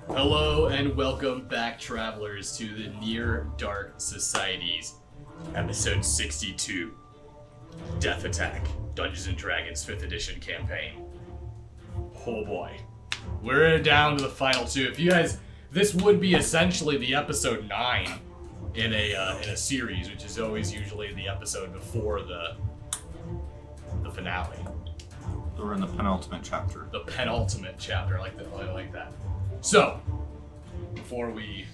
Hello and welcome back, travelers, to the Near Dark Societies, episode 62, Death Attack, Dungeons & Dragons 5th edition campaign. Oh boy. We're down to the final two. If you guys, this would be essentially the episode 9 in a series, which is always usually the episode before the finale. We're in the penultimate chapter. The penultimate chapter, I like that. So, before we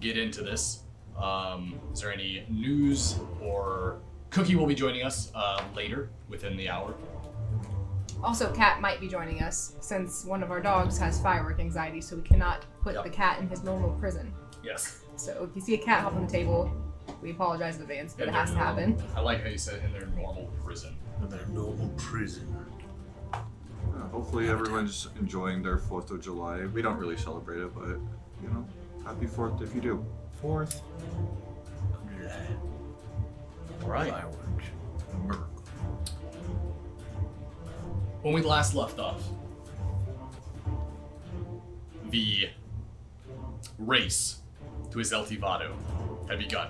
get into this, is there any news or Cookie will be joining us later within the hour? Also, Cat might be joining us since one of our dogs has firework anxiety, so we cannot put the cat in his normal prison. Yes. So if you see a cat hop on the table, we apologize in advance, but it has to happen. I like how you said in their normal prison. In their normal prison. Hopefully everyone's enjoying their 4th of July. We don't really celebrate it, but, happy 4th if you do. 4th. Alright. Fireworks. A miracle. When we last left off, the race to Ezeltivado had begun.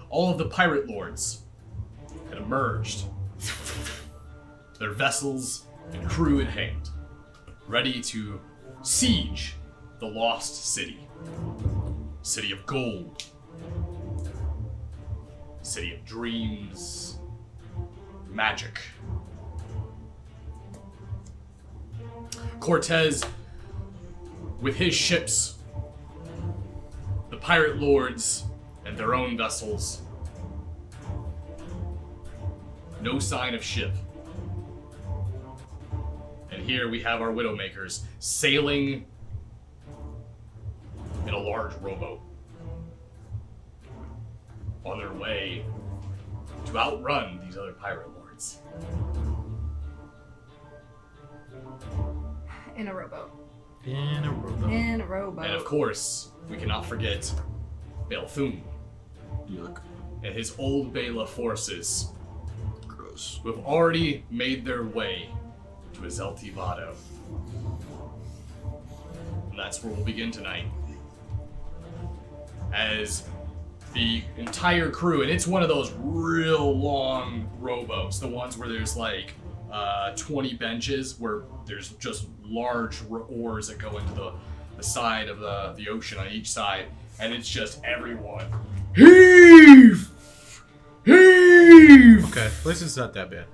All of the pirate lords had emerged, their vessels and crew in hand, ready to siege the lost city. City of gold. City of dreams. Magic. Cortez, with his ships, the pirate lords, and their own vessels. No sign of ship. And here we have our Widowmakers sailing in a large rowboat on their way to outrun these other pirate lords. In a rowboat. In a rowboat. In a rowboat. And of course, we cannot forget Belthum Yuck. and his old Bela forces Gross. who have already made their way to Ezeltivado. And that's where we'll begin tonight. As the entire crew, and it's one of those real long rowboats, the ones where there's like 20 benches where there's just large oars that go into the side of the ocean on each side, and it's just everyone heave! Heave! Okay, this is not that bad.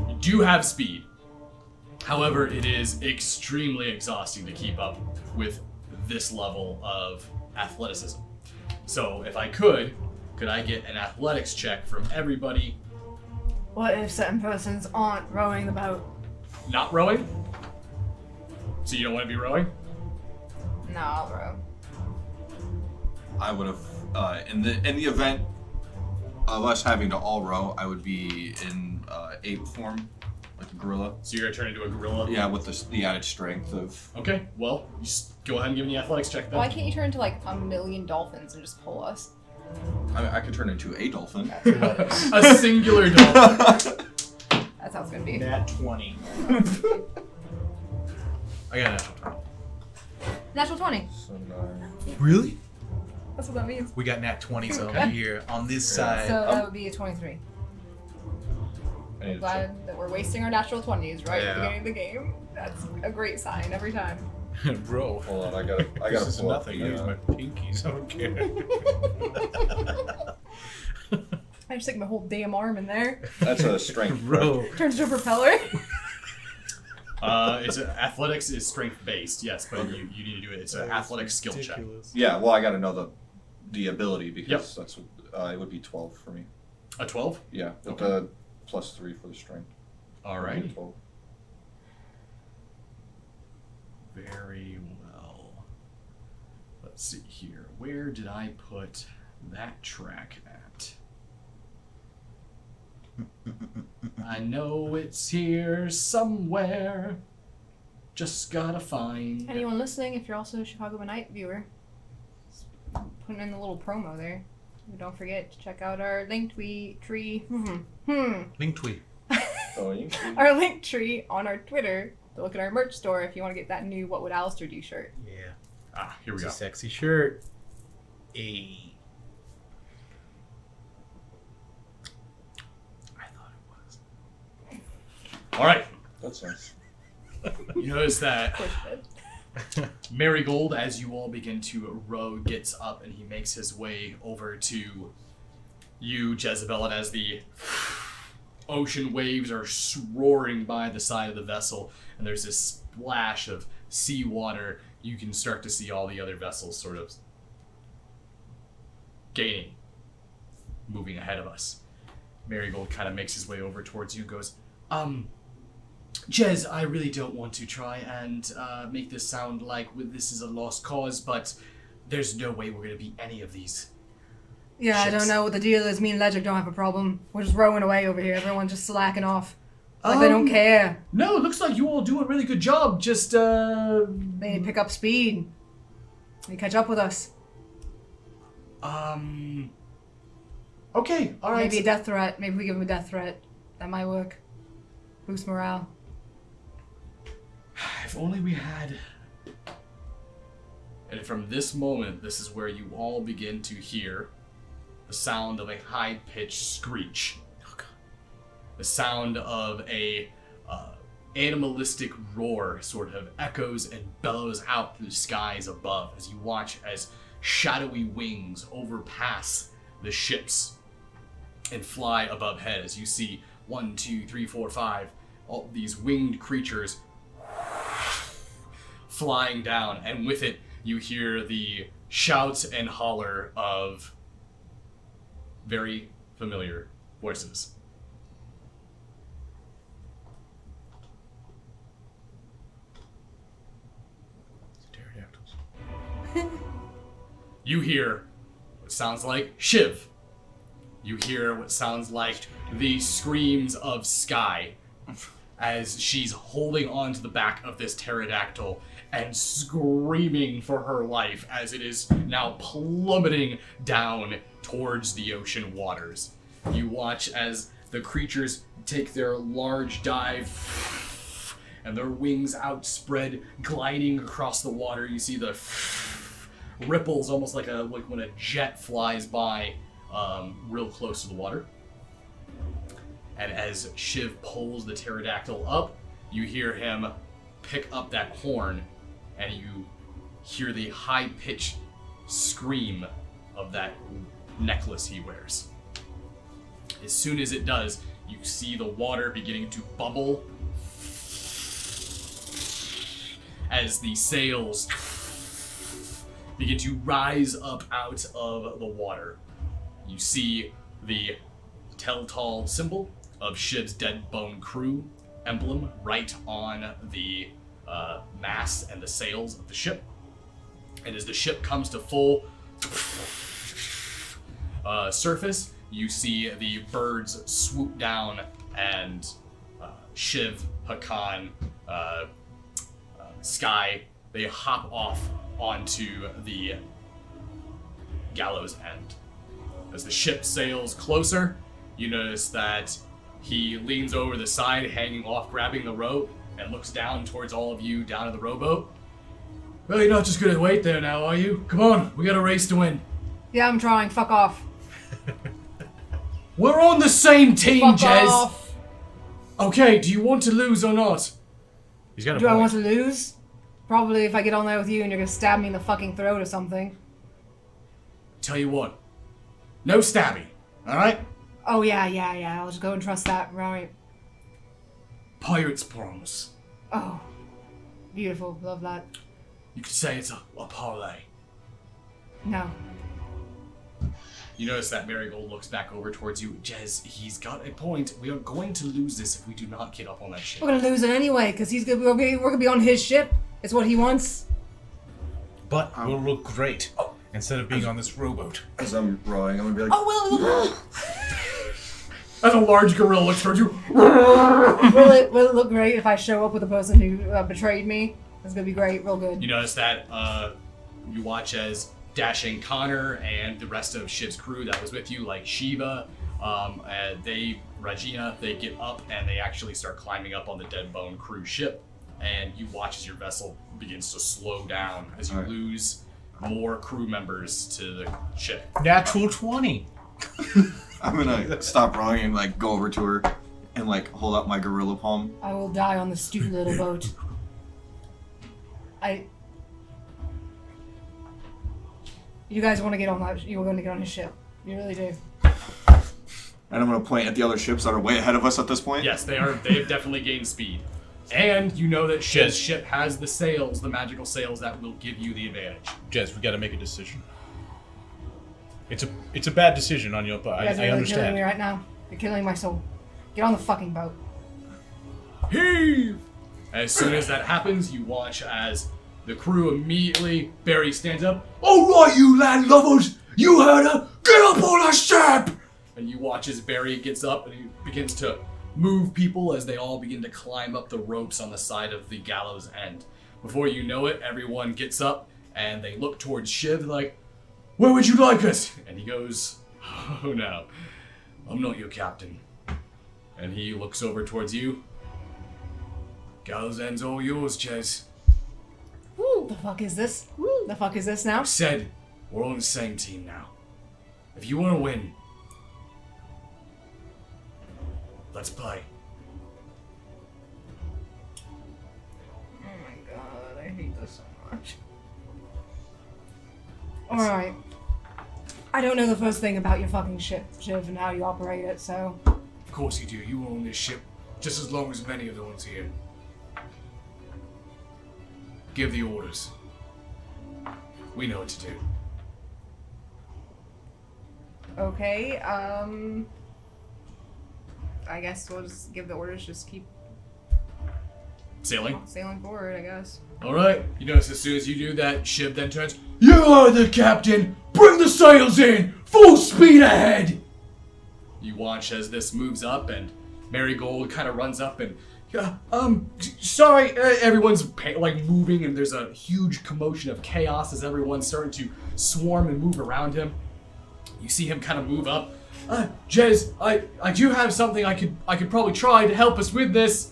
You do have speed. However, it is extremely exhausting to keep up with this level of athleticism. So if I could I get an athletics check from everybody? What if certain persons aren't rowing the boat? Not rowing? So you don't want to be rowing? No, I'll row. I would have, in the event of us having to all row, I would be in ape form, like a gorilla. So you're gonna turn into a gorilla? Yeah, with the added strength of... Okay, well, you just go ahead and give me an athletics check then. Why can't you turn into like a million dolphins and just pull us? I could turn into a dolphin. A singular dolphin. That's how it's gonna be. Nat 20. I got a natural 20. Natural 20. So 9. Really? That's what that means. We got nat 20s over Okay. here on this side. So that would be a 23. I need to check. Glad that we're wasting our natural 20s right at the Yeah. beginning of the game. That's a great sign every time. Bro, Hold on, I gotta this is pull up nothing. the, I use my pinkies. I don't care. I just stick my whole damn arm in there. That's a strength. Bro. Turns into a propeller. Athletics is strength based, yes, but you need to do it. It's an athletic skill check. Yeah, well, I gotta know the ability because that's what, it would be 12 for me. A 12? Yeah, with Okay. the +3 for the strength. All right. 12. Very well. Let's see here. Where did I put that track at? I know it's here somewhere. Just gotta find. Anyone listening, if you're also a Chicago by Night viewer, just putting in the little promo there. And don't forget to check out our Link tweet. Oh, you can our link tree on our Twitter to look at our merch store if you want to get that new What Would Alistair Do shirt. Yeah. Here we It's go. a sexy shirt. A. I thought it was. All right. That's nice. You notice that Of course it did. Marigold, as you all begin to row, gets up and he makes his way over to you, Jezebel, and as the ocean waves are roaring by the side of the vessel and there's this splash of seawater, you can start to see all the other vessels sort of gaining, moving ahead of us. Marigold kind of makes his way over towards you and goes, Jez, I really don't want to try and make this sound like this is a lost cause, but there's no way we're going to beat any of these. Yeah, I Ships. don't know what the deal is. Me and Ledger don't have a problem. We're just rowing away over here. Everyone's just slacking off. Like they don't care. No, it looks like you all do a really good job. Just, They need to pick up speed. They catch up with us. Okay, all right. Maybe a death threat. Maybe we give them a death threat. That might work. Boost morale. If only we had... And from this moment, this is where you all begin to hear the sound of a high-pitched screech. The sound of a animalistic roar sort of echoes and bellows out through the skies above as you watch as shadowy wings overpass the ships and fly above head as you see 1, 2, 3, 4, 5, all these winged creatures flying down, and with it you hear the shouts and holler of very familiar voices. Pterodactyls. You hear what sounds like Shiv. You hear what sounds like the screams of Sky as she's holding onto the back of this pterodactyl and screaming for her life as it is now plummeting down towards the ocean waters. You watch as the creatures take their large dive and their wings outspread, gliding across the water. You see the ripples, almost like when a jet flies by real close to the water. And as Shiv pulls the pterodactyl up, you hear him pick up that horn, and you hear the high-pitched scream of that necklace he wears. As soon as it does, you see the water beginning to bubble as the sails begin to rise up out of the water. You see the telltale symbol of Shiv's Dead Bone Crew emblem right on the mast and the sails of the ship. And as the ship comes to full surface, you see the birds swoop down and Shiv, Hakan, Sky, they hop off onto the gallows end. As the ship sails closer, you notice that he leans over the side, hanging off, grabbing the rope, and looks down towards all of you down in the rowboat. Well, you're not just gonna wait there now, are you? Come on, we got a race to win. Yeah, I'm trying. Fuck off. We're on the same team, Fuck Jez. off. Okay, do you want to lose or not? He's got a Do I point. want to lose? Probably if I get on there with you and you're gonna stab me in the fucking throat or something. Tell you what, no stabbing, alright? Oh, yeah. I'll just go and trust that. Right. Pirate's promise. Oh. Beautiful. Love that. You could say it's a parlay. No. You notice that Marigold looks back over towards you. Jez, he's got a point. We are going to lose this if we do not get up on that ship. We're gonna lose it anyway, because we're gonna be on his ship. It's what he wants. But we'll look great instead of being on this rowboat. As I'm rowing, I'm gonna be like, Oh, well, As a large gorilla looks towards you. will it look great if I show up with the person who betrayed me? It's gonna be great, real good. You notice that you watch as Dashing Connor and the rest of Shiv's crew that was with you, like Shiva, Regina, they get up and they actually start climbing up on the Dead Bone Crew ship. and you watch as your vessel begins to slow down as you lose more crew members to the ship. Natural 20. I'm gonna stop rowing and like go over to her and like hold out my gorilla palm. I will die on this stupid little boat. You guys want to get on that? You were going to get on his ship. You really do. And I'm gonna point at the other ships that are way ahead of us at this point. Yes, they are. They have definitely gained speed, and you know that his ship has the sails, the magical sails that will give you the advantage. Jez, we got to make a decision. It's a bad decision on your part. You guys are I really understand. killing me right now. You're killing my soul. Get on the fucking boat. Heave! As soon as that happens, you watch as the crew immediately, Barry stands up. All right, you land lovers! You heard her! Get up on the ship! And you watch as Barry gets up and he begins to move people as they all begin to climb up the ropes on the side of the gallows end. Before you know it, everyone gets up and they look towards Shiv like, where would you like us? And he goes, oh no, I'm not your captain. And he looks over towards you. Gallows end's all yours, Jez. Woo! The fuck is this? Woo! The fuck is this now? I said, we're on the same team now. If you want to win, let's play. Oh my god, I hate this so much. Alright. I don't know the first thing about your fucking ship, Shiv, and how you operate it, so... Of course you do. You own this ship just as long as many of the ones here. Give the orders. We know what to do. Okay, I guess we'll just give the orders, just keep Sailing? sailing forward, I guess. Alright. You notice as soon as you do that, Shiv then turns, you are the captain! Bring the sails in! Full speed ahead! You watch as this moves up and Marigold kind of runs up and, sorry, everyone's like moving and there's a huge commotion of chaos as everyone's starting to swarm and move around him. You see him kind of move up. Jez, I do have something I could probably try to help us with this.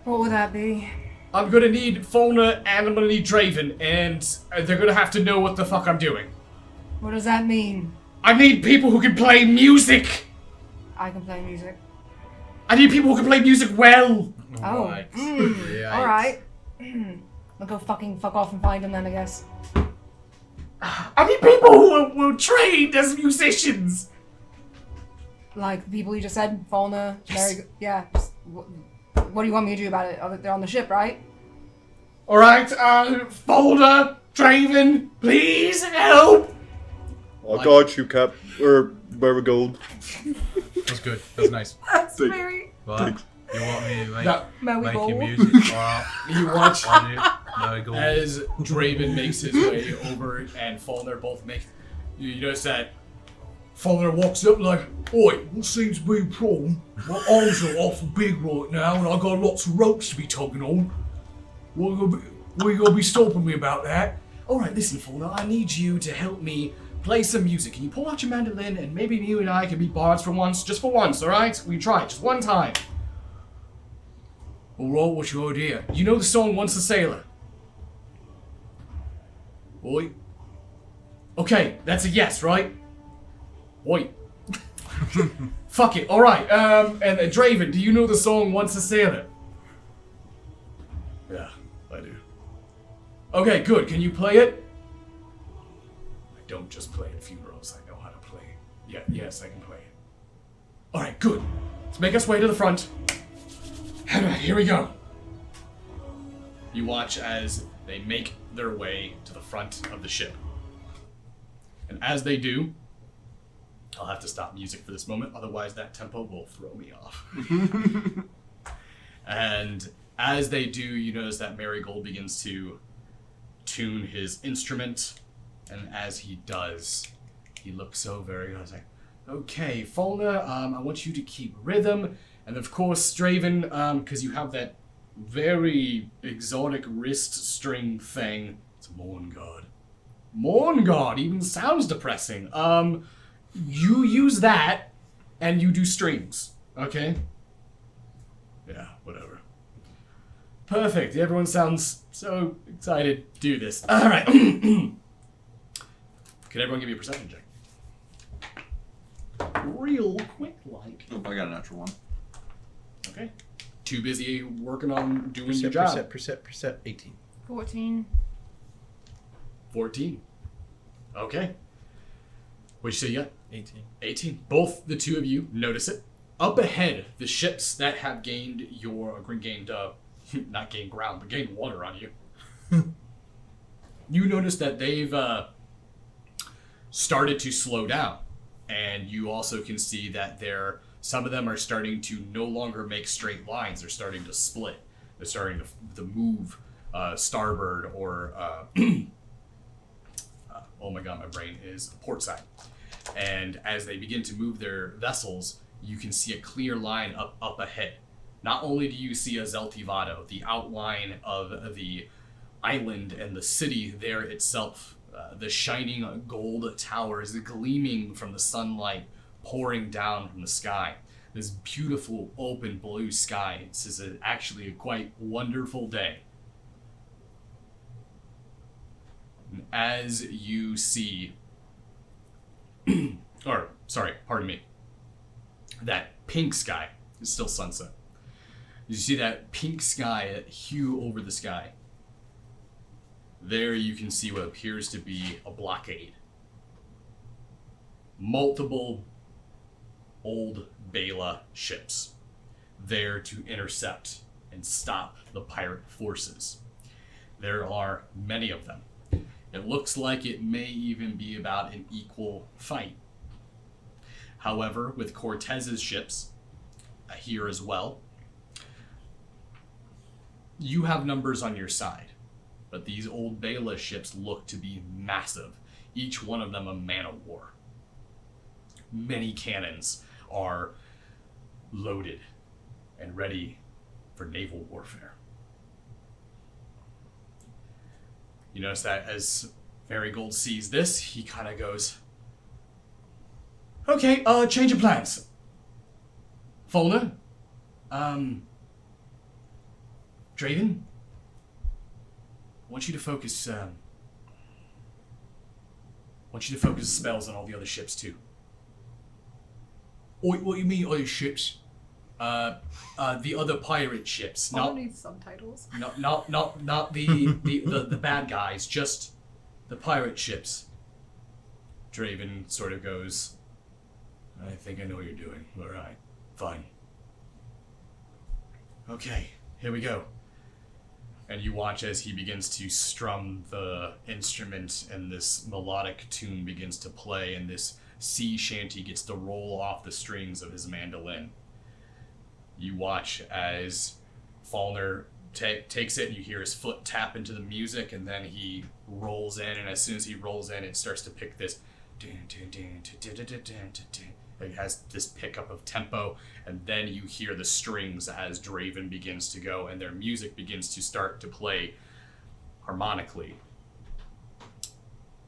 What would that be? I'm gonna need Fauna and I'm gonna need Draven, and they're gonna have to know what the fuck I'm doing. What does that mean? I need people who can play music! I can play music. I need people who can play music well! Oh. Right. Yikes. Alright. I'll go fucking fuck off and find them then, I guess. I need people who are trained as musicians! Like the people you just said, Fauna, Mary. Yeah. What do you want me to do about it? They're on the ship, right? Alright, Fauna, Draven, please help! I got you, Cap. Or Marigold. That's good. That's nice. That's Thank- very. What? You want me to Now, make your Marigold. music? Alright, you watch I'll do it. Marigold. as Draven makes his way over and Fauna both make. You notice that Fauna walks up like, oi, what seems to be a problem? My arms are awful big right now and I got lots of ropes to be tugging on. What you gonna be stopping me about that? Alright, listen, Fauna, I need you to help me play some music. Can you pull out your mandolin and maybe you and I can be bards for once? Just for once, alright? We try it, just one time. Alright, what's your idea? You know the song Once a Sailor? Oi. Okay, that's a yes, right? Oi. Fuck it, alright, and Draven, do you know the song Once a Sailor? Yeah, I do. Okay, good, can you play it? I don't just play at funerals, I know how to play it. Yeah, yes, I can play it. Alright, good. Let's make us way to the front. Here we go. You watch as they make their way to the front of the ship. And as they do, I'll have to stop music for this moment, otherwise that tempo will throw me off. And as they do, you notice that Marigold begins to tune his instrument, and as he does, he looks so very, I was like, okay, Fauna, I want you to keep rhythm, and of course, Draven, because you have that very exotic wrist string thing, it's a Morn God. Morn God even sounds depressing. You use that, and you do strings, okay? Yeah, whatever. Perfect. Everyone sounds so excited to do this. All right. Can everyone give me a perception check? Real quick, like. Nope, I got a natural one. Okay. Too busy working on doing your job. Percent, 18. 14. 14. Okay. What'd you say you got? 18. 18. Both the two of you notice it. Up ahead, the ships that have gained not gained ground, but gained water on you. You notice that they've started to slow down. And you also can see that some of them are starting to no longer make straight lines. They're starting to split. They're starting to move starboard or, oh my god, my brain is port side. And as they begin to move their vessels, you can see a clear line up ahead. Not only do you see a Zeltivado, the outline of the island and the city there itself, the shining gold towers gleaming from the sunlight pouring down from the sky. This beautiful open blue sky. This is actually a quite wonderful day. And as you see, that pink sky, it's still sunset. You see that pink sky, that hue over the sky. There you can see what appears to be a blockade. Multiple old Bela ships there to intercept and stop the pirate forces. There are many of them. It looks like it may even be about an equal fight. However, with Cortez's ships here as well, you have numbers on your side. But these old Bela ships look to be massive. Each one of them a man of war. Many cannons are loaded and ready for naval warfare. You notice that as Marigold sees this, he kind of goes, okay, change of plans. Fulner? Draven? I want you to focus spells on all the other ships too. What do you mean other ships? The other pirate ships. All need subtitles. Not the bad guys, just the pirate ships. Draven sort of goes, I think I know what you're doing. Alright, fine. Okay, here we go. And you watch as he begins to strum the instrument and this melodic tune begins to play and this sea shanty gets to roll off the strings of his mandolin. You watch as Falner takes it and you hear his foot tap into the music and then he rolls in, and as soon as he rolls in it starts to pick this it has this pickup of tempo, and then you hear the strings as Draven begins to go and their music begins to start to play harmonically.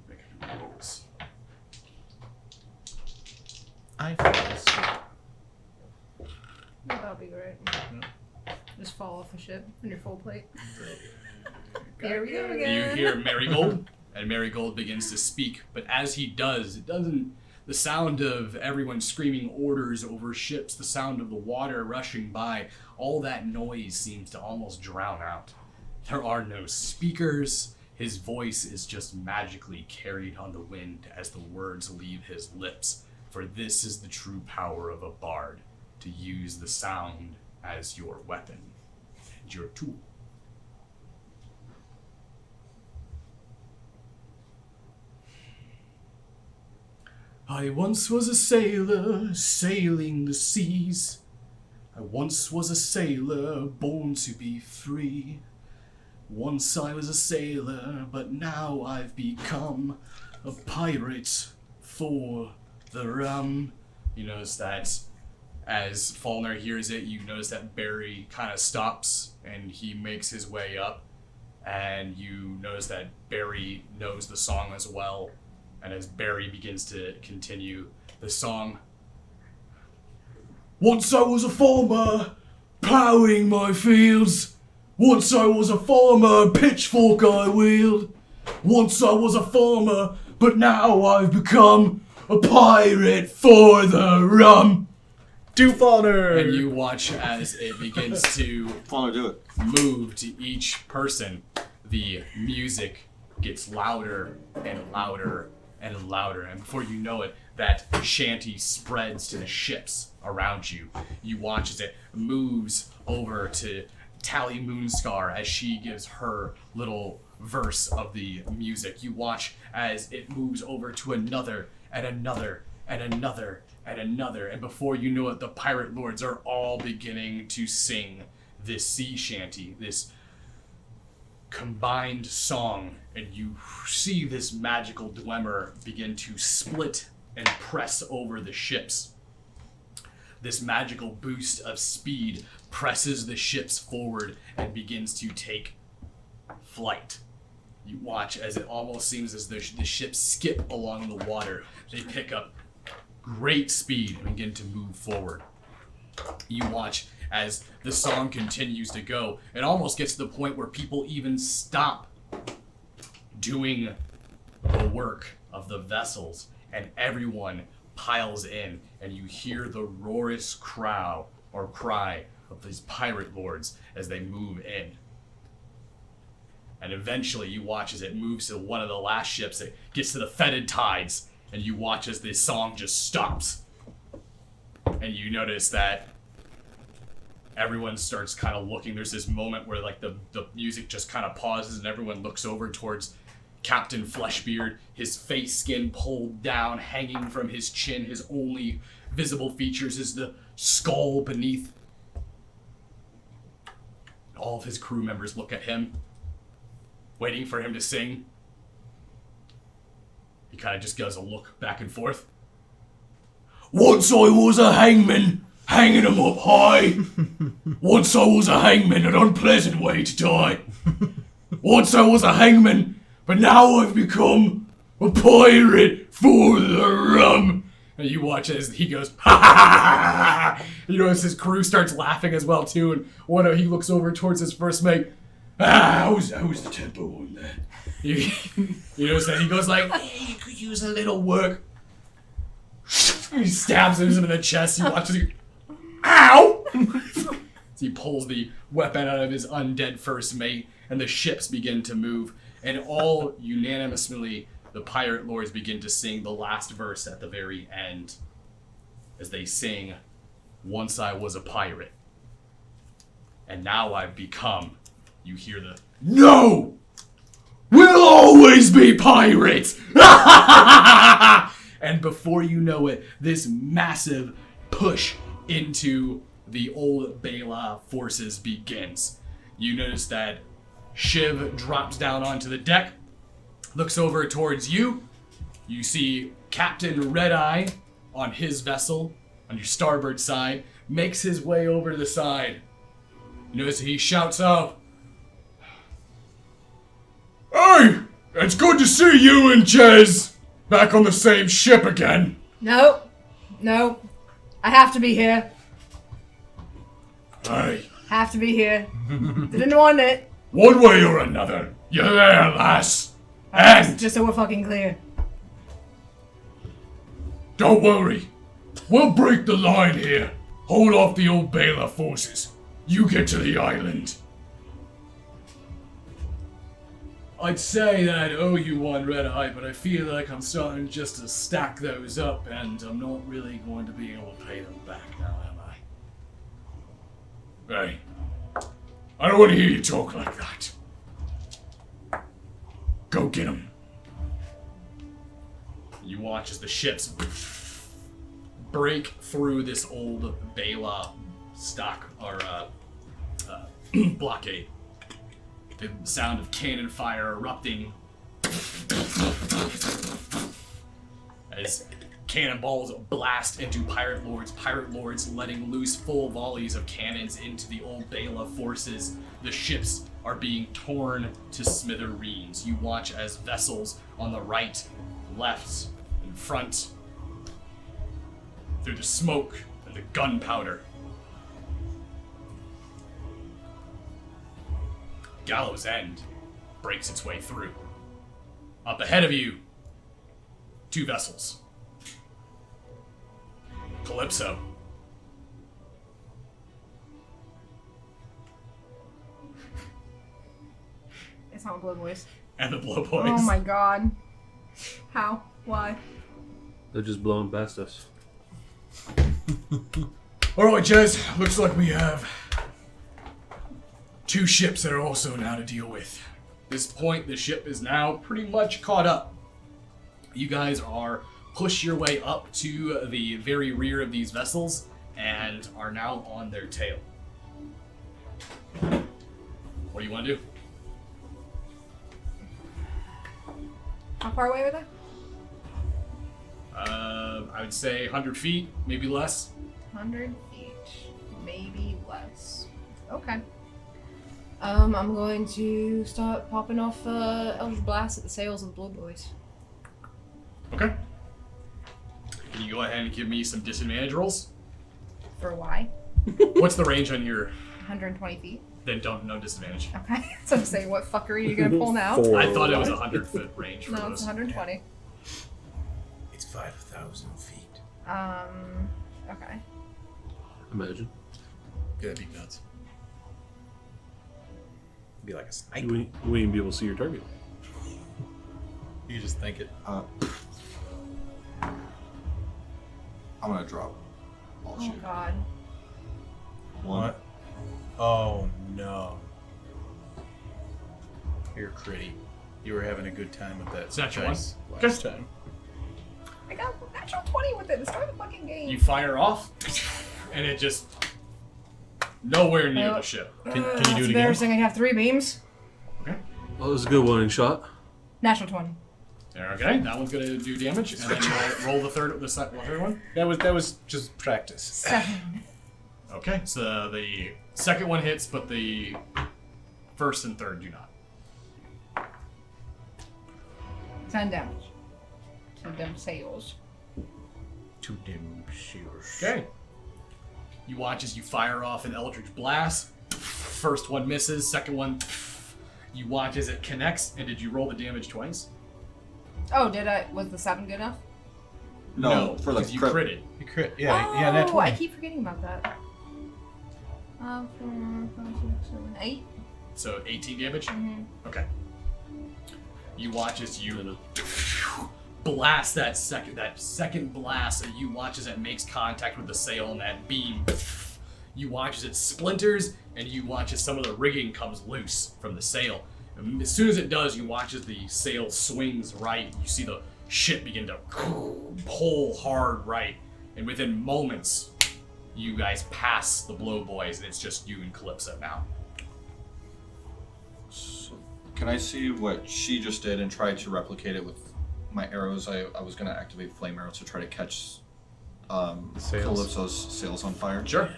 Make a few rolls. I fall asleep. That'll be great. Just fall off a ship on your full plate. Here we go again. You hear Marigold, and Marigold begins to speak, but as he does, the sound of everyone screaming orders over ships, the sound of the water rushing by, all that noise seems to almost drown out. There are no speakers. His voice is just magically carried on the wind as the words leave his lips, for this is the true power of a bard, to use the sound as your weapon and your tool. I once was a sailor, sailing the seas. I once was a sailor, born to be free. Once I was a sailor, but now I've become a pirate for the rum. You notice that as Falner hears it, you notice that Barry kind of stops and he makes his way up. And you notice that Barry knows the song as well. And as Barry begins to continue the song, once I was a farmer, plowing my fields. Once I was a farmer, pitchfork I wield. Once I was a farmer, but now I've become a pirate for the rum. Do Fawner! And you watch as it begins to Fawner, do it. move to each person. The music gets louder and louder and louder, and before you know it, that shanty spreads to the ships around you. You watch as it moves over to Tally Moonscar as she gives her little verse of the music. You watch as it moves over to another and another and another and another, and before you know it, the pirate lords are all beginning to sing this sea shanty, this combined song, and you see this magical dwemer begin to split and press over the ships. This magical boost of speed presses the ships forward and begins to take flight. You watch as it almost seems as though the ships skip along the water. They pick up great speed and begin to move forward. You watch as the song continues to go. It almost gets to the point where people even stop doing the work of the vessels, and everyone piles in, and you hear the roarous cry of these pirate lords as they move in. And eventually you watch as it moves to one of the last ships. It gets to the fetid tides, and you watch as this song just stops. And you notice that everyone starts kind of looking. There's this moment where like the music just kind of pauses and everyone looks over towards Captain Fleshbeard, his face skin pulled down, hanging from his chin. His only visible features is the skull beneath. All of his crew members look at him, waiting for him to sing. He kind of just gives a look back and forth. Once I was a hangman, hanging 'em up high. Once I was a hangman, an unpleasant way to die. Once I was a hangman, but now I've become a pirate for the rum. And you watch as he goes, ha ha ha ha ha. You notice his crew starts laughing as well too, and he looks over towards his first mate. How's the tempo on that? You notice that he goes like, hey, you could use a little work. He stabs him in the chest. You watch as he, ow! So he pulls the weapon out of his undead first mate, and the ships begin to move. And all unanimously, the pirate lords begin to sing the last verse at the very end. As they sing, once I was a pirate, and now I've become, you hear the, no! We'll always be pirates! And before you know it, this massive push into the old Bela forces begins. You notice that Shiv drops down onto the deck, looks over towards you. You see Captain Red-Eye on his vessel, on your starboard side, makes his way over to the side. You notice he shouts out, hey, it's good to see you and Jez back on the same ship again. No, I have to be here. Hey, Have to be here. Didn't want it. one way or another, you're there, lass. And Just so we're fucking clear. don't worry, we'll break the line here. Hold off the old Bela forces. You get to the island. I'd say that I owe you one, Red-Eye, but I feel like I'm starting just to stack those up, and I'm not really going to be able to pay them back now, am I? Hey, I don't want to hear you talk like that. Go get them. You watch as the ships break through this old Bela stock, or blockade. The sound of cannon fire erupting as cannonballs blast into pirate lords letting loose full volleys of cannons into the old Bela forces. The ships are being torn to smithereens. You watch as vessels on the right, left, and front, through the smoke and the gunpowder, gallows end breaks its way through. Up ahead of you, 2 vessels. Calypso. It's not Blow Boys. And the Blow Boys. Oh my god. How? Why? They're just blowing past us. Alright, Jez. Looks like we have 2 ships that are also now to deal with. At this point, the ship is now pretty much caught up. You guys are push your way up to the very rear of these vessels and are now on their tail. What do you want to do? How far away were they? I would say 100 feet, maybe less. 100 feet, maybe less. Okay. I'm going to start popping off Eldritch Blast at the sails of the Blow Boys. Okay. Can you go ahead and give me some disadvantage rolls? For why? What's the range on your... 120 feet. Then no disadvantage. Okay. So I'm saying, what fuckery are you gonna pull now? I thought it was a 100-foot range for No, those. it's 120. It's 5,000 feet. Okay. Imagine. Yeah, that'd be nuts. It'd be like a sniper. You wouldn't even be able to see your target. You just think it. I'm gonna drop all Oh shit. god. One. What? Oh no. You're critty. You were having a good time with that. It's not your dice one. last Okay. time. I got a natural 20 with it. The start of the fucking game. You fire off, and it just... nowhere near the ship. Can you do That's it again? embarrassing. I have 3 beams. Okay. Well, it was a good one shot. Natural 20. Okay, that one's gonna do damage, and then roll the third one. That was just practice. 7. Okay, so the second one hits, but the first and third do not. 10 damage. To them sails. Two dim shears. Okay. You watch as you fire off an Eldritch Blast. First one misses, second one... You watch as it connects, and did you roll the damage twice? Oh, did I? Was the 7 good enough? No, for like because you crit. critted. You crit. Yeah, that's Oh, I keep forgetting about that. 4, 5, 6, 7, 8. So 18 damage? Mm-hmm. Okay. You watch as you blast that second blast, and you watch as it makes contact with the sail and that beam. You watch as it splinters, and you watch as some of the rigging comes loose from the sail. And as soon as it does, you watch as the sail swings right. You see the ship begin to pull hard right, and within moments, you guys pass the Blow Boys, and it's just you and Calypso now. So, can I see what she just did and try to replicate it with my arrows? I was gonna activate flame arrows to try to catch Sails. Calypso's sails on fire. Sure.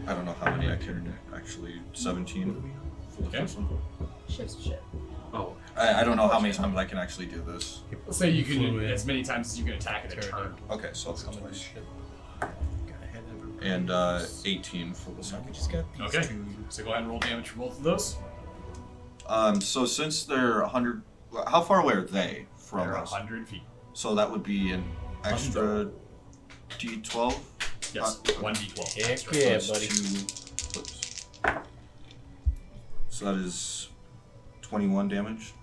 I don't know how many I can actually. 17 for the Okay. first one. Ship's a ship. Oh, I don't know how many times I can actually do this. Let's say you can Flew in. as many times as you can attack in a Tear it turn. Okay, so that's Some of this twice. shit. Gotta head over. And 18 for the We second. just got these Okay. two. So go ahead and roll damage for both of those. So since they're 100, how far away are they from They're us? 100 feet. So that would be an extra D12. Yes, okay. 1d12. Heck extra. yeah, That's buddy. 2 clips. So that is 21 damage.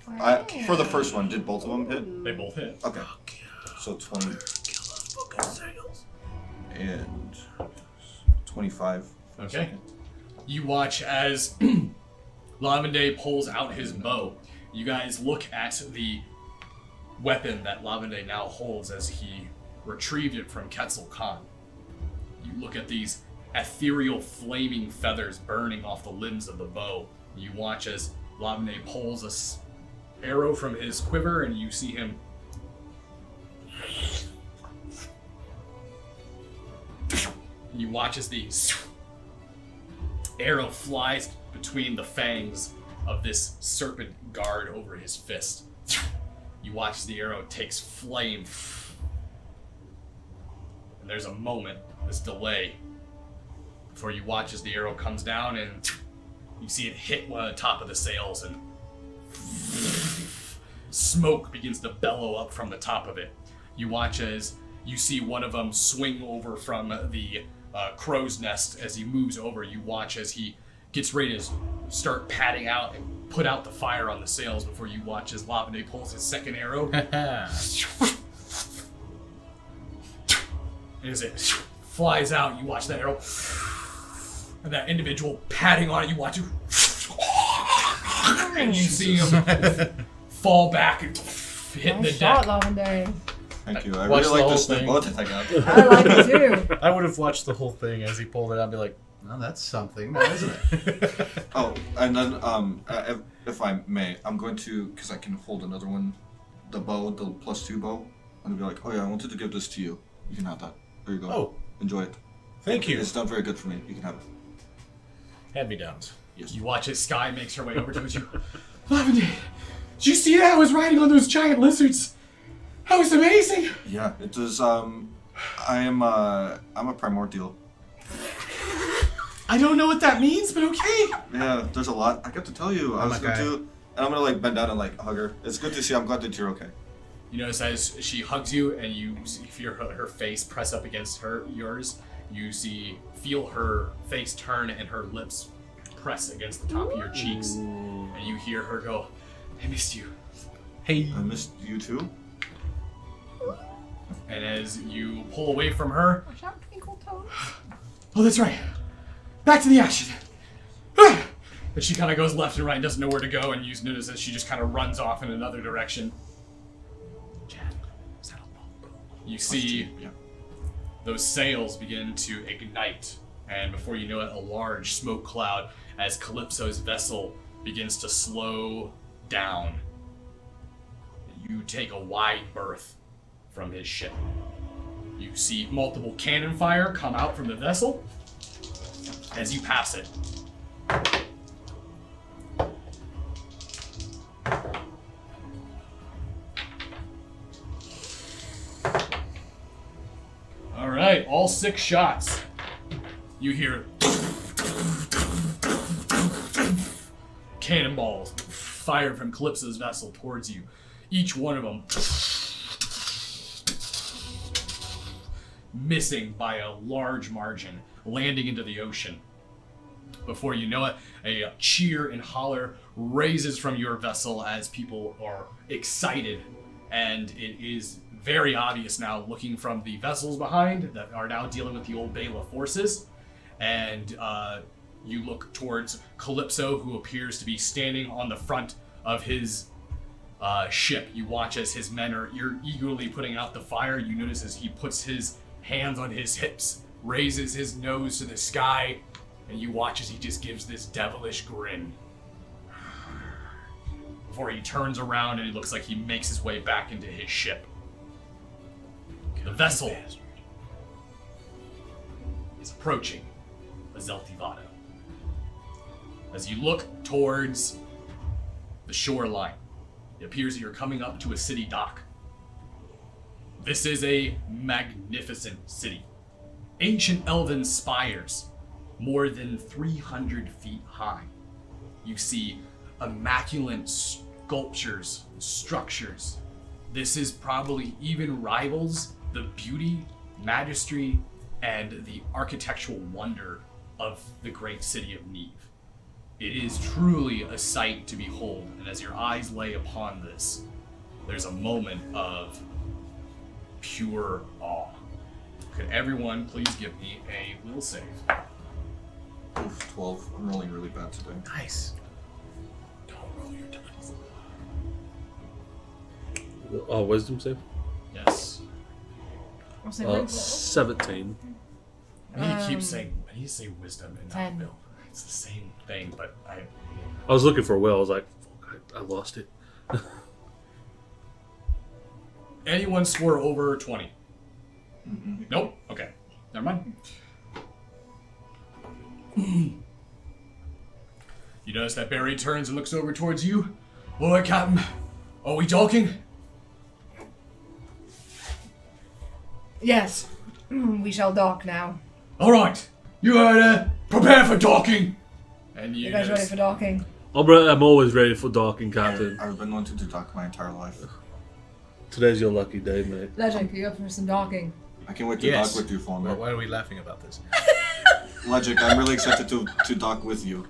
For the first one, did both of them hit? They both hit. Okay. So 20 and 25. for the Okay. second. You watch as Lavende pulls out his bow. You guys look at the weapon that Lavende now holds as he retrieved it from Quetzal Khan. You look at these ethereal flaming feathers burning off the limbs of the bow. You watch as Lavende pulls a arrow from his quiver, and you see him you watch as the arrow flies between the fangs of this serpent guard over his fist. You watch as the arrow takes flame. And there's a moment, this delay. before you watch as the arrow comes down and you see it hit one of the top of the sails and smoke begins to bellow up from the top of it. You watch as you see one of them swing over from the crow's nest as he moves over. You watch as he gets ready to start patting out and put out the fire on the sails before you watch as Lavende pulls his second arrow. And as it flies out, you watch that arrow and that individual patting on it. You watch it, and you see him fall back and hit the Nice shot, deck. Lavender. Thank you. I Watch really the like this whole new thing. bow that I got. I like it too. I would have watched the whole thing as he pulled it out and be like, Well, that's something, now, isn't it? Oh, and then if I may, I'm going to, because I can hold another one, the bow, the +2 bow. I'm gonna be like, oh yeah, I wanted to give this to you. You can have that. There you go. oh, Enjoy it. thank you. It's done very good for me. You can have it. Hand-me-downs. Yes. You watch as Sky makes her way over towards you. Lavender, did you see that? I was riding on those giant lizards. That was amazing. Yeah, it was. I'm a primordial. I don't know what that means, but okay. Yeah, there's a lot. I got to tell you. I was I'm a going guy. to, and I'm gonna like bend down and like hug her. It's good to see. I'm glad that you're okay. You notice as she hugs you and you feel her face press up against yours, you feel her face turn and her lips press against the top of your cheeks. And you hear her go, I missed you. Hey. I missed you too. And as you pull away from her, Watch out, Twinkle Toes. oh, that's right. Back to the action. Ah! But she kind of goes left and right and doesn't know where to go, and you notice that she just kind of runs off in another direction. Chad, saddle ball. You see Yeah. those sails begin to ignite, and before you know it, a large smoke cloud as Calypso's vessel begins to slow down. You take a wide berth from his ship. You see multiple cannon fire come out from the vessel as you pass it. All right, all 6 shots. You hear cannonballs fired from Calypso's vessel towards you. Each one of them missing by a large margin, landing into the ocean. Before you know it, a cheer and holler raises from your vessel as people are excited, and it is very obvious now, looking from the vessels behind that are now dealing with the old Bela forces, and you look towards Calypso, who appears to be standing on the front of his ship. You watch as his men are eagerly putting out the fire. You notice as he puts his hands on his hips, raises his nose to the sky, and you watch as he just gives this devilish grin. Before he turns around and it looks like he makes his way back into his ship. The vessel is approaching Azeltivado. As you look towards the shoreline, it appears that you're coming up to a city dock. This is a magnificent city. Ancient elven spires, more than 300 feet high. You see immaculate sculptures, structures. This is probably even rivals the beauty, majesty, and the architectural wonder of the great city of Neve. It is truly a sight to behold, and as your eyes lay upon this, there's a moment of pure awe. Could everyone please give me a will save? Oof, 12. I'm rolling really bad today. Nice. Don't roll your dice. Oh, wisdom save? Yes. What's it? 17. I need to keep saying, I need to say wisdom and not 10. will. It's the same thing, but I was looking for will. I was like, fuck, I lost it. anyone score over 20? Nope. Okay. Never mind. You notice that Barry turns and looks over towards you. All right, Captain. Are we talking? Yes. We shall dock now. All right. You are prepare for docking. And You guys ready for docking? I'm always ready for docking, Captain. I've been wanting to dock my entire life. Today's your lucky day, mate. Legend, you up for some docking? I can't wait to Yes. dock with you, Fauna. Why are we laughing about this? Logic, I'm really excited to dock with you.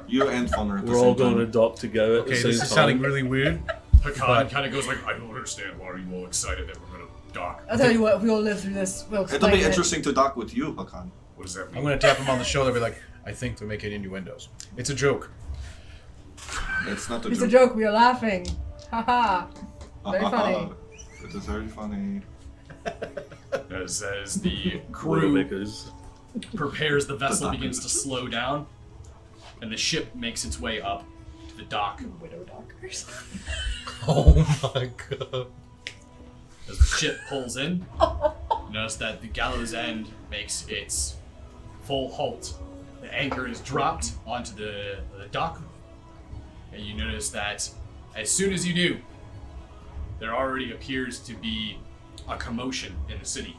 You and Fauna at the We're same all going to time. dock together at Okay, the same this time. is sounding really weird. Hakan kind of goes like, I don't understand. Why are you all excited that we're gonna dock? I'll tell you what, if we all live through this, we'll It'll explain be it. interesting to dock with you, Hakan. What does that I'm mean? gonna tap him on the shoulder and be like, I think they're making innuendos. It's a joke. It's not a It's joke. a joke, we are laughing. Haha. Very funny. It is very funny. As the crew Widowmakers. prepares, the vessel docking. begins to slow down, and the ship makes its way up to the dock. Widow dockers. Oh my god. As the ship pulls in, you notice that the gallows end makes its full halt. The anchor is dropped onto the dock, and you notice that as soon as you do, there already appears to be a commotion in the city.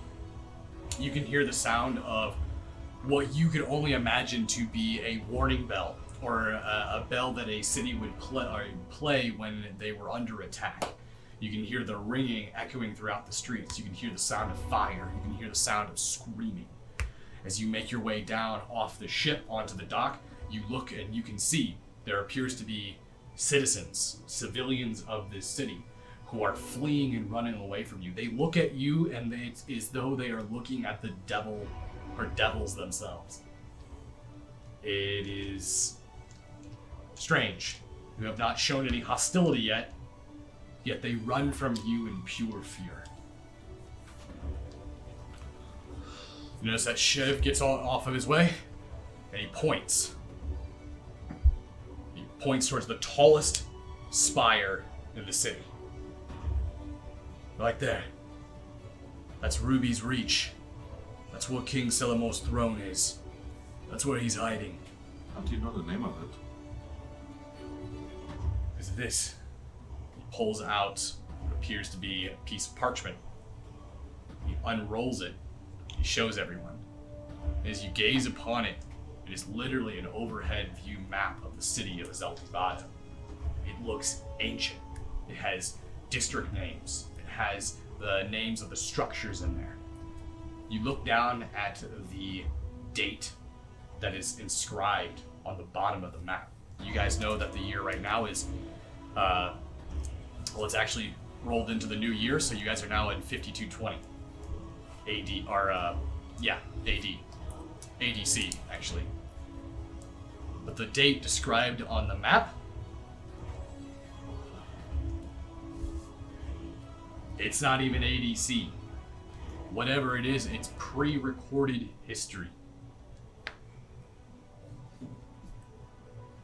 You can hear the sound of what you could only imagine to be a warning bell, or a bell that a city would play when they were under attack. You can hear the ringing echoing throughout the streets. You can hear the sound of fire. You can hear the sound of screaming. As you make your way down off the ship onto the dock, you look and you can see there appears to be citizens, civilians of this city, who are fleeing and running away from you. They look at you and it's as though they are looking at the devil or devils themselves. It is strange. You have not shown any hostility yet they run from you in pure fear. You notice that Shiv gets off of his way, and he points. He points towards the tallest spire in the city. Right there. That's Ruby's Reach. That's where King Selamo's throne is. That's where he's hiding. How do you know the name of it? Is this? He pulls out what appears to be a piece of parchment. He unrolls it. He shows everyone. As you gaze upon it, it is literally an overhead view map of the city of Zeltivada. It looks ancient. It has district names. It has the names of the structures in there. You look down at the date that is inscribed on the bottom of the map. You guys know that the year right now is, it's actually rolled into the new year, so you guys are now in 5220 AD, or AD. ADC, actually. But the date described on the map, it's not even ADC. Whatever it is, it's pre-recorded history.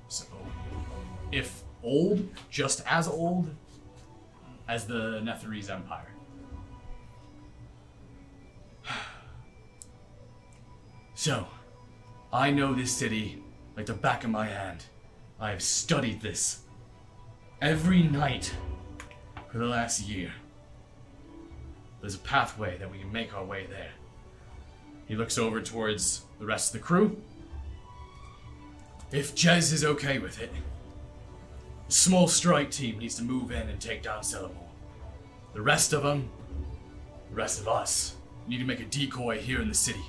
So, if old, just as old as the Netherese Empire. So, I know this city like the back of my hand. I have studied this every night for the last year. There's a pathway that we can make our way there. He looks over towards the rest of the crew. If Jez is okay with it, a small strike team needs to move in and take down Selamore. The rest of them, the rest of us, need to make a decoy here in the city.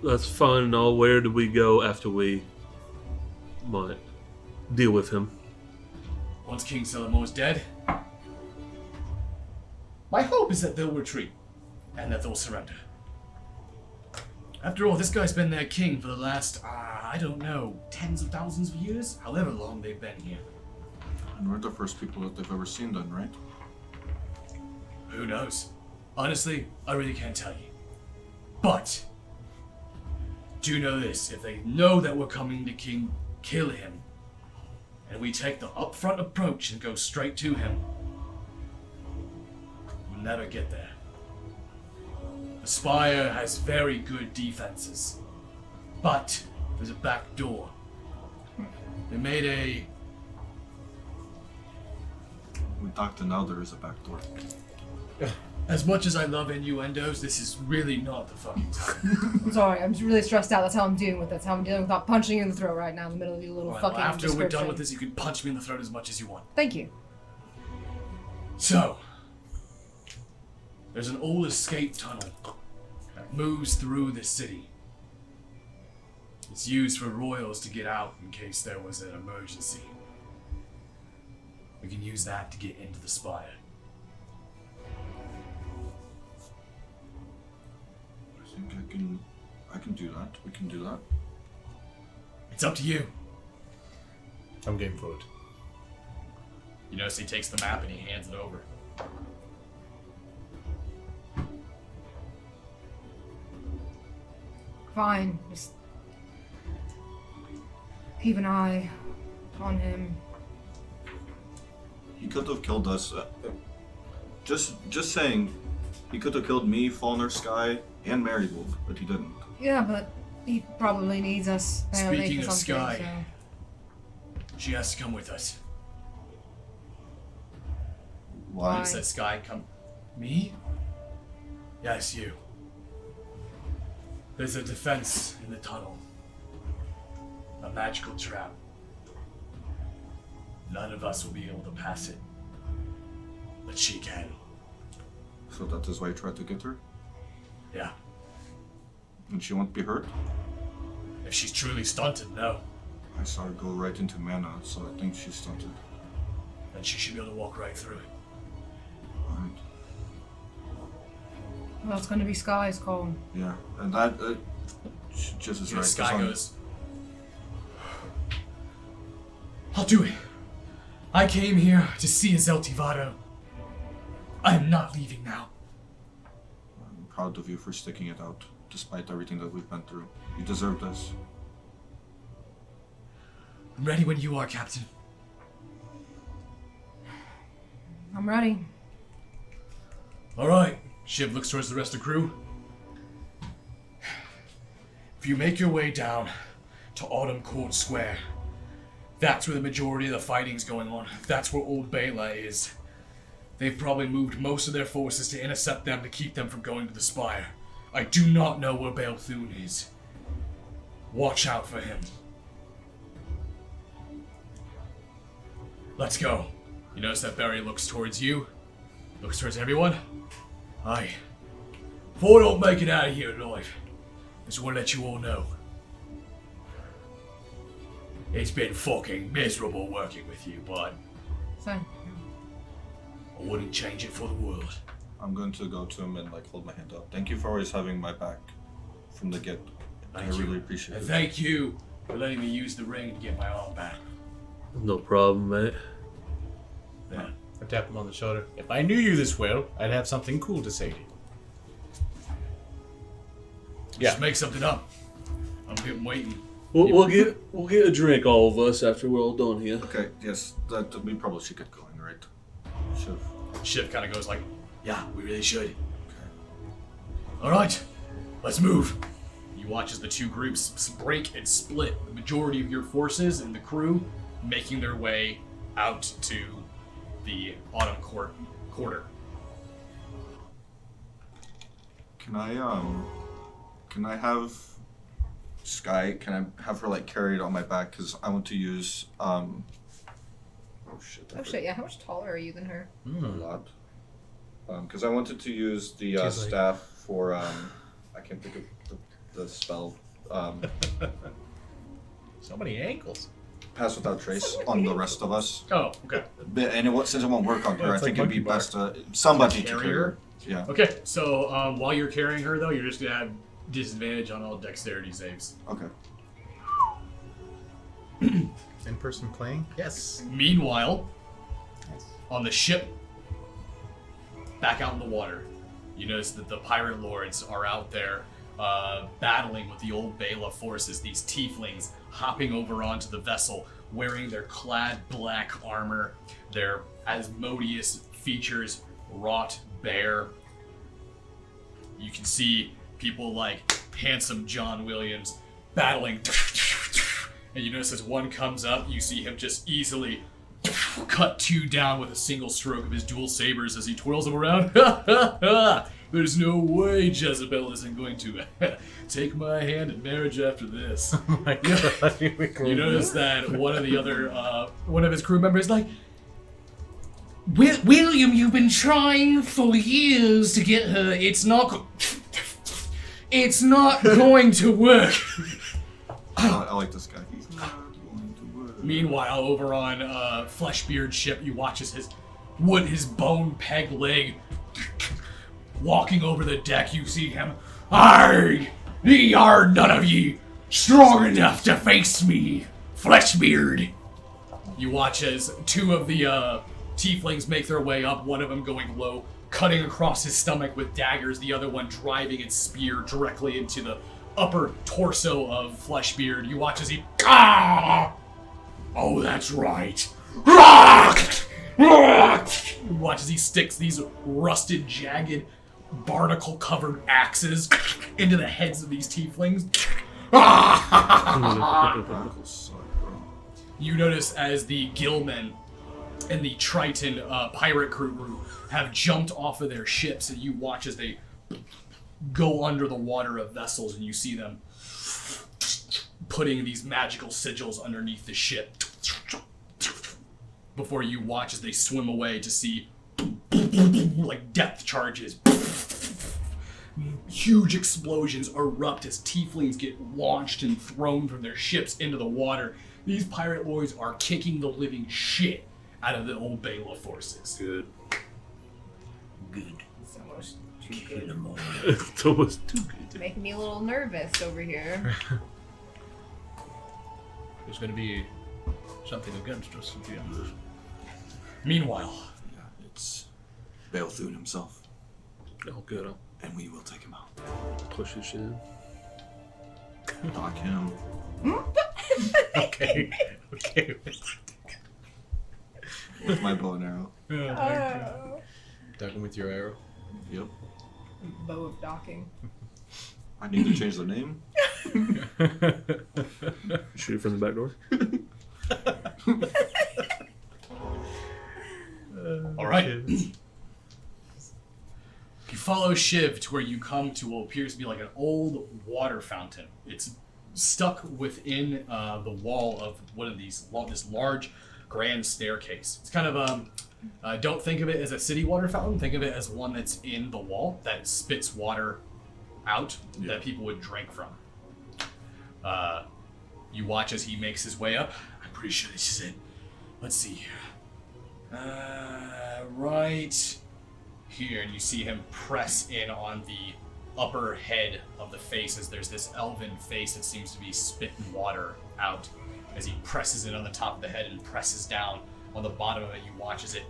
That's fine and all. Where do we go after we might deal with him? Once King Selamore is dead, my hope is that they'll retreat and that they'll surrender. After all, this guy's been their king for the last, I don't know, tens of thousands of years? However long they've been here. And we're the first people that they've ever seen then, right? Who knows? Honestly, I really can't tell you. But, do know this, if they know that we're coming to kill him, and we take the upfront approach and go straight to him, we'll never get there. The spire has very good defenses, but there's a back door. They made We docked and now there is a back door. As much as I love innuendos, this is really not the fucking time. I'm sorry, I'm just really stressed out. That's how I'm dealing with it. That's how I'm dealing without punching you in the throat right now in the middle of your little Alright, fucking well, after we're done description. with this, you can punch me in the throat as much as you want. Thank you. So, there's an old escape tunnel that moves through the city. It's used for royals to get out in case there was an emergency. We can use that to get into the spire. I think I can do that. We can do that. It's up to you. I'm game for it. You notice he takes the map and he hands it over. Fine. Just keep an eye on him. He could have killed us. Just saying, he could have killed me, Falner, Sky, and Marygold, but he didn't. Yeah, but he probably needs us apparently Speaking for of something. Sky. She has to come with us. Why? Why? Says Sky, come. Me? Yes, you. There's a defense in the tunnel. A magical trap. None of us will be able to pass it. But she can. So that is why you tried to get her? Yeah. And she won't be hurt? If she's truly stunted, no. I saw her go right into mana, so I think she's stunted. Then she should be able to walk right through it. Alright. Well, it's gonna be Sky's call. Yeah, and that, just as You know, right. Sky I'm- goes, I'll do it. I came here to see Zeltivado. I am not leaving now. I'm proud of you for sticking it out, despite everything that we've been through. You deserve this. I'm ready when you are, Captain. I'm ready. Alright. Shiv looks towards the rest of the crew. If you make your way down to Autumn Court Square, that's where the majority of the fighting's going on. That's where Old Bela is. They've probably moved most of their forces to intercept them to keep them from going to the Spire. I do not know where Balthune is. Watch out for him. Let's go. You notice that Barry looks towards you, looks towards everyone. Aye. If I don't make it out of here alive, I just want to let you all know. It's been fucking miserable working with you, but So, I wouldn't change it for the world. I'm going to go to him and hold my hand up. Thank you for always having my back from the get. I Thank you. really appreciate And it. thank you for letting me use the ring to get my arm back. No problem, mate. Yeah. I tap him on the shoulder. If I knew you this well, I'd have something cool to say to you. Just make something up. I'm waiting. We'll get a drink, all of us, after we're all done here. Okay, yes, that we probably should get going, right? Should. Shiv kind of goes like, yeah, we really should. All right, let's move. You watch as the two groups break and split. The majority of your forces and the crew making their way out to the Autumn Court quarter. Can I have Sky? Can I have her carried on my back? Cause I want to use Oh shit! oh shit, yeah. How much taller are you than her? A lot. Cause I wanted to use the She's like- staff for I can't think of the spell. So many ankles. Pass without trace on the rest of us. Oh, okay. But, and since it won't work on her, Yeah, I it's think like it'd be monkey best somebody to Carry carry her? her. Yeah. Okay, so while you're carrying her, though, you're just gonna have disadvantage on all dexterity saves. Okay. In-person playing? Yes. Meanwhile, on the ship, back out in the water, you notice that the pirate lords are out there battling with the old Bela forces, these tieflings hopping over onto the vessel, wearing their clad black armor, their Asmodeus features wrought bare. You can see people like handsome John Williams battling, and you notice as one comes up, you see him just easily cut 2 down with a single stroke of his dual sabers as he twirls them around. There's no way Jezebel isn't going to take my hand in marriage after this. Oh my god. You notice that one of his crew members is like, William, you've been trying for years to get her. It's not going to work. I like this guy. He's not going to work. Meanwhile, over on Fleshbeard's ship, you watch as his bone peg leg walking over the deck. You see him. Aye, ye are none of ye strong enough to face me, Fleshbeard. You watch as 2 of the tieflings make their way up. One of them going low, cutting across his stomach with daggers. The other one driving its spear directly into the upper torso of Fleshbeard. You watch as he. Ah! Oh, that's right. You watch as he sticks these rusted, jagged, barnacle-covered axes into the heads of these tieflings. You notice as the Gillmen and the Triton pirate crew have jumped off of their ships, and you watch as they go under the water of vessels, and you see them putting these magical sigils underneath the ship before you watch as they swim away to see like depth charges. Huge explosions erupt as tieflings get launched and thrown from their ships into the water. These pirate lords are kicking the living shit out of the old Bela forces. Good. It's almost too good. It's almost too good. It's making me a little nervous over here. There's going to be something against us at the end of this. Meanwhile, Yeah, it's Balethune himself, Oh, good. and we will take him out. I'll push his shit in. Knock him. Okay. Okay. With my bow and arrow. Oh. Duck him with your arrow. Yep. Bow of docking. I need to change the name. Shoot it from the back door. all right. You follow Shiv to where you come to what appears to be like an old water fountain. It's stuck within the wall of one of these this large grand staircase. It's kind of don't think of it as a city water fountain. Think of it as one that's in the wall that spits water out that people would drink from. You watch as he makes his way up. I'm pretty sure this is it. Let's see here. Right here, and you see him press in on the upper head of the face as there's this elven face that seems to be spitting water out. As he presses in on the top of the head and presses down on the bottom of it, you watch as it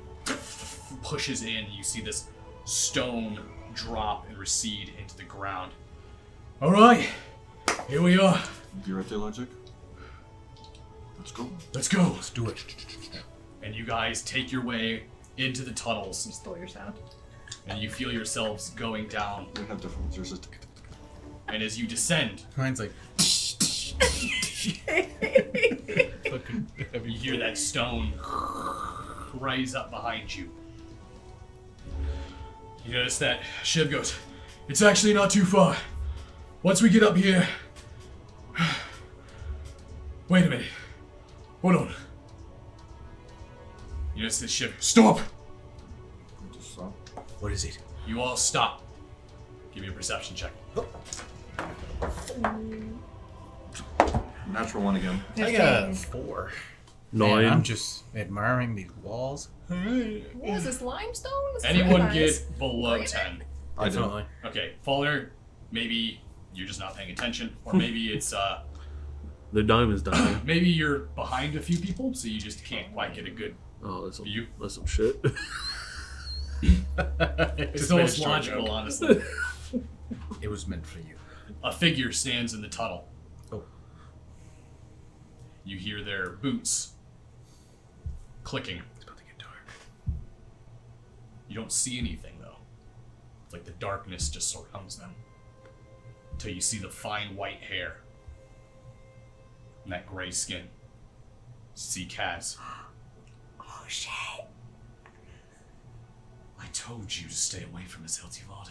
pushes in. You see this stone drop and recede into the ground. All right, here we are. Birthday logic. Let's go. Let's go. Let's do it. And you guys take your way into the tunnels, You stole your sound. and you feel yourselves going down. We have different ones. Yours is And as you descend, Mine's like. you hear that stone rise up behind you. You notice that Shiv goes, "It's actually not too far. Once we get up here..." Wait a minute. Hold on. You notice that Shiv, "Stop!" just stop. What is it? You all stop. Give me a perception check. Natural one again. I got a 4. 9. Man, I'm just admiring these walls. What is this, limestone? This is Anyone really nice. get below 10? I did. Definitely. Okay, Faulkner, maybe you're just not paying attention, or maybe it's The diamond's dying. maybe you're behind a few people, so you just can't quite get a good Oh, that's some, view. that's some shit. It's Just made a almost short logical, joke. honestly. It was meant for you. A figure stands in the tunnel. Oh. You hear their boots clicking. It's about to get dark. You don't see anything, though. It's like the darkness just surrounds them. Until you see the fine white hair and that gray skin. See Kaz. shit. I told you to stay away from his Eltivado.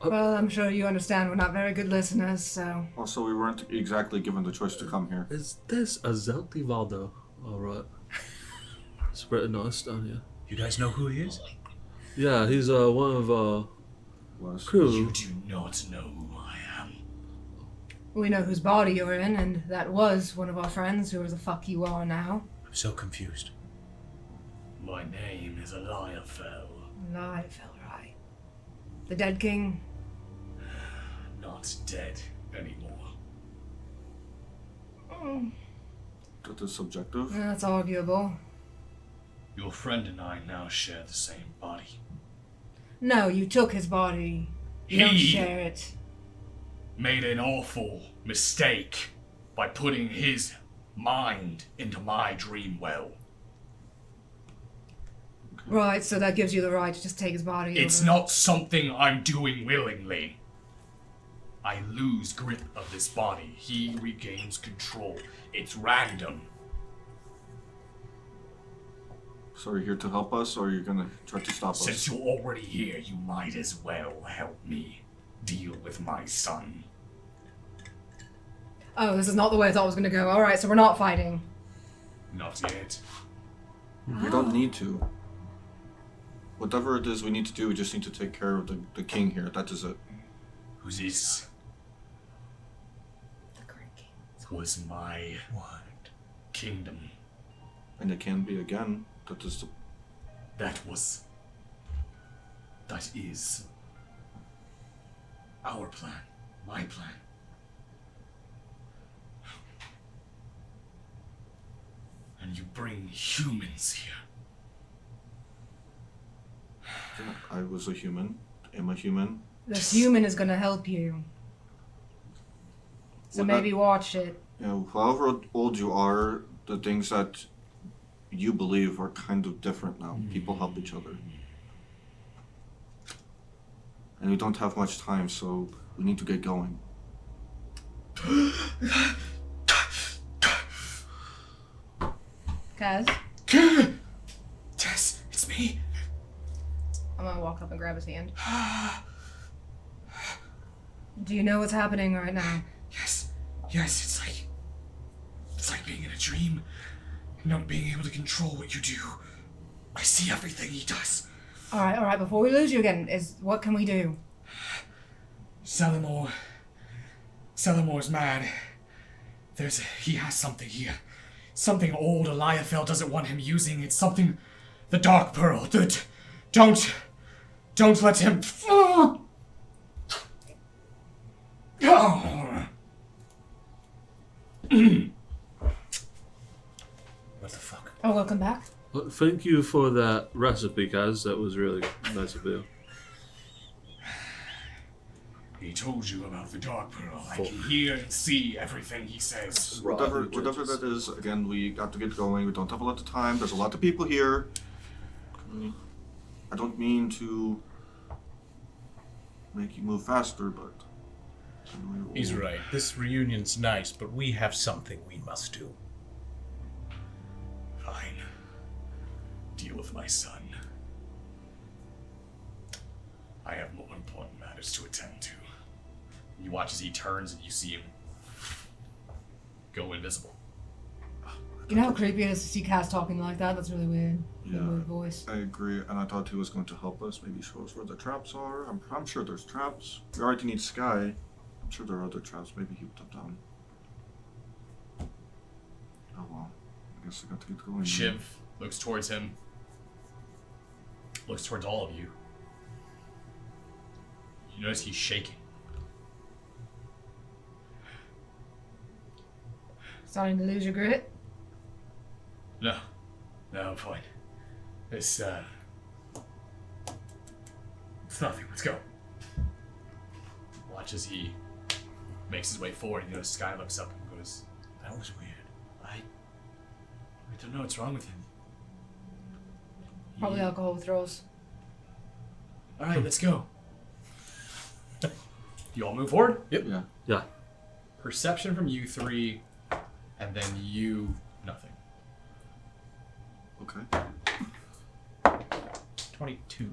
Well, I'm sure you understand we're not very good listeners, so... Also, we weren't exactly given the choice to come here. Is this a Zeltivaldo? Alright. It's pretty nice down here. You guys know who he is? Yeah, he's one of Was. crew. You do not know who I am. We know whose body you're in, and that was one of our friends, whoever the fuck you are now. I'm so confused. My name is Eliaphel. I felt right. The dead king? Not dead anymore. That is subjective. That's arguable. Your friend and I now share the same body. No, you took his body. You don't He- share it. Made an awful mistake by putting his mind into my dream well. Right, so that gives you the right to just take his body. It's over. not something I'm doing willingly. I lose grip of this body. He regains control. It's random. So are you here to help us, or are you gonna try to stop us? Since you're already here, you might as well help me deal with my son. Oh, this is not the way I thought it was gonna go. Alright, so we're not fighting. Not yet. We don't need to. Whatever it is we need to do, we just need to take care of the king here. That is it. Who's this? The Great King. Was my kingdom. And it can be again. That is the... That is our plan. My plan. And you bring humans here. Yeah, I was a human. Am a human. This human is gonna help you. So Well, maybe watch it. You know, however old you are, the things that you believe are kind of different now. People help each other. And we don't have much time, so we need to get going. Kaz, Tess, it's me. I'm gonna walk up and grab his hand. Do you know what's happening right now? Yes, it's like being in a dream, not being able to control what you do. I see everything he does. Alright, before we lose you again, what can we do? Selamore's mad. He has something here. Something old Eliaphel doesn't want him using. It's something, the Dark Pearl. Don't let him. Oh. What the fuck? Oh, welcome back. Well, thank you for that recipe, Kaz. That was really nice of you. He told you about the Dark Pearl. I can hear and see everything he says. Whatever that is, again, we got to get going. We don't have a lot of time. There's a lot of people here. I don't mean to make you move faster, but... He's right. This reunion's nice, but we have something we must do. Fine. Deal with my son. I have more important matters to attend to. You watch as he turns and you see him go invisible. You know how creepy it is to see Kaz talking like that? That's really weird. Yeah. Really weird voice. I agree, and I thought he was going to help us, maybe show us where the traps are. I'm sure there's traps. We already need Sky. I'm sure there are other traps. Maybe he put them down. Oh well. I guess I got to get going. Shiv looks towards him. Looks towards all of you. You notice he's shaking. Starting to lose your grit? No, I'm fine. It's nothing. Let's go. Watch as he makes his way forward. You notice Sky looks up and goes, That was weird. I don't know what's wrong with him. Probably alcohol withdrawals. Alright, let's go. You all move forward? Yep. Yeah. Yeah. Perception from you three, and then you, nothing. Okay. 22.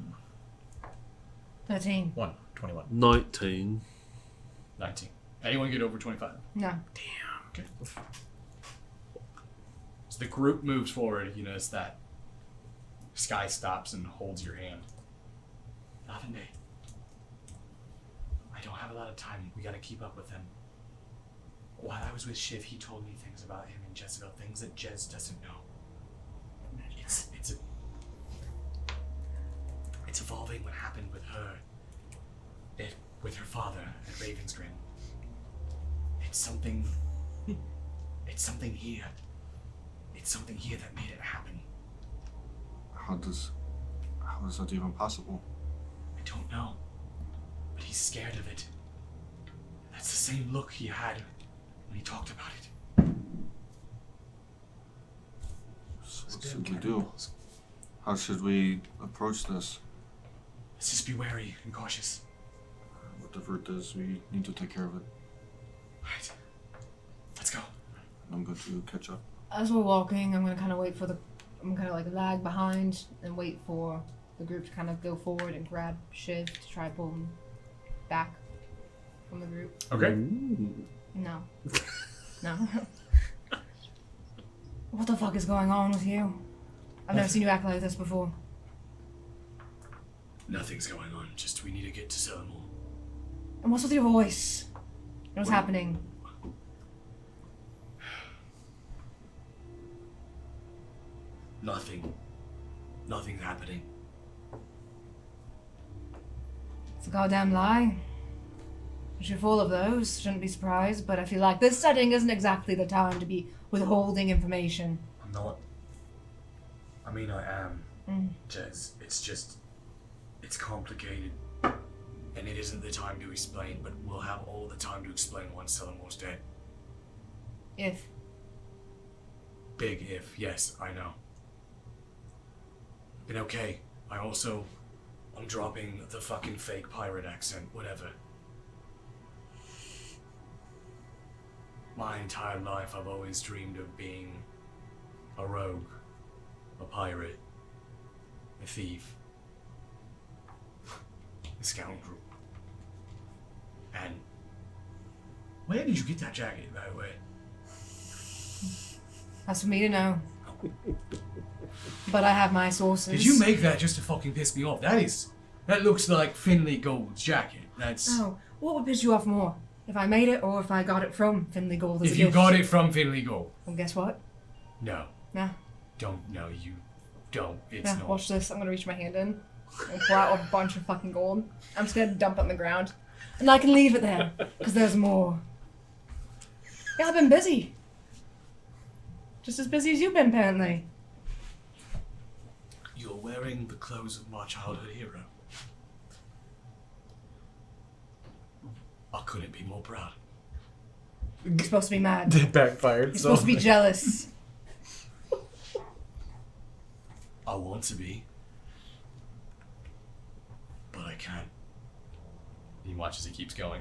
13. 21. 19. 19. Anyone get over 25? No. Okay. So the group moves forward. You notice that Sky stops and holds your hand. Lavende. I don't have a lot of time. We gotta keep up with him. While I was with Shiv, he told me things about him and Jezebel, things that Jez doesn't know. It's evolving what happened with her. With her father at Ravensgrin. It's something here. It's something here that made it happen. How is that even possible? I don't know. But he's scared of it. That's the same look he had when he talked about it. So what should we do? How should we approach this? Let's just be wary and cautious. Whatever it is, we need to take care of it. Alright. Let's go. I'm going to catch up. As we're walking, I'm gonna kind of I'm gonna like lag behind and wait for the group to kind of go forward and grab Shiv to try to pull him back from the group. Okay. No. No. What the fuck is going on with you? I've never seen you act like this before. Nothing's going on. Just we need to get to Selimul. And what's with your voice? What's happening? Nothing. Nothing's happening. It's a goddamn lie. You're full of those. Shouldn't be surprised, but I feel like this setting isn't exactly the time to be withholding information. I'm not. I mean, I am. Jez. It's just. It's complicated. And it isn't the time to explain, but we'll have all the time to explain once Selimul's dead. If. Big if, yes, I know. Been okay. I'm dropping the fucking fake pirate accent, whatever. My entire life I've always dreamed of being a rogue, a pirate, a thief, a scoundrel. And where did you get that jacket, by the way? That's for me to know. But I have my sources. Did you make that just to fucking piss me off? That looks like Finley Gold's jacket. That's... Oh, what would piss you off more? If I made it or if I got it from Finley Gold as a If you gift? got it from Finley Gold. Well, guess what? No. Nah. No, you don't. It's Yeah, not. watch this. I'm gonna reach my hand in and pull out a bunch of fucking gold. I'm just gonna dump it on the ground. And I can leave it there, because there's more. Yeah, I've been busy. Just as busy as you've been, apparently. You're wearing the clothes of my childhood hero. I couldn't be more proud. You're supposed to be mad. It backfired. You're supposed to be jealous. I want to be. But I can't. You watch as he keeps going.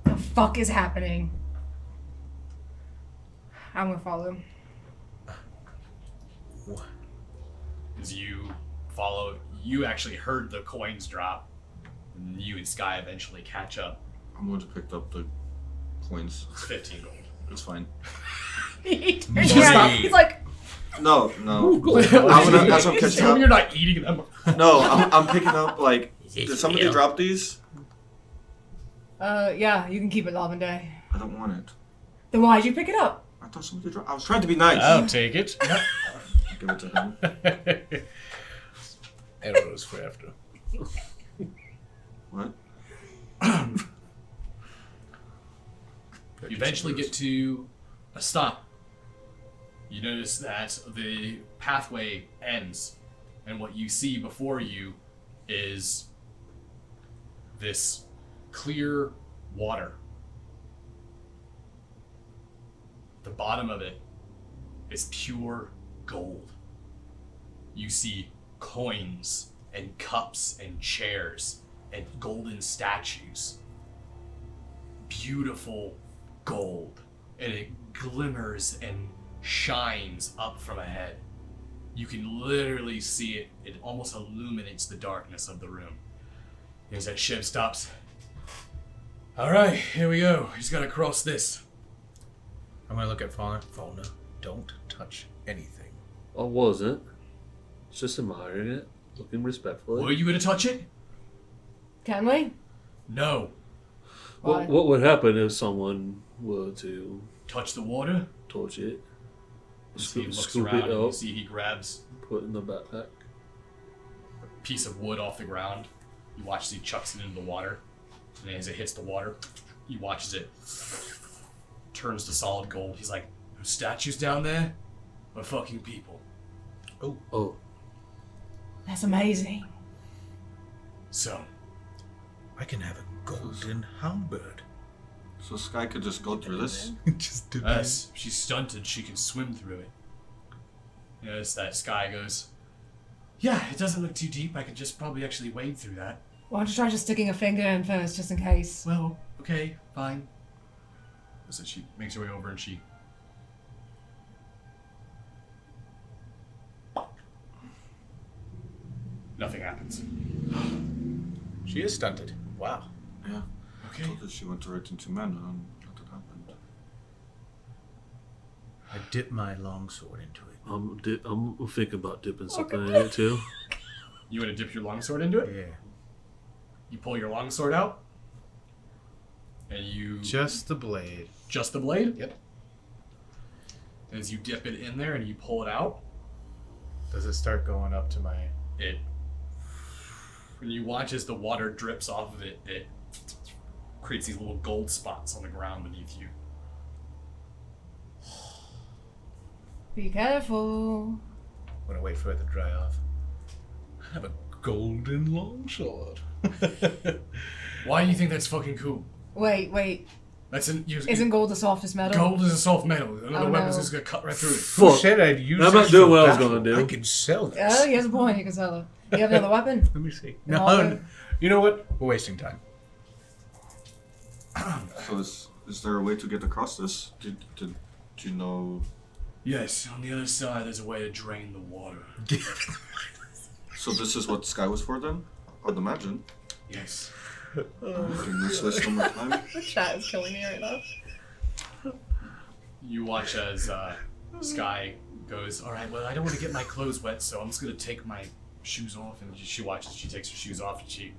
The fuck is happening? I'm gonna follow him. As you follow, you actually heard the coins drop. And you and Sky eventually catch up. I'm going to pick up the coins. It's 15 gold. It's fine. He turns around. He's like, No. As I'm catching You're up. not eating them. No, I'm picking up, like, did somebody drop these? yeah, you can keep it, Lavender. I don't want it. Then why'd you pick it up? I thought somebody dropped. I was trying to be nice. I'll take it. Give it to him. Arrows for after. What? You eventually get to a stop. You notice that the pathway ends, and what you see before you is this clear water. The bottom of it is pure gold. You see coins and cups and chairs and golden statues. Beautiful gold. And it glimmers and shines up from ahead. You can literally see it. It almost illuminates the darkness of the room. As that ship stops. Alright, here we go. He's gotta cross this. I'm gonna look at Fauna. Fauna, don't touch anything. I wasn't. Just admiring it, looking respectfully. Were you gonna touch it? Can we? No. Why? What would happen if someone were to Touch the water? touch it, You see he looks scoop around it and you up, see he grabs put it in the backpack? a piece of wood off the ground. You watch as he chucks it into the water. And then as it hits the water, you watch as it turns to solid gold. He's like, those statues down there are fucking people. Oh, That's amazing. So, I can have a golden hummingbird. So Sky could just go through this. Just do as she's stunted, she can swim through it. You notice that Sky goes, yeah, it doesn't look too deep. I could just probably actually wade through that. Why don't you try just sticking a finger in first, just in case? Well, okay, fine. So she makes her way over and she... Nothing happens. She is stunted. Wow. Yeah. Okay. I thought that she went right into mana and nothing happened. I dip my longsword into it. I'm thinking about dipping something in it too. You want to dip your longsword into it? Yeah. You pull your longsword out. And you... Just the blade. Just the blade? Yep. As you dip it in there and you pull it out, Does it start going up to my... it... When you watch as the water drips off of it, it creates these little gold spots on the ground beneath you. Be careful. I'm gonna wait for it to dry off. I have a golden longsword. Why do you think that's fucking cool? Wait. That's an... Isn't gold the softest metal? Gold is a soft metal. Another Oh, weapon's no. just gonna cut right through it. Who Fuck. said I'd use I'm this not doing for what I was battle? gonna do. I can sell this. Oh, he has a point. You can sell it. You have another weapon? Let me see. No, No, I'll- you know what? We're wasting time. So is there a way to get across this? Did you know? Yes, on the other side there's a way to drain the water. So this is what Sky was for then? I'd imagine. Yes. Doing this list one more time. The chat is killing me right now. You watch as Sky goes, alright, well, I don't want to get my clothes wet, so I'm just going to take my shoes off. And she watches, she takes her shoes off, and she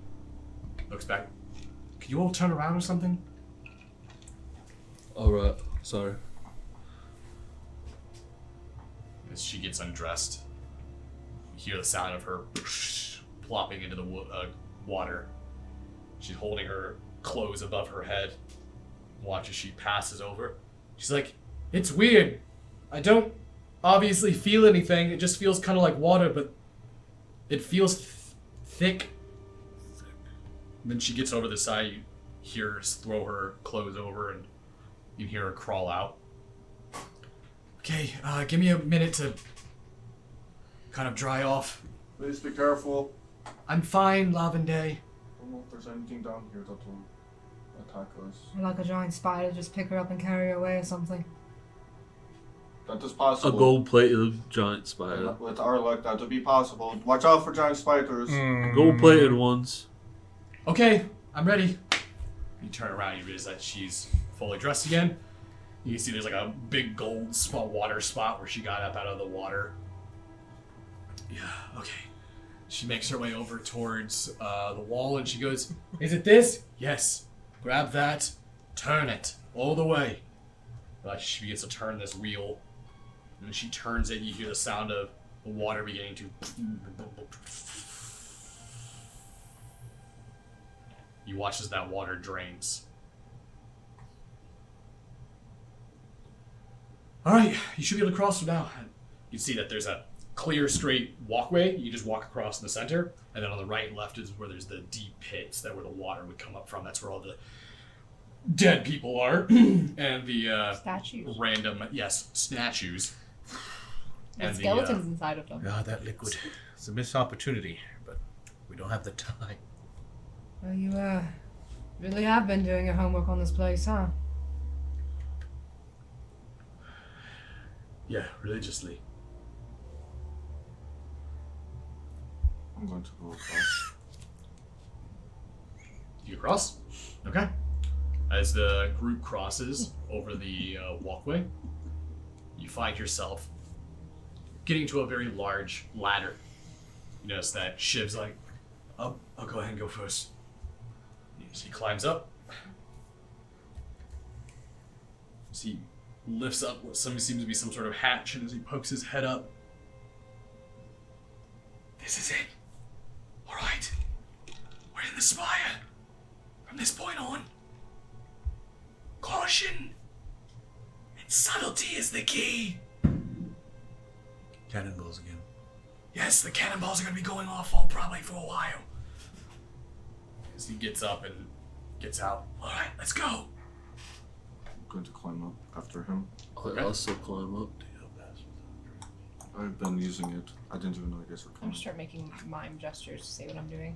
looks back. Can you all turn around or something? Alright, sorry. As she gets undressed, you hear the sound of her plopping into the water. She's holding her clothes above her head. Watch as she passes over. She's like, it's weird. I don't obviously feel anything. It just feels kind of like water, but it feels thick. And then she gets over the side. You hear her throw her clothes over, and you hear her crawl out. Okay, give me a minute to kind of dry off. Please be careful. I'm fine, Lavende. I don't know if there's anything down here that will attack us. Like a giant spider, just pick her up and carry her away or something. That is A possible. gold-plated giant spider. With our luck, that would be possible. Watch out for giant spiders. Gold-plated ones. Okay, I'm ready. You turn around, you realize that she's fully dressed again. You can see there's like a big gold water spot where she got up out of the water. Yeah, okay. She makes her way over towards the wall and she goes, is it this? Yes. Grab that, turn it all the way. She begins to turn this wheel. And when she turns it, you hear the sound of the water beginning to... You watch as that water drains. Alright, you should be able to cross from now. You see that there's a clear, straight walkway. You just walk across in the center. And then on the right and left is where there's the deep pits that where the water would come up from. That's where all the dead people are. And the Statues. random, yes, statues. And the, skeletons inside of them. Ah, that liquid. It's a missed opportunity, but we don't have the time. Well, you, really have been doing your homework on this place, huh? Yeah, religiously. I'm going to go across. You cross? Okay. As the group crosses over the walkway, you find yourself getting to a very large ladder. You notice that Shiv's like, I'll go ahead and go first. As he climbs up, as he lifts up what seems to be some sort of hatch, and as he pokes his head up, this is it. All right, we're in the spire. From this point on, caution and subtlety is the key. Cannonballs again. Yes, the cannonballs are going to be going off probably for a while. As he gets up and gets out. All right, let's go. I'm going to climb up after him. I also climb up. I've been using it. I didn't even know you guys were I'm coming. gonna start making mime gestures to see what I'm doing.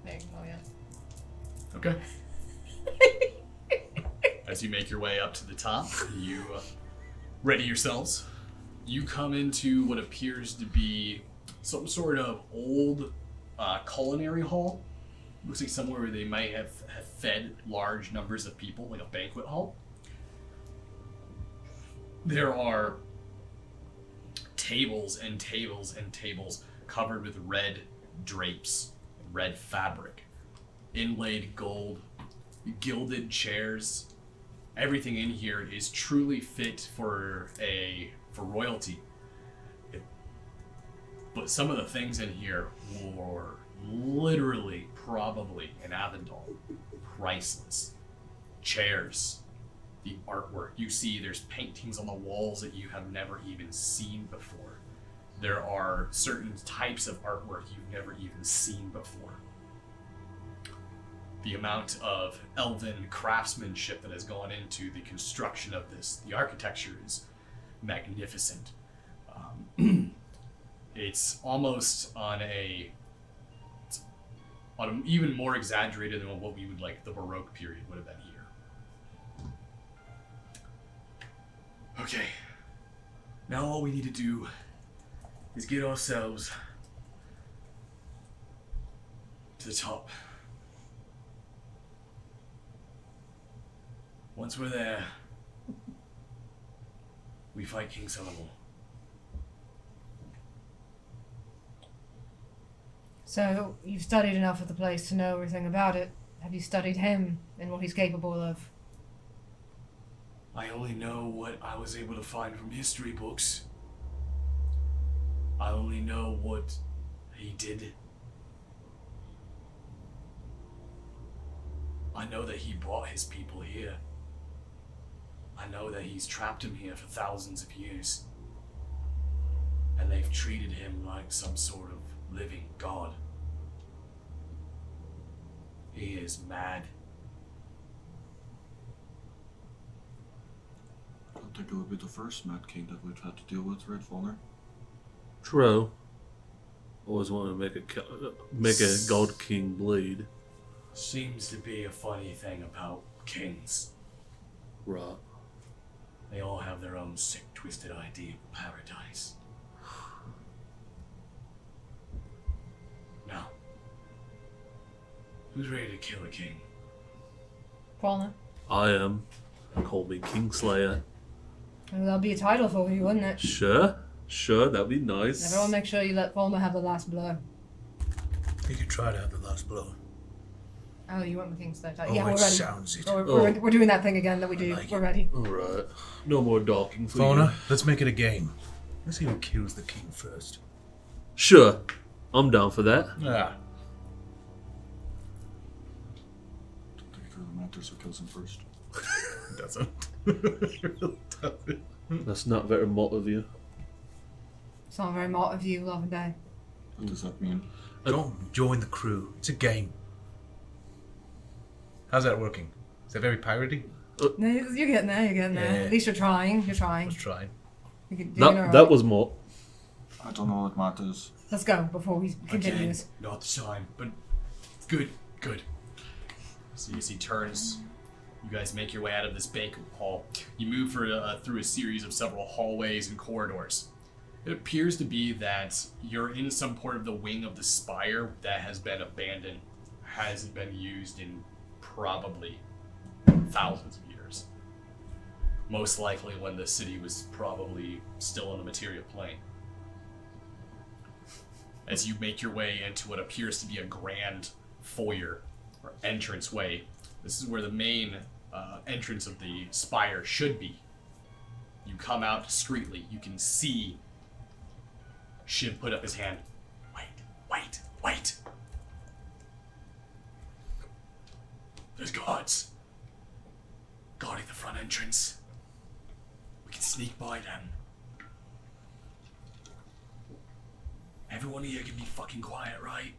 There you go, yeah. Okay. As you make your way up to the top, you ready yourselves. You come into what appears to be some sort of old culinary hall. Looks like somewhere where they might have fed large numbers of people, like a banquet hall. There are tables and tables and tables covered with red drapes, red fabric, inlaid gold, gilded chairs. Everything in here is truly fit for royalty. But some of the things in here were literally, probably in Avondale, priceless. Chairs, the artwork. You see there's paintings on the walls that you have never even seen before. There are certain types of artwork you've never even seen before. The amount of elven craftsmanship that has gone into the construction of this, the architecture is magnificent. It's almost on an even more exaggerated than what we would like the Baroque period would have been here. Okay, now all we need to do is get ourselves to the top. Once we're there, we fight King Solomon. So, you've studied enough of the place to know everything about it. Have you studied him and what he's capable of? I only know what I was able to find from history books. I only know what he did. I know that he brought his people here. I know that he's trapped him here for thousands of years. And they've treated him like some sort of living god. He is mad. I don't think it would be the first Mad King that we've had to deal with, right, Volner? True. Always want to make a god king bleed. Seems to be a funny thing about kings. Right. They all have their own sick, twisted idea of paradise. Now, who's ready to kill a king? Fauna. I am. Call me Kingslayer. Well, that'll be a title for you, wouldn't it? Sure, that'd be nice. Everyone make sure you let Fauna have the last blow. You could try to have the last blow. Oh, you went with Kingslayer. Oh, Yeah, we're it ready. sounds it. We're doing that thing again that we do. like We're it. ready. Alright. No more docking for Fauna, you. let's make it a game. Let's see who kills the king first. Sure. I'm down for that. Ah, Don't think it really matters who kills him first. doesn't. That's not very mod of you. It's not very much of you, Love and Day. What does that mean? Don't join the crew. It's a game. How's that working? Is that very piratey? No, you're getting there. You're getting there. Yeah. At least you're trying. You're trying. Let's try. You're doing all right. That was mod. I don't know what math is. Let's go before we continue Again, this. not the time, but good. So as he turns, you guys make your way out of this banquet hall. You move through a series of several hallways and corridors. It appears to be that you're in some part of the wing of the spire that has been abandoned, hasn't been used in probably thousands of years. Most likely when the city was probably still in the material plane. As you make your way into what appears to be a grand foyer or entranceway, this is where the main entrance of the spire should be. You come out discreetly. You can see Shiv put up his hand. Wait. There's guards guarding the front entrance. We can sneak by them. Everyone here can be fucking quiet, right?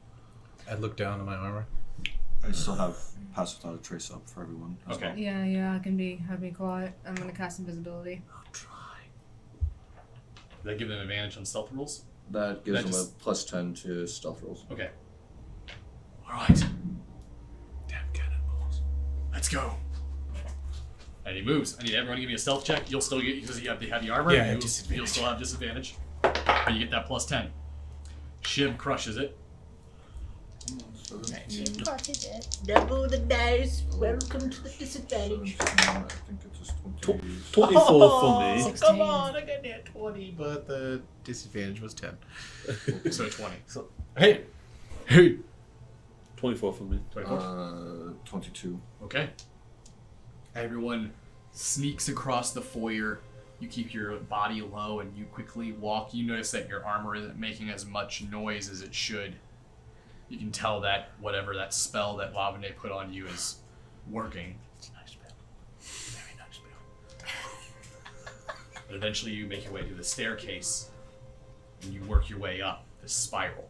I look down at my armor. I still have Pass Without a Trace up for everyone. As Okay. well. Yeah, I can be quiet. I'm gonna cast invisibility. I'll try. Does that give them advantage on stealth rolls? That gives That them just- a +10 to stealth rolls. Okay. Alright, Damn cannonballs. let's go. And he moves. I need everyone to give me a stealth check. You'll still get, because you have the heavy armor, Yeah, I have you'll disadvantage. still have disadvantage. But you get that +10. Shiv crushes it. 17, Double the dice. Welcome to the disadvantage. 17, I think it's just 20. 24 for me. 16. Come on, I got that 20, but the disadvantage was 10. So 20. Hey! 24 for me. 24. 22. Okay. Everyone sneaks across the foyer. You keep your body low and you quickly walk. You notice that your armor isn't making as much noise as it should. You can tell that whatever that spell that Lavande put on you is working. It's a nice spell. Very nice spell. But eventually you make your way to the staircase and you work your way up this spiral.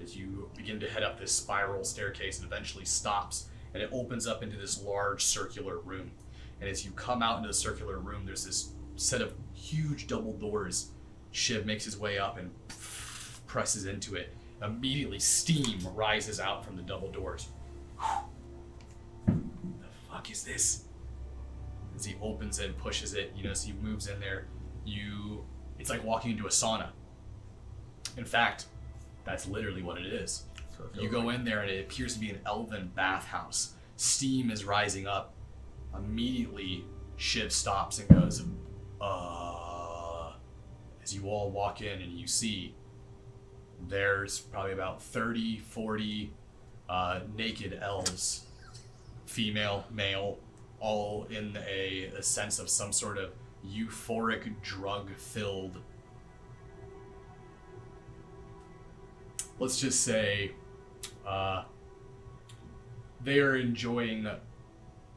As you begin to head up this spiral staircase, it eventually stops and it opens up into this large circular room. And as you come out into the circular room, there's this set of huge double doors. Shiv makes his way up and presses into it. Immediately, steam rises out from the double doors. The fuck is this? As he opens it and pushes it, you know, as he moves in there, it's like walking into a sauna. In fact, that's literally what it is. You go in there and it appears to be an elven bathhouse. Steam is rising up. Immediately, Shiv stops and goes, as you all walk in and you see there's probably about 30, 40 naked elves, female, male, all in a sense of some sort of euphoric, drug-filled, let's just say, they are enjoying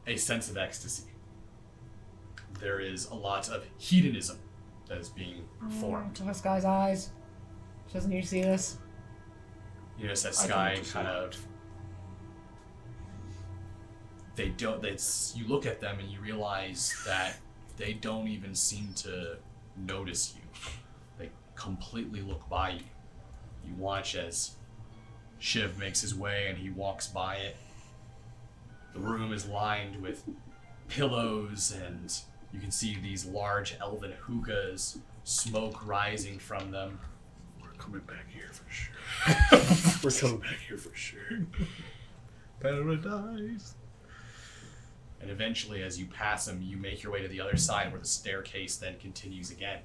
a sense of ecstasy. There is a lot of hedonism that is being performed. To this guy's eyes. Doesn't need to see this. You notice that I don't Sky want to see kind that. of. They don't. You look at them and you realize that they don't even seem to notice you. They completely look by you. You watch as Shiv makes his way and he walks by it. The room is lined with pillows and you can see these large elven hookahs, smoke rising from them. We're coming back here for sure. We're coming back here for sure. Paradise. And eventually, as you pass them, you make your way to the other side where the staircase then continues again.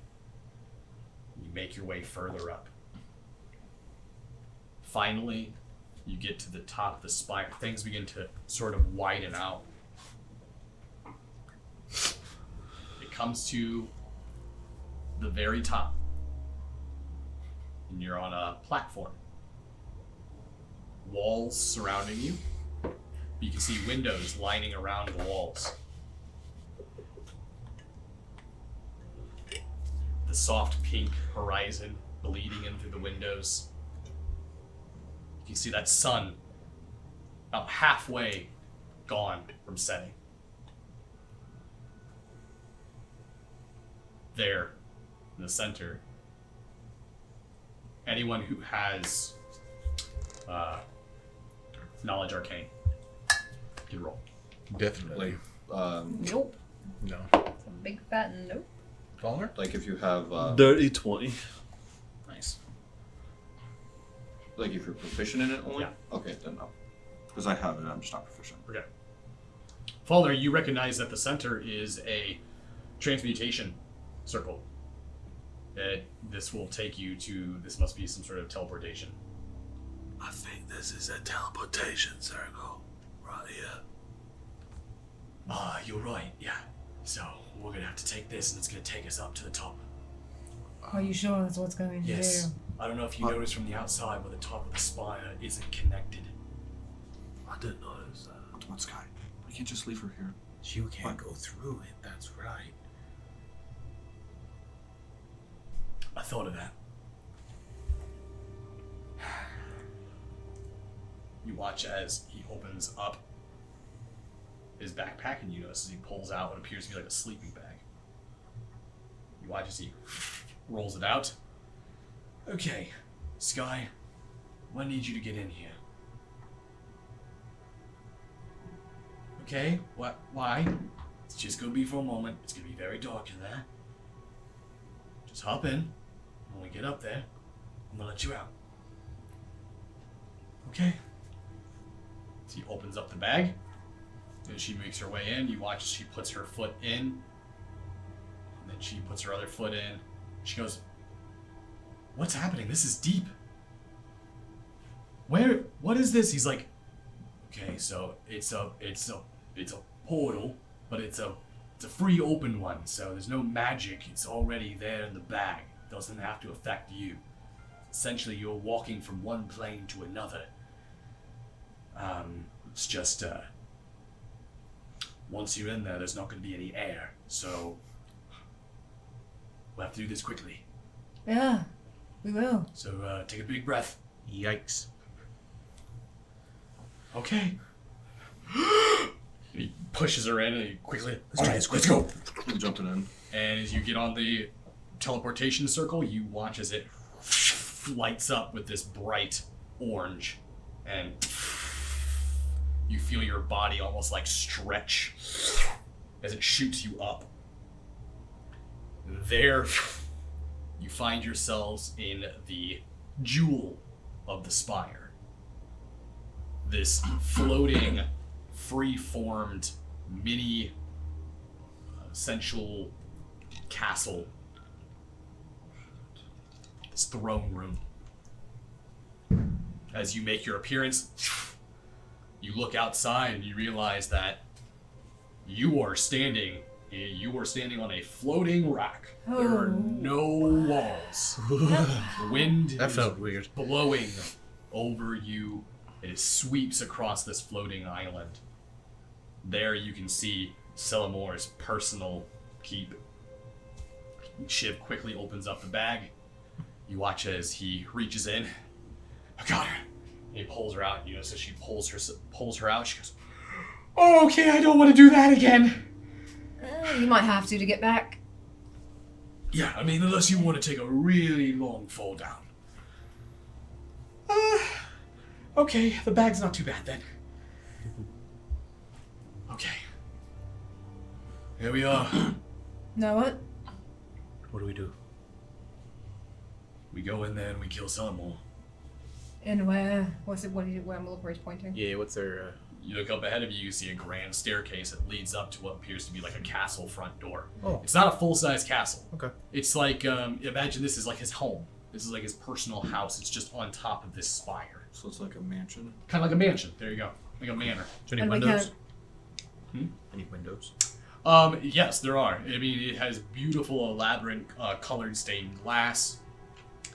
You make your way further up. Finally, you get to the top of the spire. Things begin to sort of widen out. It comes to the very top. And you're on a platform. Walls surrounding you. You can see windows lining around the walls. The soft pink horizon bleeding in through the windows. You can see that sun about halfway gone from setting. There, in the center, anyone who has knowledge arcane can roll. Definitely. Nope. No. It's a big fat nope. Palmer? Like if you have, Dirty 20. Nice. like if you're proficient in it only? Yeah. Okay, then no. Because I have it, I'm just not proficient. Okay. Father, you recognize that the center is a transmutation circle. This will take you to. This must be some sort of teleportation. I think this is a teleportation circle. Right here. Ah, you're right, yeah. So, we're gonna have to take this and it's gonna take us up to the top. Are you sure that's what's going to Yes. do? I don't know if you noticed from the outside, but the top of the spire isn't connected. I didn't notice that. Come on, Sky. We can't just leave her here. You can't go through it, that's right. I thought of that. You watch as he opens up his backpack and you notice as he pulls out what appears to be like a sleeping bag. You watch as he rolls it out. Okay, Sky, I need you to get in here. Okay, what? Why? It's just gonna be for a moment. It's gonna be very dark in there. Just hop in. When we get up there, I'm gonna let you out. Okay. So he opens up the bag, and she makes her way in. You watch as she puts her foot in, and then she puts her other foot in. She goes, "What's happening? This is deep. What is this?" He's like, "Okay, so it's a portal, but it's a free open one. So there's no magic. It's already there in the bag. It doesn't have to affect you. Essentially, you're walking from one plane to another. It's just once you're in there, there's not going to be any air. So we'll have to do this quickly. Yeah, we will. So take a big breath. Yikes. Okay." He pushes her in and he quickly, "All right, let's go." I'm jumping in. And as you get on the teleportation circle, you watch as it lights up with this bright orange, and you feel your body almost like stretch as it shoots you up. There, you find yourselves in the jewel of the spire. This floating, free-formed, mini essential castle. This throne room. As you make your appearance, you look outside and you realize that you are standing on a floating rock. There are no walls. The wind That is felt weird. blowing over you. It sweeps across this floating island. There you can see Selamore's personal keep. Shiv quickly opens up the bag. You watch as he reaches in. "I got her." And he pulls her out. And you notice as she pulls her out. She goes, "Oh, okay, I don't want to do that again." You might have to get back. Yeah, I mean, unless you want to take a really long fall down. Okay, the bag's not too bad then. Okay. Here we are. Know what? What do we do? We go in there and we kill Selamore. And where? What's it? What is it? Where Mulberry's pointing? Yeah, what's their... You look up ahead of you, you see a grand staircase that leads up to what appears to be like a castle front door. Oh. It's not a full-size castle. Okay. It's like, imagine this is like his home. This is like his personal house. It's just on top of this spire. So it's like a mansion. Kind of like a mansion. There you go. Like a manor. Is there any And we windows? can't- Any windows? Yes, there are. I mean, it has beautiful, elaborate, colored stained glass.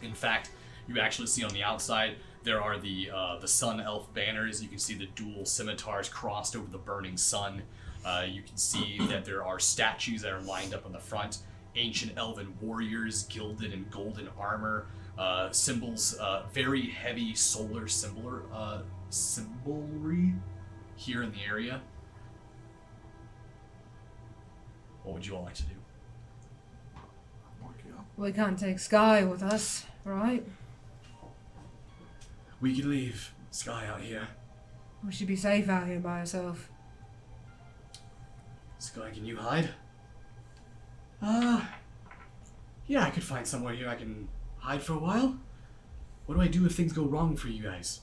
In fact, you actually see on the outside there are the sun elf banners. You can see the dual scimitars crossed over the burning sun. You can see that there are statues that are lined up on the front. Ancient elven warriors, gilded in golden armor. Symbols, very heavy solar symbolry here in the area. What would you all like to do? We can't take Sky with us, right? We could leave Sky out here. We should be safe out here by ourselves. Sky, can you hide? Yeah, I could find somewhere here I can hide for a while. What do I do if things go wrong for you guys?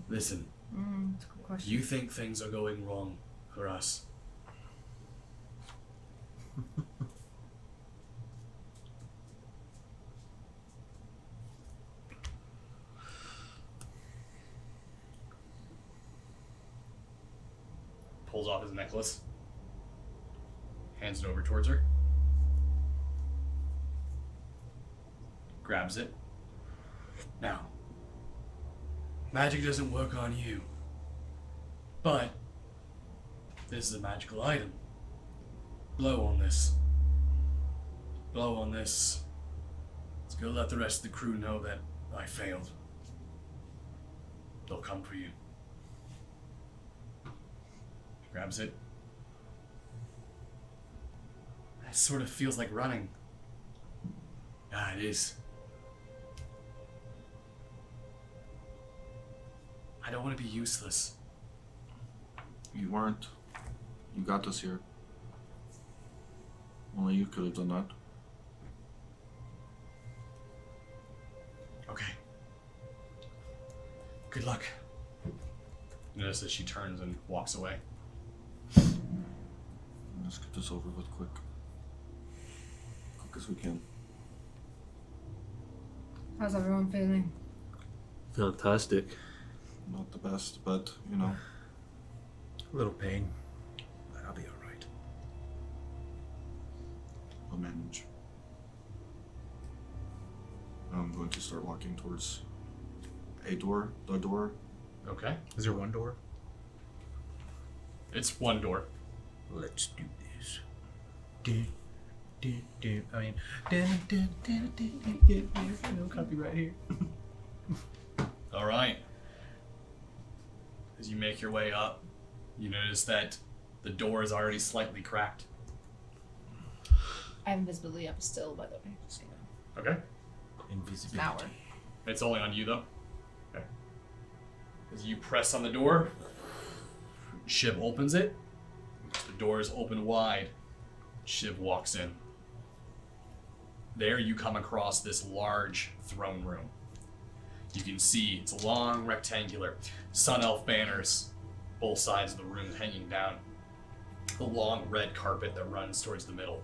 Listen, That's a good question. you think things are going wrong for us. Pulls off his necklace. Hands it over towards her. Grabs it. Now, magic doesn't work on you. But this is a magical item. Blow on this. Blow on this. It's gonna let the rest of the crew know that I failed. They'll come for you. Grabs it. That sort of feels like running. Yeah, it is. I don't want to be useless. You weren't. You got us here. Only you could have done that. Okay. Good luck. Notice that she turns and walks away. Let's get this over with quick. Quick as we can. How's everyone feeling? Fantastic. Not the best, but you know. A little pain. But I'll be alright. I'll manage. I'm going to start walking towards the door. Okay. Is there one door? It's one door. Let's do this. I mean, no copyright here. All right. As you make your way up, you notice that the door is already slightly cracked. I have invisibility up still, by the way. Just so you know. Okay. Invisibility. An hour. It's only on you, though. Okay. As you press on the door, Shiv opens it. The door is open wide. Shiv walks in. There you come across this large throne room. You can see it's long, rectangular, sun elf banners, both sides of the room hanging down. The long red carpet that runs towards the middle.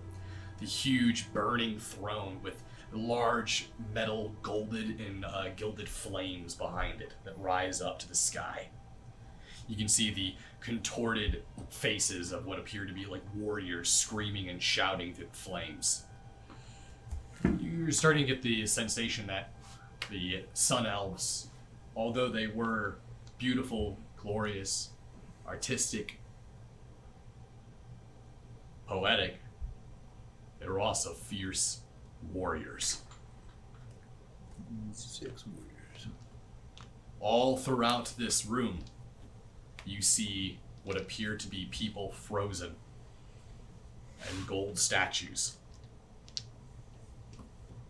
The huge burning throne with large metal golded and gilded flames behind it that rise up to the sky. You can see the contorted faces of what appear to be like warriors screaming and shouting through the flames. You're starting to get the sensation that the Sun Elves, although they were beautiful, glorious, artistic, poetic, they were also fierce warriors. 6 warriors. All throughout this room, you see what appear to be people frozen and gold statues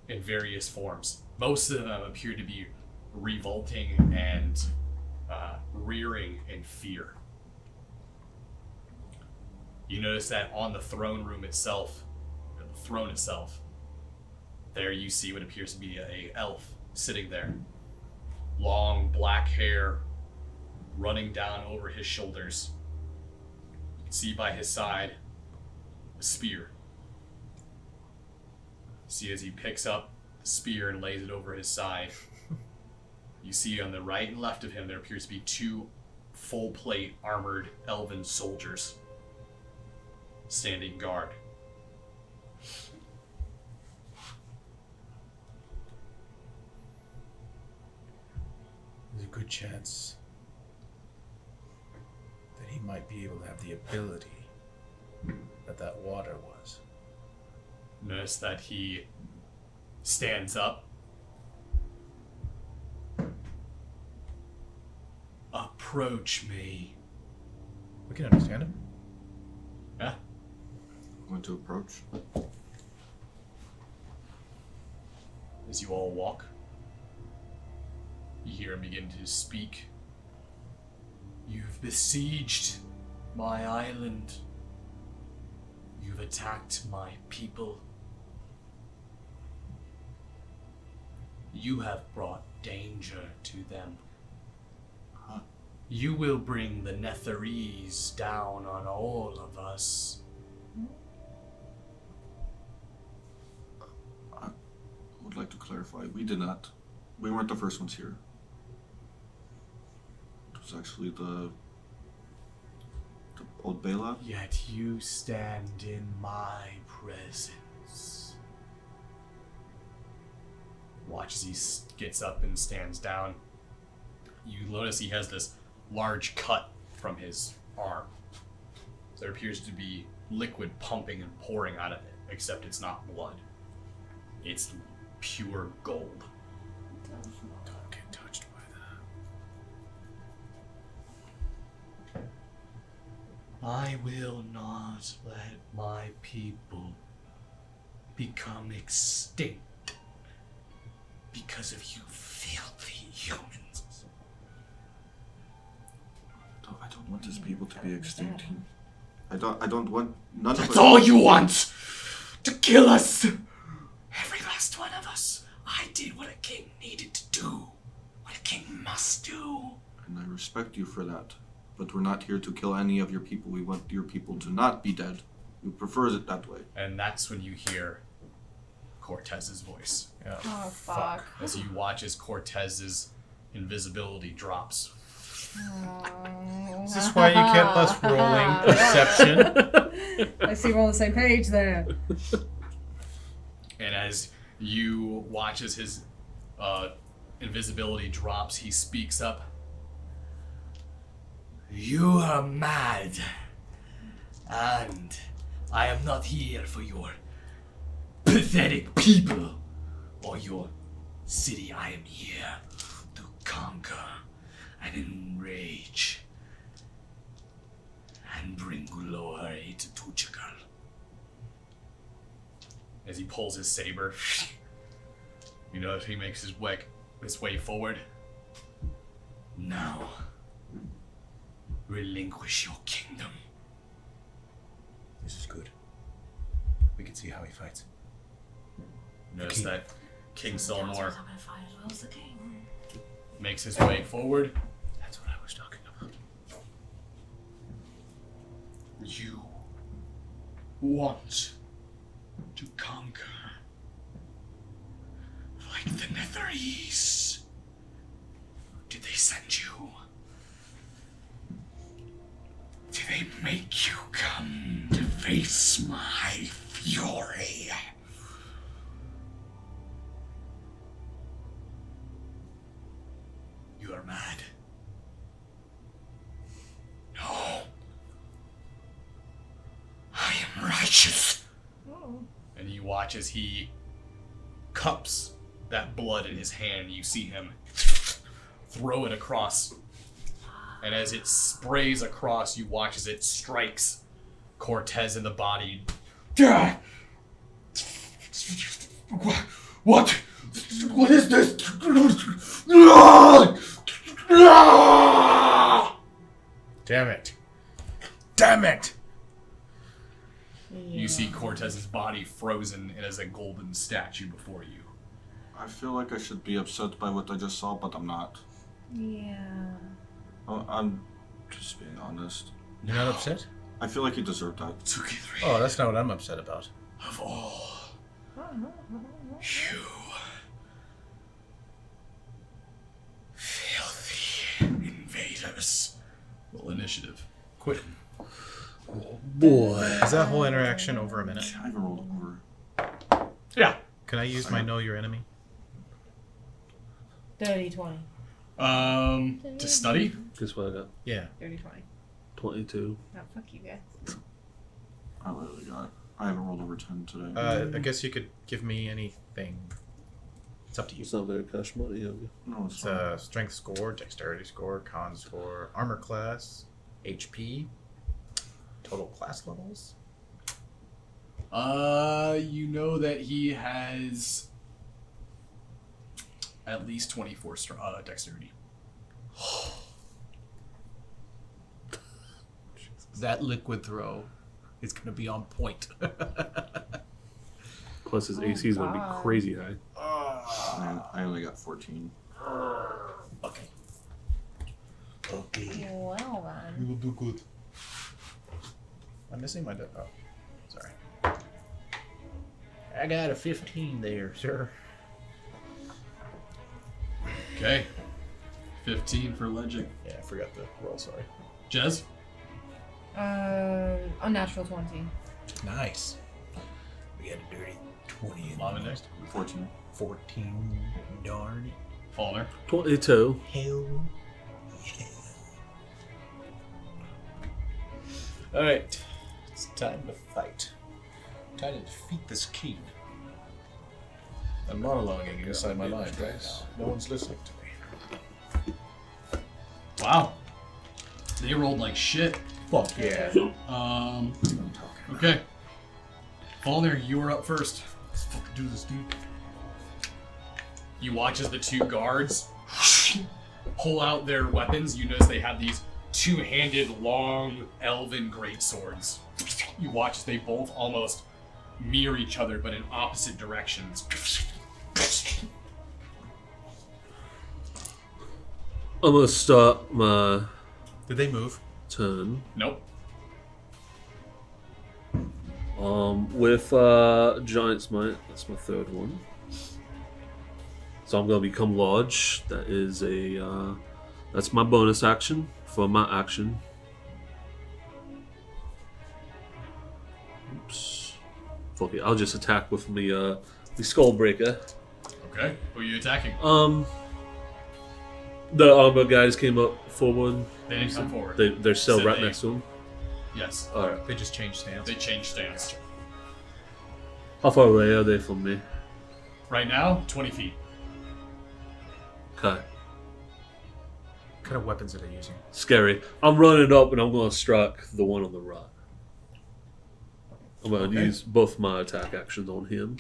in various forms. Most of them appear to be revolting and rearing in fear. You notice that on the throne itself, there you see what appears to be a elf sitting there. Long black hair running down over his shoulders. You can see by his side a spear. See as he picks up the spear and lays it over his side. You see on the right and left of him there appears to be 2 full plate armored elven soldiers standing guard. There's a good chance that he might be able to have the ability that water was. Notice that he stands up. Approach me. We can understand him. Yeah. I'm going to approach. As you all walk, you hear him begin to speak. You've besieged my island. You've attacked my people. You have brought danger to them. Huh? You will bring the Netherese down on all of us. I would like to clarify. We did not. We weren't the first ones here. It was actually the old Bela. Yet you stand in my presence. Watch as he gets up and stands down. You notice he has this large cut from his arm. There appears to be liquid pumping and pouring out of it, except it's not blood. It's pure gold. Don't get touched by that. I will not let my people become extinct because of you filthy humans. I don't want his people to be extinct. I don't want none of That's us. all you want! To kill us! Every last one of us. I did what a king needed to do. What a king must do. And I respect you for that. But we're not here to kill any of your people. We want your people to not be dead. We prefer it that way. And that's when you hear Cortez's voice. Yeah. Oh, fuck. As you watch as Cortez's invisibility drops. Is this why you kept us rolling perception? I see we're on the same page there. And as you watch as his invisibility drops, he speaks up. You are mad. And I am not here for your pathetic people or your city. I am here to conquer and enrage and bring glory to Tuchakal. As he pulls his saber, you know, he makes his way forward. Now, relinquish your kingdom. This is good. We can see how he fights. Notice that King Selnor I'm gonna fight as well as the king. makes his way forward. That's what I was talking about. You want to conquer like the Netherese. Did they send you? Did they make you come to face my fury? You are mad. No. I am righteous. And you watch as he cups that blood in his hand. You see him throw it across. And as it sprays across, you watch as it strikes Cortez in the body. What? What is this? Damn it. Damn it! You see Cortez's body frozen and as a golden statue before you. I feel like I should be upset by what I just saw, but I'm not. Yeah. I'm just being honest. You're not upset? I feel like he deserved that. Tsukithree, Oh, that's not what I'm upset about. of all you filthy invaders. Roll initiative. Quit. Boy. Is that whole interaction over a minute? I haven't rolled over. Yeah. Can I use my know your enemy? Dirty 20. To study? Guess what I got? Yeah. Dirty 20. 22. Oh, fuck you guys. I literally got. I haven't rolled over 10 today. I guess you could give me anything. It's up to you. It's not very cash money, have you? No, it's It's fine. a strength score, dexterity score, con score, armor class, HP, total class levels. You know that he has at least 24 dexterity. That liquid throw is going to be on point. Plus his AC is going to be crazy high. Man, I only got 14. Okay. Well then. You will do good. I'm missing my... Oh, sorry. I got a 15 there, sir. Okay. 15 for Legic. Yeah, I forgot the roll, sorry. Jez? Unnatural 20. Nice. We had a dirty 20 in Lava there. next. 14. 14. Darn. Fallner. 22. Hell. Alright. It's time to fight. Time to defeat this king. I'm monologuing inside my mind right now. No one's listening to me. Wow. They rolled like shit. Fuck yeah. Okay. Fallner, you are up first. Let's fucking do this, dude. You watch as the two guards pull out their weapons. You notice they have these two-handed, long, elven greatswords. You watch as they both almost mirror each other, but in opposite directions. I'm gonna start my Did they move? turn. Nope. With Giant's Might. That's my third one. So I'm gonna become large. That is a that's my bonus action for my action. Oops. Fuck it. I'll just attack with the Skullbreaker. Okay. Who are you attacking? The armor guys came up forward. They didn't come forward. They're still Said right they- next to him. Yes. Alright. They just changed stance. They changed stance. How far away are they from me? Right now, 20 feet. Okay. What kind of weapons are they using? Scary. I'm running up and I'm going to strike the one on the right. I'm going to use both my attack actions on him.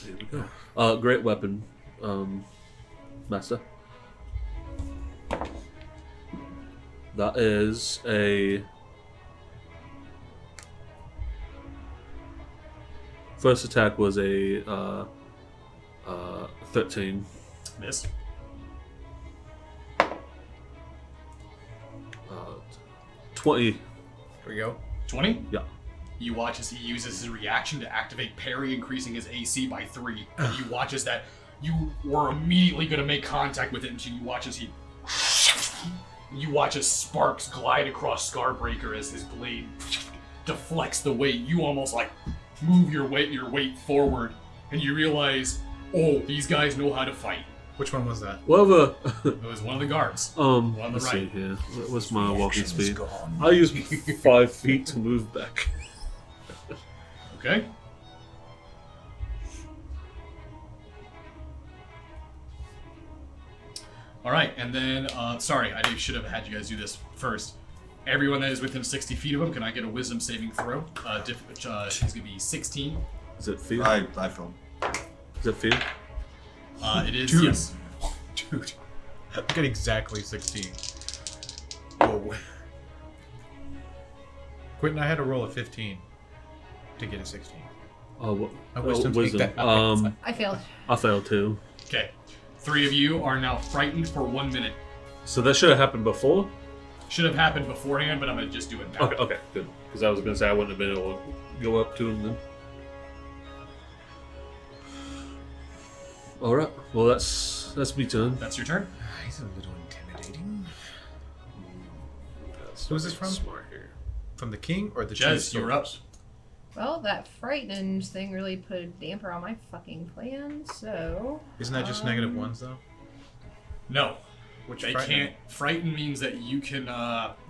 Here we go. Great weapon, Master. That is a... First attack was a 13. Miss. 20. Here we go. 20? Yeah. You watch as he uses his reaction to activate parry, increasing his AC by 3. And you watch as that you were immediately going to make contact with it, and so you watch as he... You watch as sparks glide across Scarbreaker as his blade deflects the weight. You almost like move your weight forward, and you realize, oh, these guys know how to fight. Which one was that? Whatever. It was one of the guards. On the let's right. see here. What's my walking Reaction is speed? gone. I use 5 feet to move back. Okay. All right, and then, sorry, I should have had you guys do this first. Everyone that is within 60 feet of him, can I get a wisdom saving throw? It's going to be 16. Is it fear? I failed. Is it fear? It is, Dude. yes. Dude. I got exactly 16. Whoa. Quentin, I had to roll a 15 to get a 16. Oh, what? My wisdom take that. I failed. I failed too. Okay. 3 of you are now frightened for 1 minute. So that should have happened before? Should have happened beforehand, but I'm going to just do it now. Okay, good. Because I was going to say I wouldn't have been able to go up to him then. Alright, well that's me turn. That's your turn. He's a little intimidating. That's Who's this from? Smart here. From the king or the Jez, two you're up. soldiers? Well, that frightened thing really put a damper on my fucking plan, so... Isn't that just negative ones though? No. Which They frightening? can't. Frighten means that you can.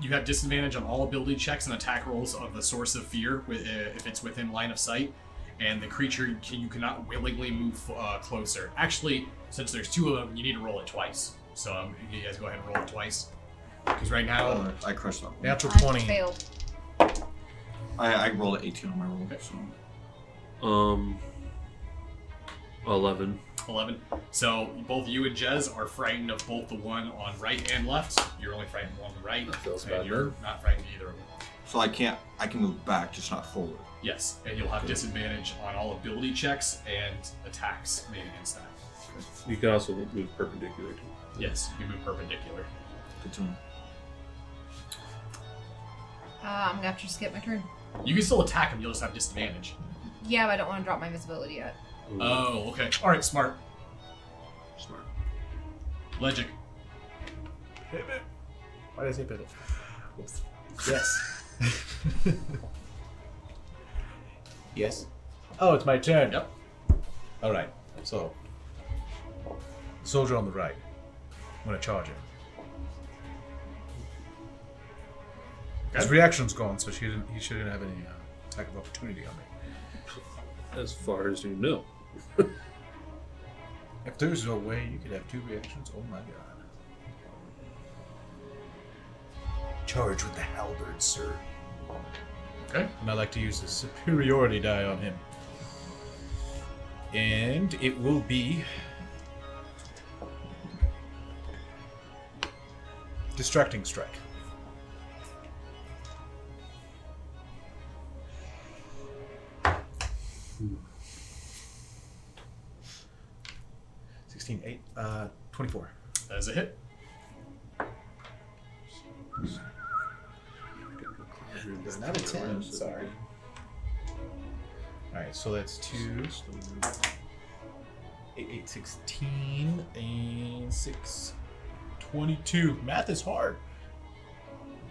You have disadvantage on all ability checks and attack rolls of the source of fear if it's within line of sight, and the creature you cannot willingly move closer. Actually, since there's 2 of them, you need to roll it twice. So you guys go ahead and roll it twice, because right now I crushed that one. Natural I 20. failed. I rolled an 18 on my roll. Okay. So. 11. 11. So both you and Jez are frightened of both the one on right and left. You're only frightened of one on the right, That feels and bad, you're man. not frightened of either of them. So I can move back, just not forward. Yes, and you'll have disadvantage on all ability checks and attacks made against that. You can also move perpendicular. Yes, you move perpendicular. Good to know. I'm gonna have to skip my turn. You can still attack him, you'll just have disadvantage. Yeah, but I don't want to drop my visibility yet. Oh, okay. Alright, smart. Smart. Legic. Pivot. Why did I say pivot? Whoops. Yes. Yes. Oh, it's my turn. Yep. All right. So, soldier on the right. I'm gonna charge him. His Okay. reaction's gone, so he shouldn't have any attack of opportunity on me. As far as you know. If there's no way you could have 2 reactions, oh my god. Charge with the halberd, sir. Okay. And I like to use the superiority die on him. And it will be distracting strike. Hmm. 16, 8, 24. That is a hit. It's not a 10, sorry. Alright, so that's 2. 8, 8, 16, and 6, 22. Math is hard.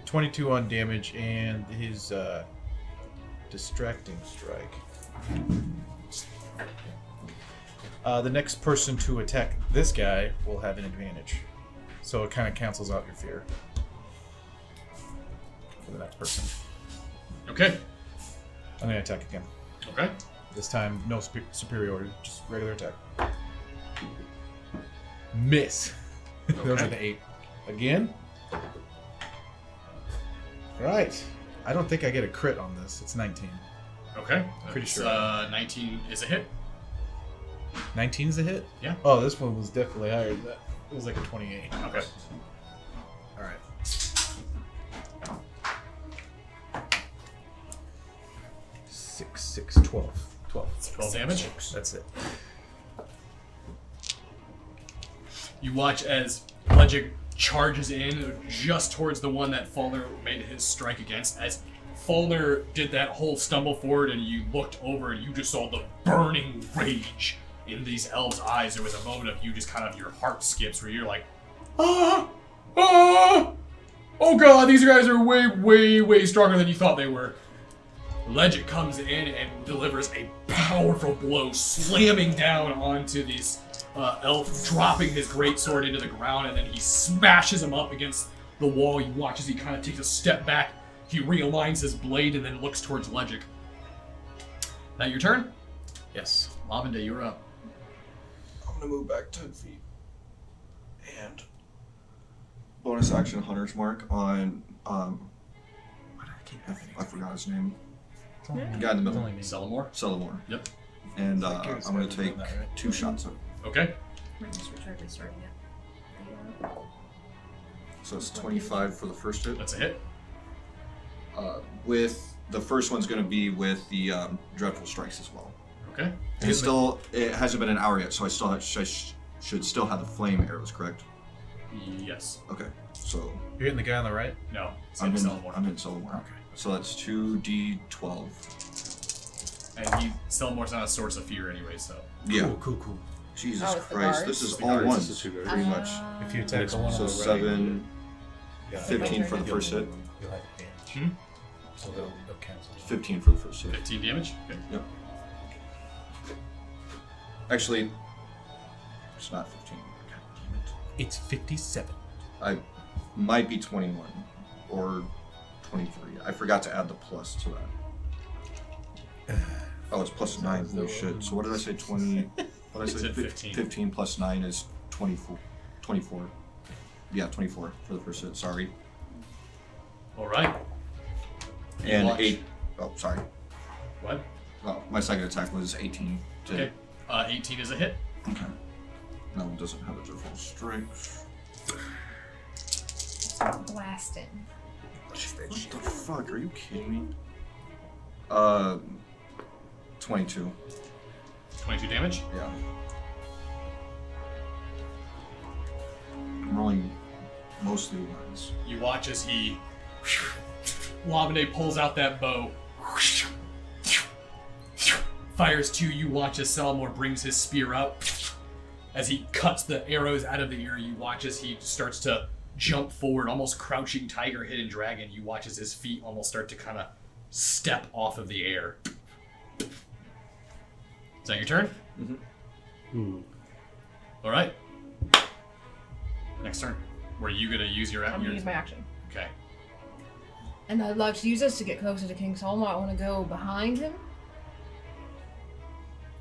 22 on damage, and his distracting strike. The next person to attack this guy will have an advantage. So it kind of cancels out your fear. For the next person. Okay. I'm going to attack again. Okay. This time, no superiority, just regular attack. Miss. Those are the 8. Again. Right. I don't think I get a crit on this. It's 19. Okay. Pretty sure. 19 is a hit. 19's a hit? Yeah. Oh, this one was definitely higher than that. It was like a 28. Okay. Alright. Six, 12. 12 damage. That's it. You watch as Legic charges in just towards the one that Falner made his strike against. As Falner did that whole stumble forward and you looked over and you just saw the burning rage in these elves' eyes. There was a moment of you just kind of, your heart skips where you're like, ah, ah, oh god, these guys are way, way, way stronger than you thought they were. Legic comes in and delivers a powerful blow, slamming down onto this elf, dropping his greatsword into the ground, and then he smashes him up against the wall. You watch as he kind of takes a step back. He realigns his blade and then looks towards Legic. That your turn? Yes. Lavender, you're up. I'm gonna move back 10 feet. And bonus action Hunter's Mark on I forgot his name. The guy in the middle. Celamore? Celamore. Yep. And I'm gonna take 2 shots at him. Okay. Might just retard restarting it. So it's 25 for the first hit. That's a hit. With the first one's gonna be with the dreadful strikes as well. Okay. And it hasn't been an hour yet, so I should still have the flame arrows, correct? Yes. Okay, so You're hitting the guy on the right? No. I'm in Celamore. Celamore. Okay. So that's 2d12. And Celamore's not a source of fear anyway, so. Yeah. Cool. Jesus Oh, it's the Christ, guards? this is The all guards. ones, This is two guards. pretty much. If you attack the one on So the right, 7, you'll 15 for the you'll- first hit. You'll have advantage. Hmm? So they'll cancel. 15 for the first hit. 15 damage? Okay. Yep. Actually, it's not 15. God damn it. It's 57. I might be 21 or 23. I forgot to add the plus to that. Oh, it's plus 9. Holy shit. So what did I say? 20. What did I It's say? at 15. 15 plus 9 is 24. 24. Yeah, 24 for the first hit. Sorry. Alright. And watch. 8. Oh, sorry. What? Well, my second attack was 18 to Okay. 18 is a hit. Okay. That one doesn't have a full strength. Blasting. What the fuck? Are you kidding me? 22. 22 damage. Yeah. I'm rolling mostly ones. You watch as he Lavande pulls out that bow, fires two. You watch as Salamor brings his spear up. As he cuts the arrows out of the ear, you watch as he starts to jump forward, almost crouching tiger, hidden dragon. You watch as his feet almost start to kind of step off of the air. Is that your turn? Mm-hmm. All right. Next turn. Were you gonna use your? I'm gonna use my action. Okay. And I'd like to use this to get closer to King Solomon. I want to go behind him,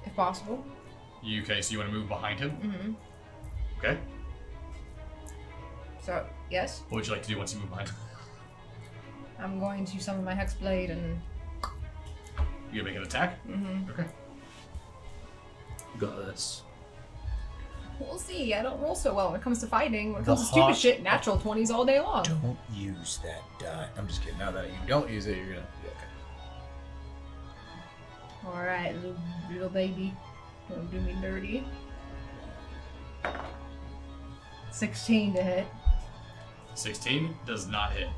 if possible. Okay, so you want to move behind him? Mm-hmm. Okay. So, yes, What would you like to do once you move behind him? I'm going to summon my Hex Blade and... You gonna make an attack? Mm-hmm. Okay. Got this. We'll see. I don't roll so well when it comes to fighting. When it The comes to stupid hawk- shit, natural 20s all day long. Don't use that die. I'm just kidding. Now that you don't use it, you're gonna be okay. Alright, little baby. Don't do me dirty. 16 to hit. 16 does not hit.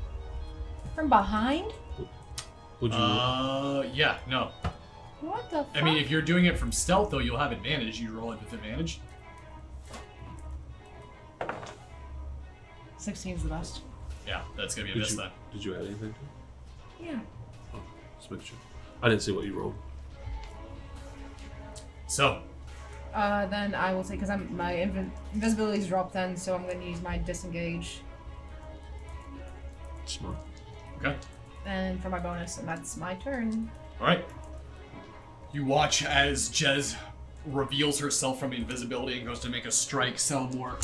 From behind? Would you? Yeah, no. What the fuck? I mean, if you're doing it from stealth, though, you'll have advantage. You roll it with advantage. 16's the best. Yeah, that's gonna be a Did miss you, then. did you add anything? Yeah. Just make sure. I didn't see what you rolled. So, Then I will say, because my invisibility's dropped then, so I'm going to use my disengage. Smart. okay. And for my bonus, and that's my turn. All right. You watch as Jez reveals herself from invisibility and goes to make a strike. Selmore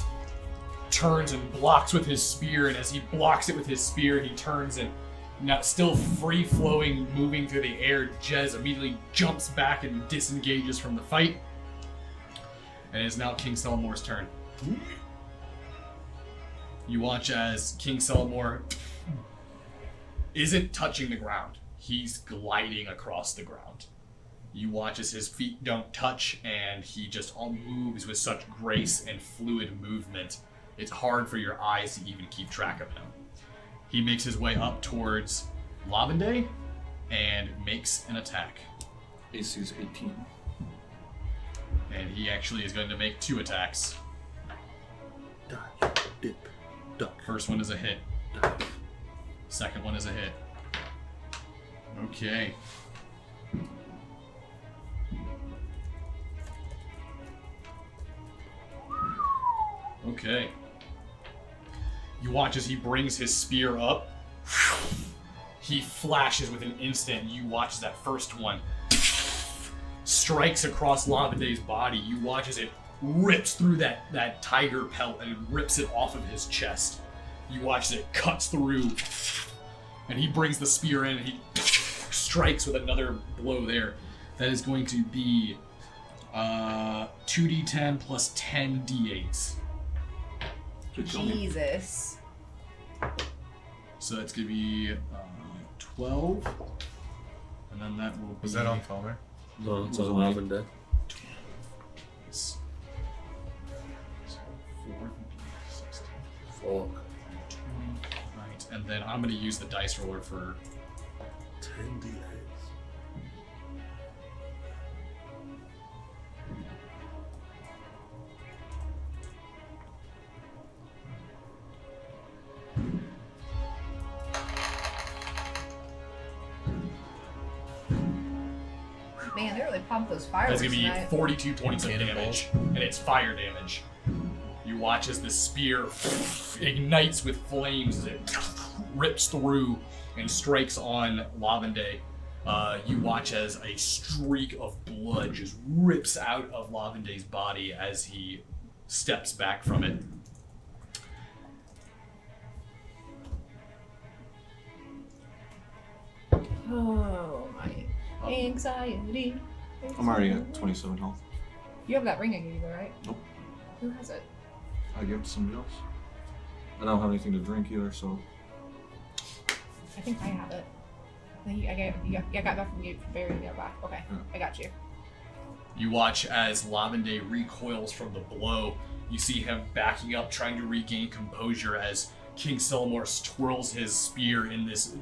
turns and blocks with his spear, and as he blocks it with his spear, he turns and now still free-flowing, moving through the air, Jez immediately jumps back and disengages from the fight. And it is now King Selmore's turn. You watch as King Selmore isn't touching the ground. He's gliding across the ground. You watch as his feet don't touch, and he just all moves with such grace and fluid movement. It's hard for your eyes to even keep track of him. He makes his way up towards Lavande and makes an attack. AC's 18. And he actually is going to make 2 attacks. Dodge, dip, duck. First one is a hit. Second one is a hit. Okay. Okay. You watch as he brings his spear up. He flashes with an instant. You watch as that first one strikes across Lavande's body. You watch as it rips through that tiger pelt and rips it off of his chest. You watch as it cuts through, and he brings the spear in and he strikes with another blow there. That is going to be 2d10 plus 10 d8s. Jesus. So that's going to be 12. And then that will be... Was that on Falmer? No, it's Was on it Lavender. So 4, 16, Fuck. 20. Right, and then I'm going to use the dice roller for... 10 D8s. Man, they really popped those fireworks That's going to be tonight. 42 points of Cannonballs. damage, and it's fire damage. You watch as the spear ignites with flames as it rips through and strikes on Lavande. You watch as a streak of blood just rips out of Lavande's body as he steps back from it. Oh, my anxiety. I'm already at 27 health. You have that ring I gave you, right? Nope. Who has it? I give it to somebody else. I don't have anything to drink either, so. I think I have it. I got that from you. Barry, yeah, back. Okay, Yeah. I got you. You watch as Lavende recoils from the blow. You see him backing up, trying to regain composure as King Selmore twirls his spear in this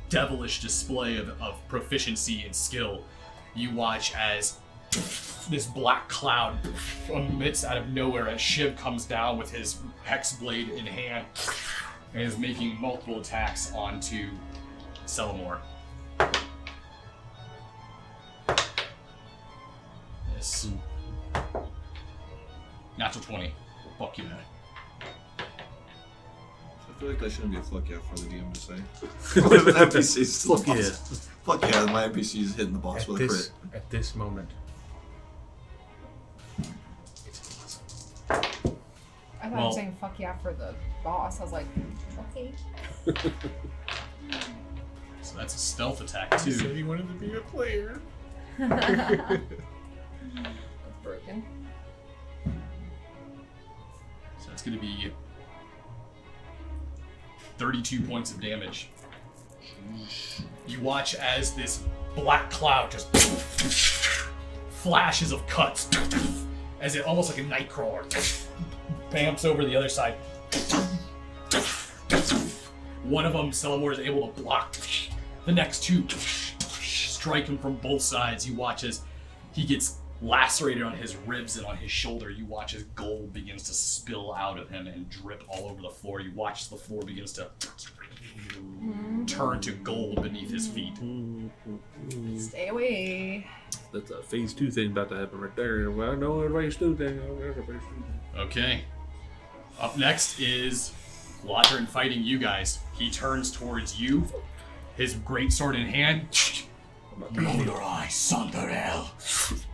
devilish display of proficiency and skill. You watch as this black cloud emits out of nowhere as Shiv comes down with his hex blade in hand and is making multiple attacks onto Selmore. This. Natural 20. Fuck you, man. I feel like that shouldn't be a fuck yeah for the DM to say. NPCs Fuck yeah. Fuck yeah, my NPC is hitting the boss with a crit. At this moment. I thought I Well- was saying fuck yeah for the boss. I was like, okay. So that's a stealth attack, He said too. he wanted to be a player. That's broken. So it's going to be 32 points of damage. You watch as this black cloud just flashes of cuts as it almost like a nightcrawler bamps over the other side. One of them, Selmore, is able to block. The next two strike him from both sides. You watch as he gets lacerated on his ribs and on his shoulder. You watch as gold begins to spill out of him and drip all over the floor. You watch as the floor begins to turn to gold beneath his feet. Stay away. That's a phase 2 thing about to happen right there. Well, I know a phase 2 thing. Okay. Up next is Lodrin fighting you guys. He turns towards you, his greatsword in hand. Roll your eyes, Sunderell.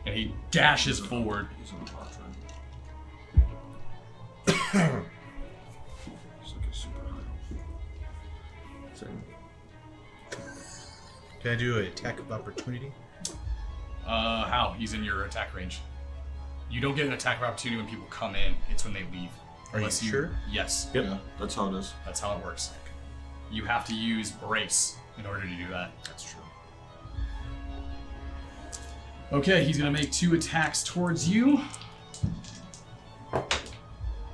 And he dashes forward. He's on top right. He's looking super high. Can I do an attack of opportunity? How? He's in your attack range. You don't get an attack of opportunity when people come in. It's when they leave. Are you Unless sure? Yes. Yep. Yeah, that's how it is. That's how it works. You have to use brace in order to do that. That's true. Okay, he's gonna make 2 attacks towards you.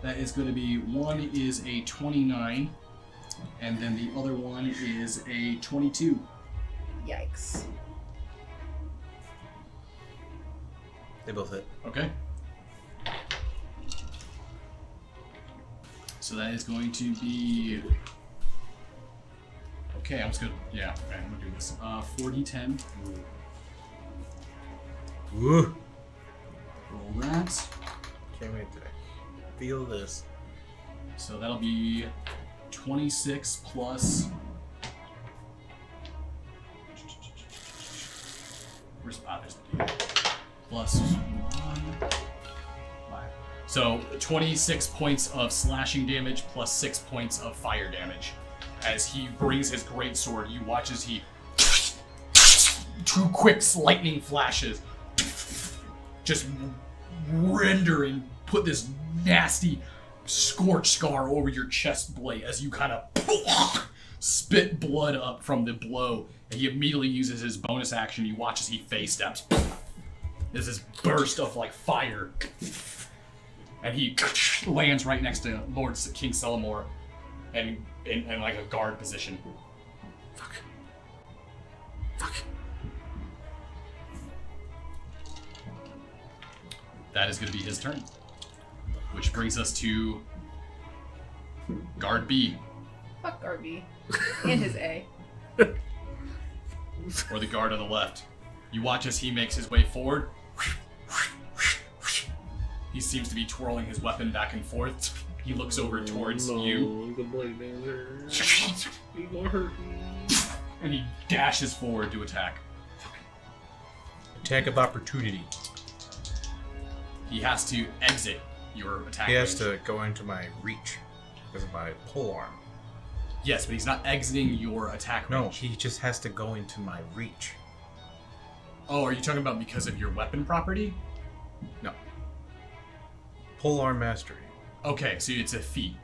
That is gonna be, one is a 29, and then the other one is a 22. Yikes. They both hit. Okay. So that is going to be. Okay, I'm just gonna. Yeah, okay, I'm gonna do this. 4d10. Woo! Roll that. Can't wait to feel this. So that'll be 26 plus. Where's there's the D. Plus 1. 5. So 26 points of slashing damage plus 6 points of fire damage. As he brings his greatsword, you watch as he 2 quick lightning flashes just render and put this nasty scorch scar over your chest plate as you kind of spit blood up from the blow. And he immediately uses his bonus action. You watch as he face steps. There's this burst of like fire. And he lands right next to Lord King Selmore and in like a guard position. Fuck. That is going to be his turn. Which brings us to Guard B, Fuck Garby. And his A. or the guard on the left. You watch as he makes his way forward. He seems to be twirling his weapon back and forth. He looks over towards you. The blade down there. He gonna hurt me. And he dashes forward to attack. Attack of opportunity. He has to exit your attack He has range. to go into my reach because of my pole arm. Yes, but he's not exiting your attack No, range. he just has to go into my reach. Oh, are you talking about because of your weapon property? No. Polearm Mastery. Okay, so it's a feat.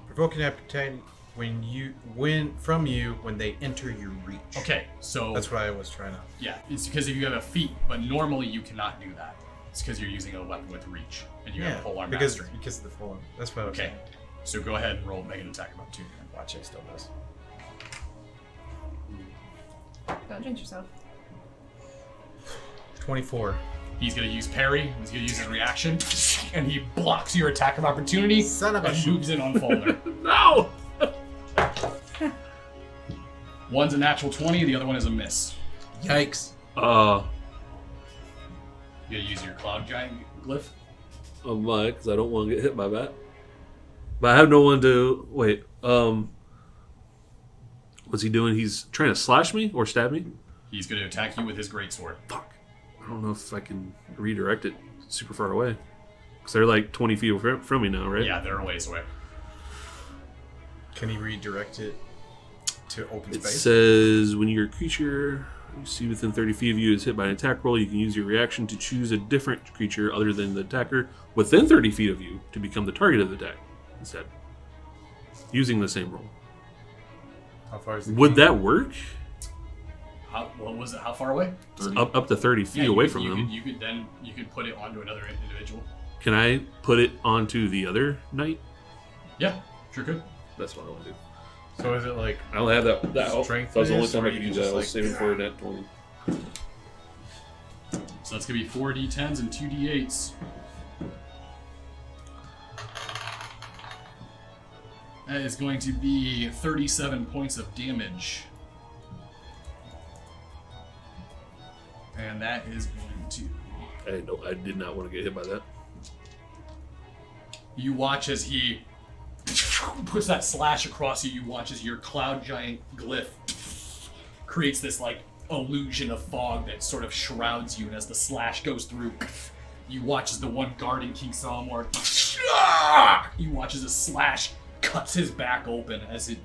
Provoke an appetite when they enter your reach. Okay, so That's what I was trying to. yeah, it's because if you have a feat, but normally you cannot do that. It's because you're using a weapon with reach, and you have a polearm because mastery. because of the polearm. That's what I was Okay, saying. so go ahead and roll, make an attack of opportunity. Watch it still does. Don't jinx yourself. 24. He's gonna use parry. He's gonna use his reaction, and he blocks your attack of opportunity. Son of a and moves in on Fulner. No! One's a natural 20. The other one is a miss. Yikes. You gonna use your cloud giant glyph? I might, because I don't want to get hit by that. But I have no one to... Wait, what's he doing? He's trying to slash me or stab me? He's gonna attack you with his greatsword. Fuck. I don't know if I can redirect it super far away. Because they're like 20 feet from me now, right? Yeah, they're a ways away. Can he redirect it to open It space? says when your creature you see within 30 feet of you is hit by an attack roll, you can use your reaction to choose a different creature other than the attacker within 30 feet of you to become the target of the attack instead. Using the same roll. How far is the Would that work? What was it? How far away? Up to 30 feet Yeah, away you from could, them. You could put it onto another individual. Can I put it onto the other knight? Yeah, sure could. That's what I want to do. So is it like I only have that. That Strength that was the only is, time or I could you use just that. I was like- saving for a net 20. So that's gonna be 4 d10s and 2 d8s. That is going to be 37 points of damage. And that is going to... I did not want to get hit by that. You watch as he puts that slash across you. You watch as your cloud giant glyph creates this like illusion of fog that sort of shrouds you. And as the slash goes through, you watch as the one guarding King Salamor, you watch as a slash cuts his back open as it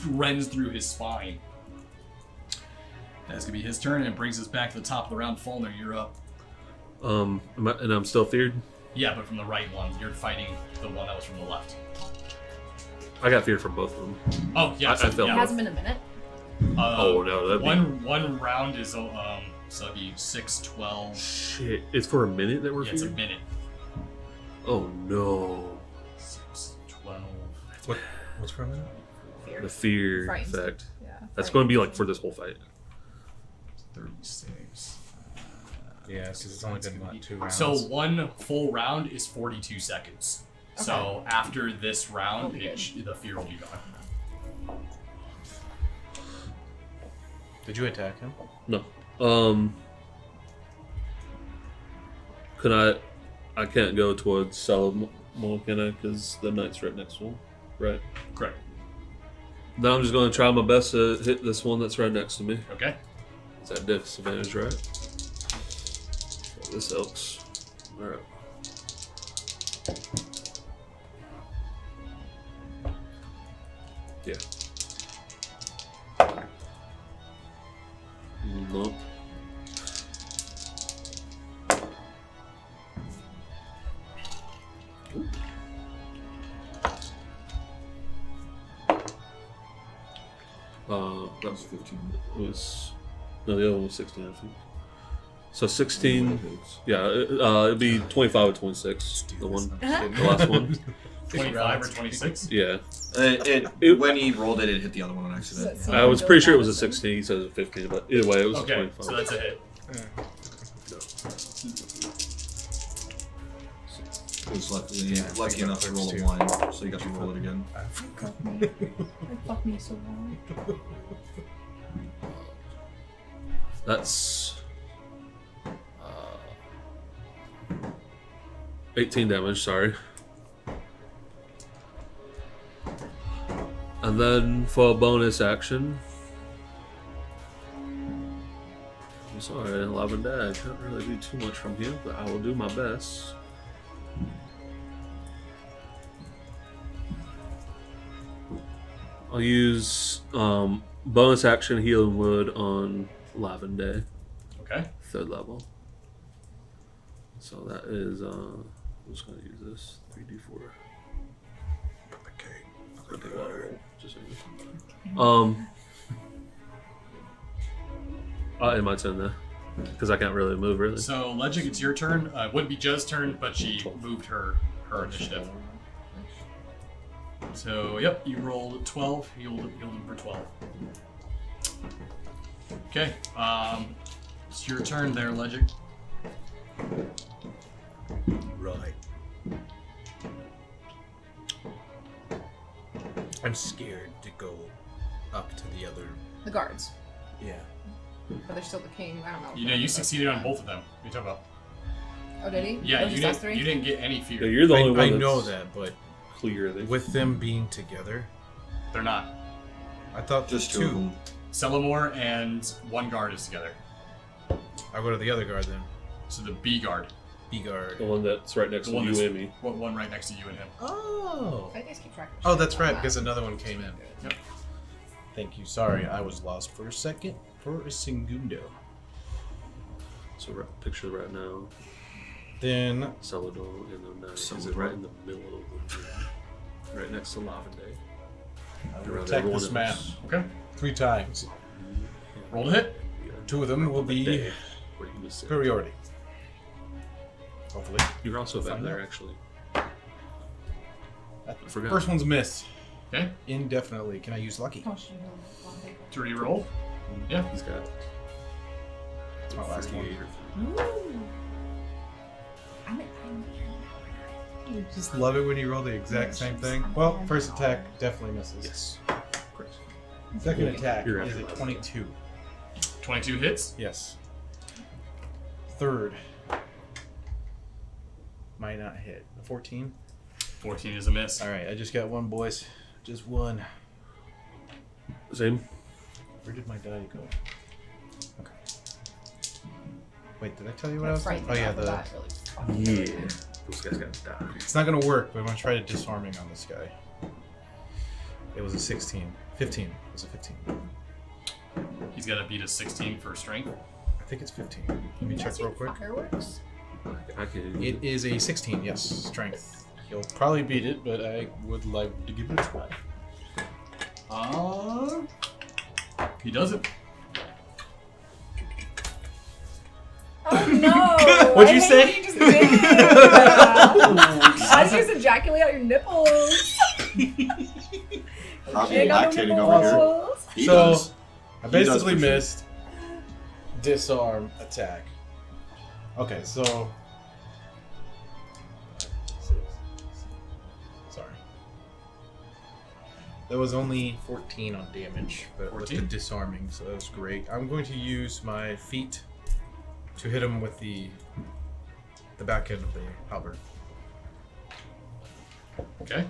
rends through his spine. That's gonna be his turn, and it brings us back to the top of the round. Fulner, you're up. And I'm still feared. Yeah, but from the right one. You're fighting the one that was from the left. I got feared from both of them. Oh, yeah. I felt It hasn't been a minute. Oh, no, that'd be- one round is so that'd be 6, 12. Shit, it's for a minute that we're Yeah, it's a feared? minute. Oh no. 6, 12. what's for a minute? The fear Frightened. effect. Yeah. That's going to be like for this whole fight. 36. Yeah, because it's only been what, 2 rounds. So one full round is 42 seconds. So after this round, Will be the fear will be gone. Did you attack him? No. Can I can't go towards Salamon, can I? Because the knight's right next to him. Right. Correct. Then I'm just going to try my best to hit this one that's right next to me. Okay. It's at disadvantage, right? So this helps. Alright. Yeah. Nope. That was 15. It was no, the other one was 16, I think. So 16, yeah, it'd be 25 or 26. The one, the last one, 25 or 26? yeah. When he rolled it, it hit the other one on accident. So- I was pretty sure it was a 16. He says a 15, but either way, it was a Okay, 25. so that's a hit. It was lucky enough to roll a 1, so you got to roll it again. Fuck me. It fucked me so wrong. That's 18 damage, sorry. And then for a bonus action, I'm sorry, 11 dash. Can't really do too much from here, but I will do my best. I'll use bonus action healing wood on Lavender, Okay. 3rd level. So that is, I'm just going to use this 3d4. I'll take one roll, just so you know. In my turn there. Because I can't really move, really. So, Legic, it's your turn. It would be Jez's turn, but she moved her initiative. So, yep, you rolled 12. You rolled for 12. Okay. It's your turn there, Legic. Right. I'm scared to go up to the other. The guards. Yeah. But they're still the king. I don't know. You know, you succeeded on both of them. What are you talking about? Oh, did he? Yeah, Or just us three? you didn't get any Yeah, fear. you're the only one I that's know that, but clear. with them being together, They're not. I thought Just just two of two. them. Celamore and one guard is together. I'll go to the other guard then. So the B guard. B guard. The one that's right next The to one you that's and me. one right next to you and him. Oh. I guess keep track of Oh, shit. that's right, Wow. because another one came in. Yep. Thank you. Sorry, I was lost for a second. For a segundo. So picture right now, Then Celador and then is it Celador. right in the middle of the room, right next to Lavender. I will Around attack everyone this man else. Okay. 3 times. Roll to hit. 2 of them will be What you just said. superiority. Hopefully. You're also back Find there, out. actually. That forgot. First one's missed. Okay. Indefinitely. Can I use lucky? Oh, shit, no. To re-roll. Yeah. He's got It's my last one. 38 or I'm Just love it when you roll the exact same thing. Well, first attack definitely misses. Yes. Great. Second attack You're is after a that. 22. 22 hits. Yes. Third. Might not hit. A 14. 14 is a miss. Alright, I just got one, boys. Just one. Same. Where did my die go? Okay. Wait, did I tell you what I was Right. doing? Oh yeah, Yeah. Those guys got to die. It's not gonna work, but I'm gonna try to disarming on this guy. It was a 16. 15. It was a 15. He's got to beat a 16 for strength. I think it's 15. Let me check real quick. Fireworks? I can. It is a 16, yes. Strength. He'll probably beat it, but I would like to give it a try. He does it. Oh no! What'd you I hate say? What you just did. I just ejaculate out your nipples. Hobby Jig on the lactating over here. nipples. He So, does. I He does basically for sure. missed disarm attack. Okay, so sorry. That was only 14 on damage, but with the 14? disarming, so that was great. I'm going to use my feet to hit him with the back end of the halberd. Okay.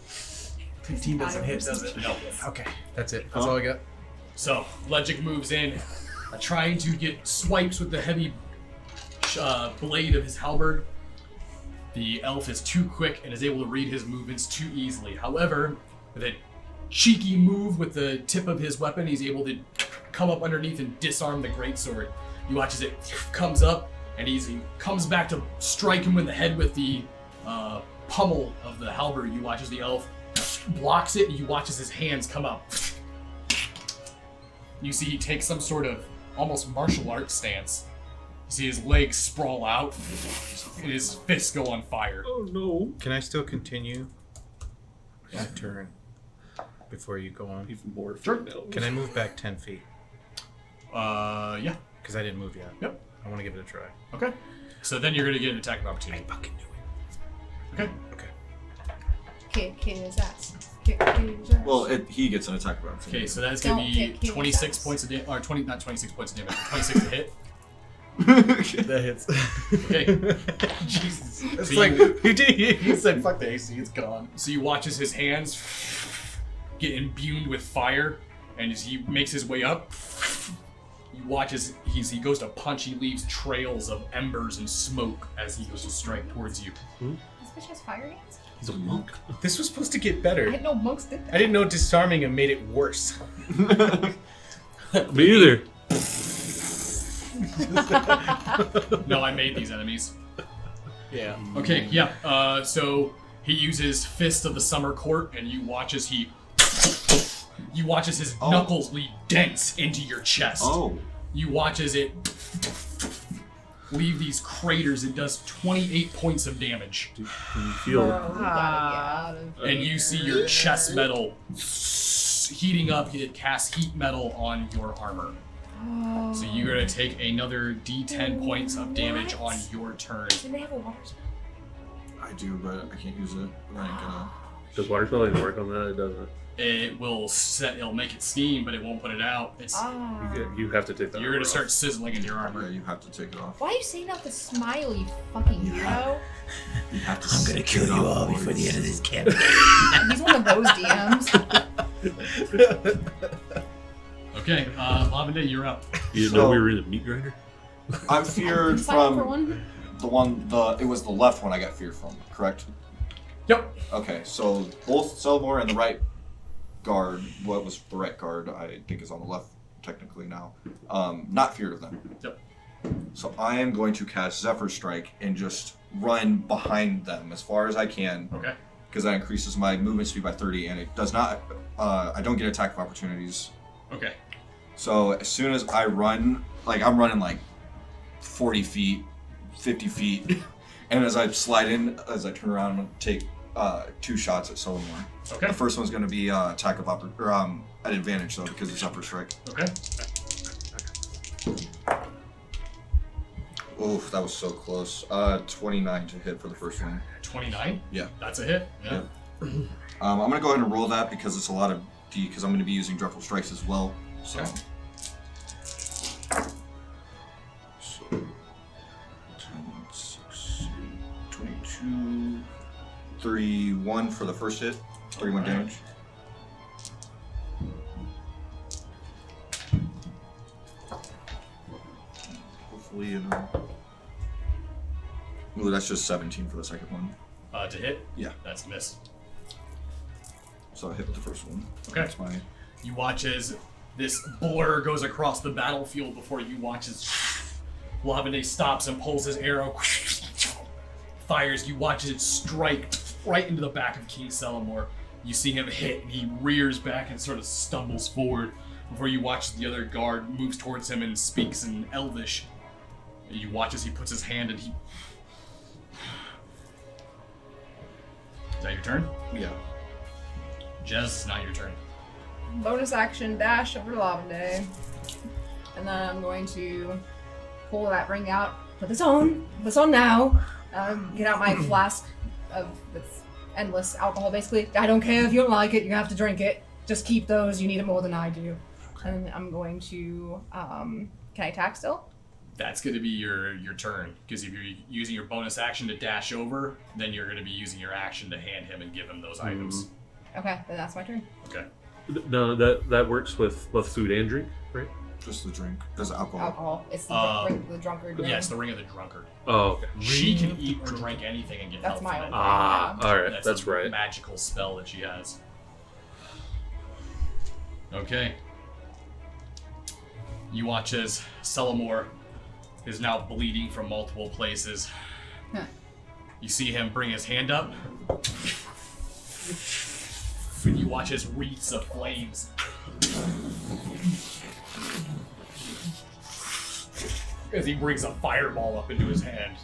15 doesn't hit, does it? No. Okay, that's it. That's all I got. So, Legic moves in, trying to get swipes with the heavy blade of his halberd. The elf is too quick and is able to read his movements too easily. However, with a cheeky move with the tip of his weapon, he's able to come up underneath and disarm the greatsword. You watch as it comes up, and he comes back to strike him in the head with the pummel of the halberd. You watch as the elf blocks it, and you watch as his hands come up. You see he takes some sort of almost martial arts stance. You see his legs sprawl out, and his fists go on fire. Oh no. Can I still continue my turn before you go on? Even more. Sure. Can I move back 10 feet? Yeah. Because I didn't move yet. Yep. I want to give it a try. Okay. So then you're gonna get an attack of opportunity. Fucking do Okay. it. Okay. Kick his ass. Kick his ass. Well, he gets an attack of opportunity. Okay, so that's gonna Don't be kick his 26 ass. points of damage, or 20, not 26 points of damage, 26 to hit. That hits. Okay. Jesus. It's So like, you- he said, fuck the AC, it's gone. So you watch as his hands get imbued with fire, and as he makes his way up, you watch as he goes to punch, he leaves trails of embers and smoke as he goes to strike towards you. This bitch has fire hands? He's a monk. This was supposed to get I better. didn't know monks did I that. didn't know disarming him made it worse. Me either. No, I made these enemies. Yeah. Okay, yeah. So he uses Fist of the Summer Court, and you watch as his knuckles lead dents into your chest. Oh. You watch as it leave these craters. It does 28 points of damage. Can you feel We gotta get out of And you see your chest metal heating up. It casts heat metal on your armor. So you're gonna take another D10 points of damage What? on your turn. Do they have a water spell? I do, but I can't use it. I ain't gonna. Does water spell even work on that? It doesn't. It'll make it steam, but it won't put it out. You have to take that. You're gonna armor start off. sizzling in your Yeah, armor. you have to take it off. Why are you saying that with a smile, you fucking hero? You have to I'm gonna take kill it you off, all before boys. the end of this campaign. He's one of those DMs. Okay, Lavender, you're up. You didn't So- know we were in a meat grinder? I'm feared Sign up for from one. it was the left one I got feared from, correct? Yep. Okay, so both Selmore and the right guard, what was the right guard, I think is on the left technically now, not feared of them. Yep. So I am going to cast Zephyr Strike and just run behind them as far as I can, Okay. because that increases my movement speed by 30, and it does not, I don't get attack of opportunities. Okay. So as soon as I run, like I'm running like 40 feet, 50 feet, and as I slide in, as I turn around, I'm going to take 2 shots at Solomon. Okay. The first one's going to be attack of at advantage though, because it's upper strike. Okay. Oof, that was so close. 29 to hit for the first one. 29. Yeah. That's a hit. Yeah. I'm going to go ahead and roll that because it's a lot of D, because I'm going to be using Dreadful Strikes as well. So. Okay. So 10, 6, 22, 31 for the first hit, 31 Alright. damage. Hopefully, ooh, that's just 17 for the second one. To hit. Yeah. That's a miss. So I hit with the first one. Okay. That's my. You watch as this blur goes across the battlefield before you watch as Lavender stops and pulls his arrow, fires. You watch it strike right into the back of King Selamore. You see him hit, and he rears back and sort of stumbles forward before you watch the other guard moves towards him and speaks in Elvish. You watch as he puts his hand and he. Is that your turn? Yeah. Jez, it's not your turn. Bonus action dash over to Lavender. And then I'm going to pull that ring out. Put this on now. Get out my flask with endless alcohol, basically. I don't care if you don't like it, you have to drink it. Just keep those, you need it more than I do. And I'm going to, can I attack still? That's going to be your turn, because if you're using your bonus action to dash over, then you're going to be using your action to hand him and give him those items. Okay, then that's my turn. Okay. No, that works with both food and drink, right? Just the drink. There's alcohol. Alcohol. It's the, the drunkard. Yeah, it's the Ring of the Drunkard. Oh, okay. She can eat or drink anything and get That's health my from own. it. Ah, all right, that's a right. magical spell that she has. Okay. You watch as Selamore is now bleeding from multiple places. Huh. You see him bring his hand up. And you watch his wreaths of flames. As he brings a fireball up into his hand.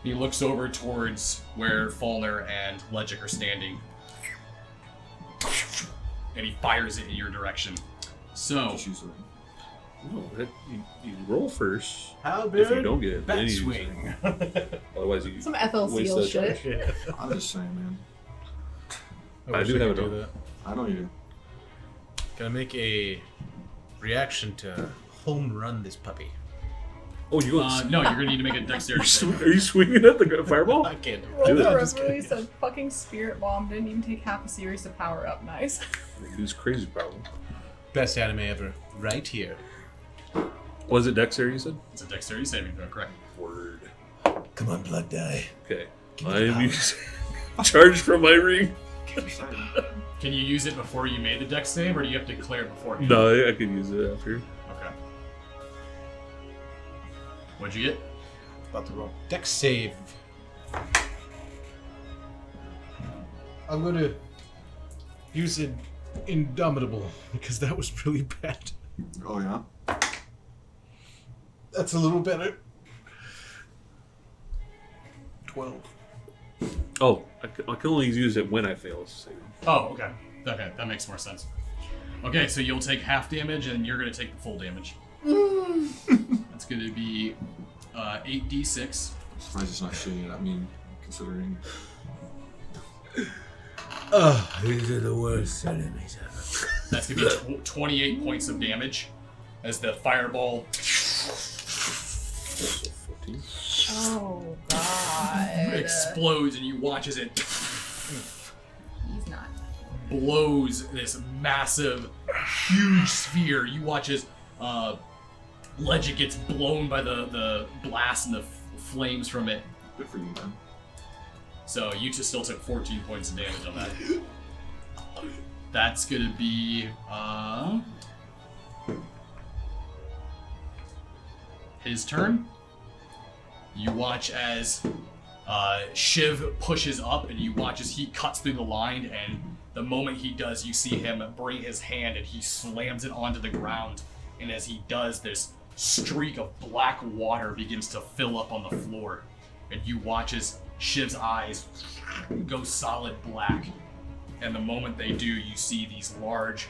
He looks over towards where Falner and Legic are standing. And he fires it in your direction. So, Just use the ring. No, you roll first. How If you don't get it, then Bat you use swing. Otherwise, you Some Ethel waste Seal that shit. charge. I'm just saying, man. I wish do have could it do on. that. I know you do. Can I make a reaction to home run this puppy? Oh, you go. no, you're gonna need to make a dexterity save. Are you swinging at the fireball? I can't. Roll Do the that. referee said fucking spirit bomb didn't even take half a series to power up. Nice. He's crazy, probably. Best anime ever, right here. Was it dexterity? You said. It's a dexterity saving throw, correct? Word. Come on, blood die. Okay. Give me I the am power. using charge from my ring. Society. Can you use it before you made the dex save, or do you have to declare it before? No, I could use it after. Okay. What'd you get? About to roll. Dex save. I'm gonna use it Indomitable because that was really bad. Oh yeah. That's a little better. 12. Oh, I can only use it when I fail. Oh, okay. Okay, that makes more sense. Okay, so you'll take half damage, and you're going to take the full damage. That's going to be 8d6. I'm surprised it's not shooting it at me, considering. These are the worst enemies ever. That's going to be 28 points of damage as the fireball 14. Oh god. explodes, and you watch as it He's not. blows this massive, huge sphere. You watch as Legit gets blown by the blast and the flames from it. Good for you, man. So you just still took 14 points of damage on that. That's gonna be his turn. You watch as Shiv pushes up, and you watch as he cuts through the line, and the moment he does, you see him bring his hand and he slams it onto the ground, and as he does, this streak of black water begins to fill up on the floor, and you watch as Shiv's eyes go solid black, and the moment they do, you see these large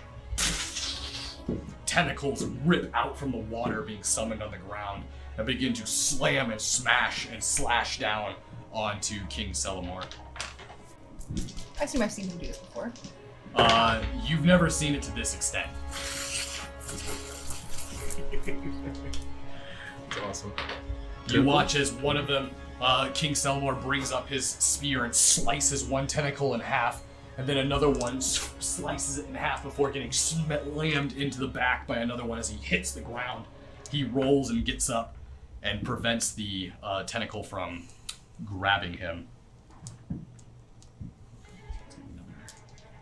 tentacles rip out from the water being summoned on the ground and begin to slam and smash and slash down onto King Selamor. I assume I've seen him do this before. You've never seen it to this extent. It's awesome. You watch as one of them, King Selamor, brings up his spear and slices one tentacle in half, and then another one slices it in half before getting slammed into the back by another one as he hits the ground. He rolls and gets up and prevents the tentacle from grabbing him.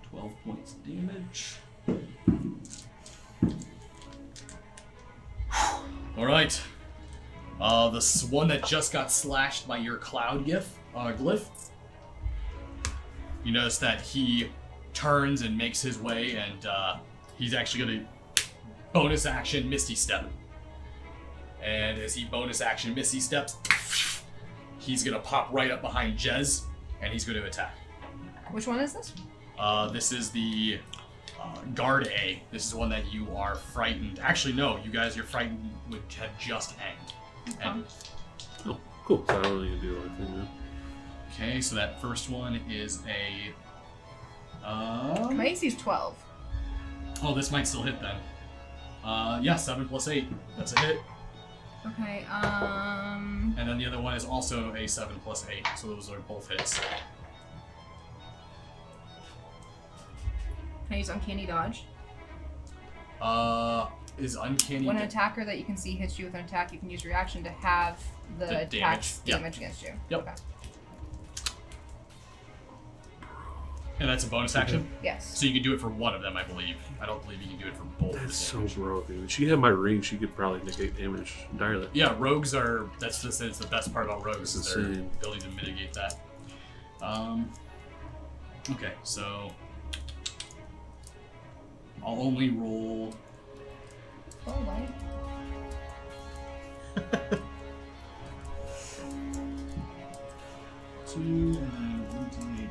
12 points of damage. Alright. This one that just got slashed by your cloud glyph. You notice that he turns and makes his way, and he's actually going to bonus action Misty Step. And as he bonus action Misty Steps, he's going to pop right up behind Jez, and he's going to attack. Which one is this? This is the guard A. This is one that you are frightened. Actually, no, you guys, your frightened would have just end. Oh, cool. So I don't need to do anything now. Okay, so that first one is a. My AC's 12. Oh, this might still hit then. Yeah, 7 plus 8. That's a hit. Okay, And then the other one is also a 7 plus 8. So those are both hits. Can I use Uncanny Dodge? Is uncanny. When an attacker that you can see hits you with an attack, you can use your reaction to have the attack's damage against you. Yep. Okay. And that's a bonus action? Yes. So you can do it for one of them, I believe. I don't believe you can do it for both. That's so of the broken. If she had my ring, she could probably negate damage entirely. Yeah, rogues are. That's just it's the best part about rogues. That's Is their insane. ability to mitigate that. Okay, so I'll only roll. Oh, light. Two and then 1d8.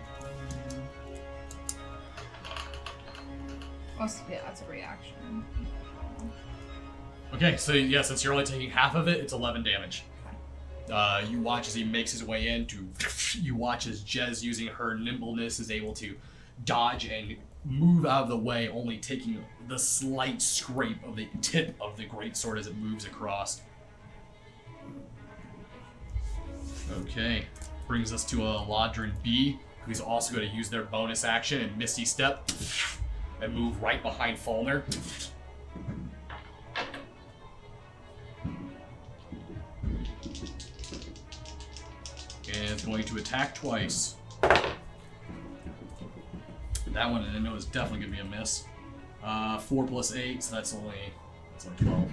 Oh, yeah, that's a reaction. Okay, so yeah, since you're only taking half of it, it's 11 damage. You watch as he makes his way in. You watch as Jez, using her nimbleness, is able to dodge and move out of the way, only taking the slight scrape of the tip of the greatsword as it moves across. Okay, brings us to a Lodrin B, who's also going to use their bonus action and Misty Step and move right behind Falner. And is going to attack twice. That one I know is definitely going to be a miss. 4 plus 8, so that's only 12.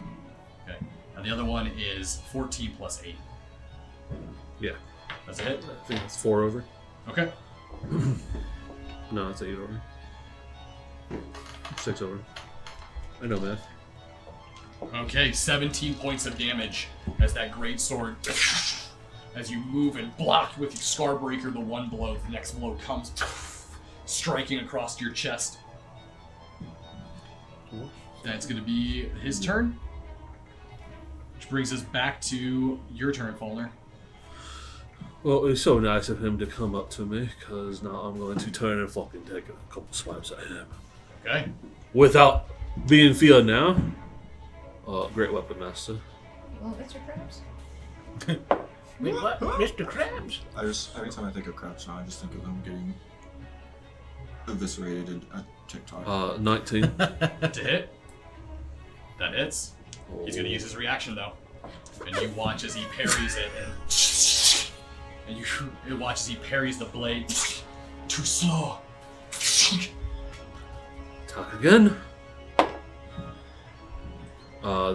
Okay. And the other one is 14 plus 8. Yeah. That's a hit? I think it's 4 over. Okay. No, it's 8 over. 6 over. I know math. Okay, 17 points of damage as that great sword, as you move and block with your Scarbreaker the one blow, the next blow comes striking across your chest. That's going to be his turn, which brings us back to your turn, Falner. Well, it was so nice of him to come up to me, because now I'm going to turn and fucking take a couple swipes at him. Okay. Without being feared now. Great weapon master. Well, Mr. Krabs. Wait, what? Mr. Krabs? Every time I think of crap song, I just think of them getting eviscerated at TikTok. 19. To hit. That hits. He's going to use his reaction, though. And you watch as he parries it, and you watch as he parries the blade. Too slow. Attack again.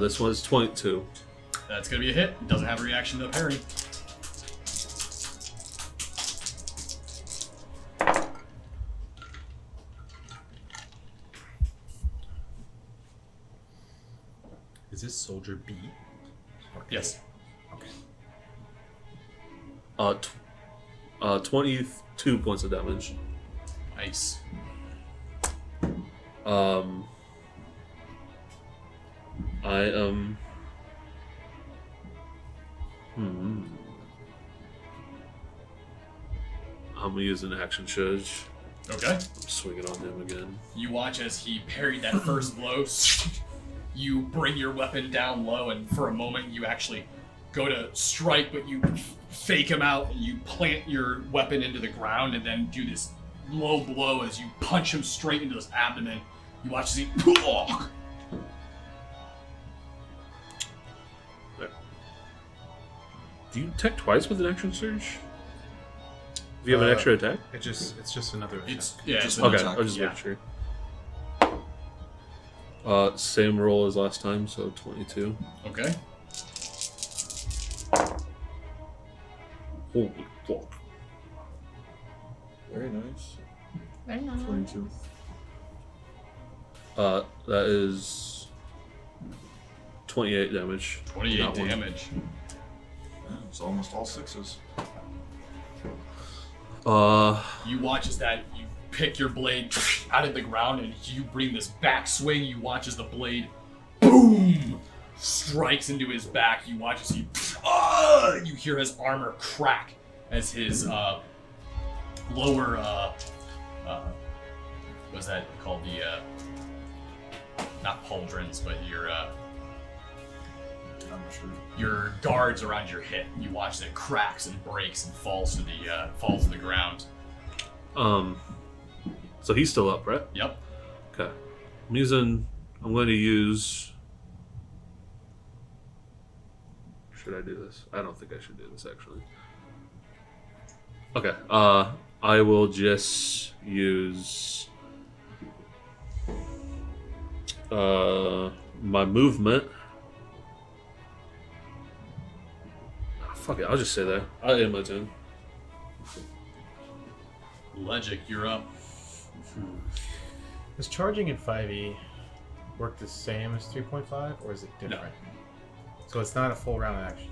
This one's 22. That's going to be a hit. It doesn't have a reaction to the parry. Is this soldier B? Yes. Okay. 22 points of damage. Nice. I am. I'm gonna use an action surge. Okay. I'm swinging on him again. You watch as he parried that first blow. You bring your weapon down low, and for a moment you actually go to strike, but you fake him out, and you plant your weapon into the ground, and then do this low blow as you punch him straight into his abdomen. You watch as he... Do you attack twice with an action surge? Do you have an extra attack? It's just another attack. It's Okay, attack. I'll just make sure. Same roll as last time, so 22. Okay. Holy fuck. Very nice. Very nice. 22. That is 28 damage. 28 Not one. damage. Yeah, it's almost all sixes. You watch as that, you pick your blade out of the ground and you bring this back swing. You watch as the blade, boom, strikes into his back. You watch as he, you hear his armor crack as his lower, what's that called? The, not pauldrons, but your, I'm not sure. your guards around your hip. You watch that cracks and breaks and falls to the ground. So he's still up, right? Yep. Okay. I'm going to use... Should I do this? I don't think I should do this, actually. Okay. I will just use... my movement. Fuck it, I'll just stay there. I end my turn. Legic, you're up. Does charging in 5e work the same as 3.5, or is it different? So it's not a full round action.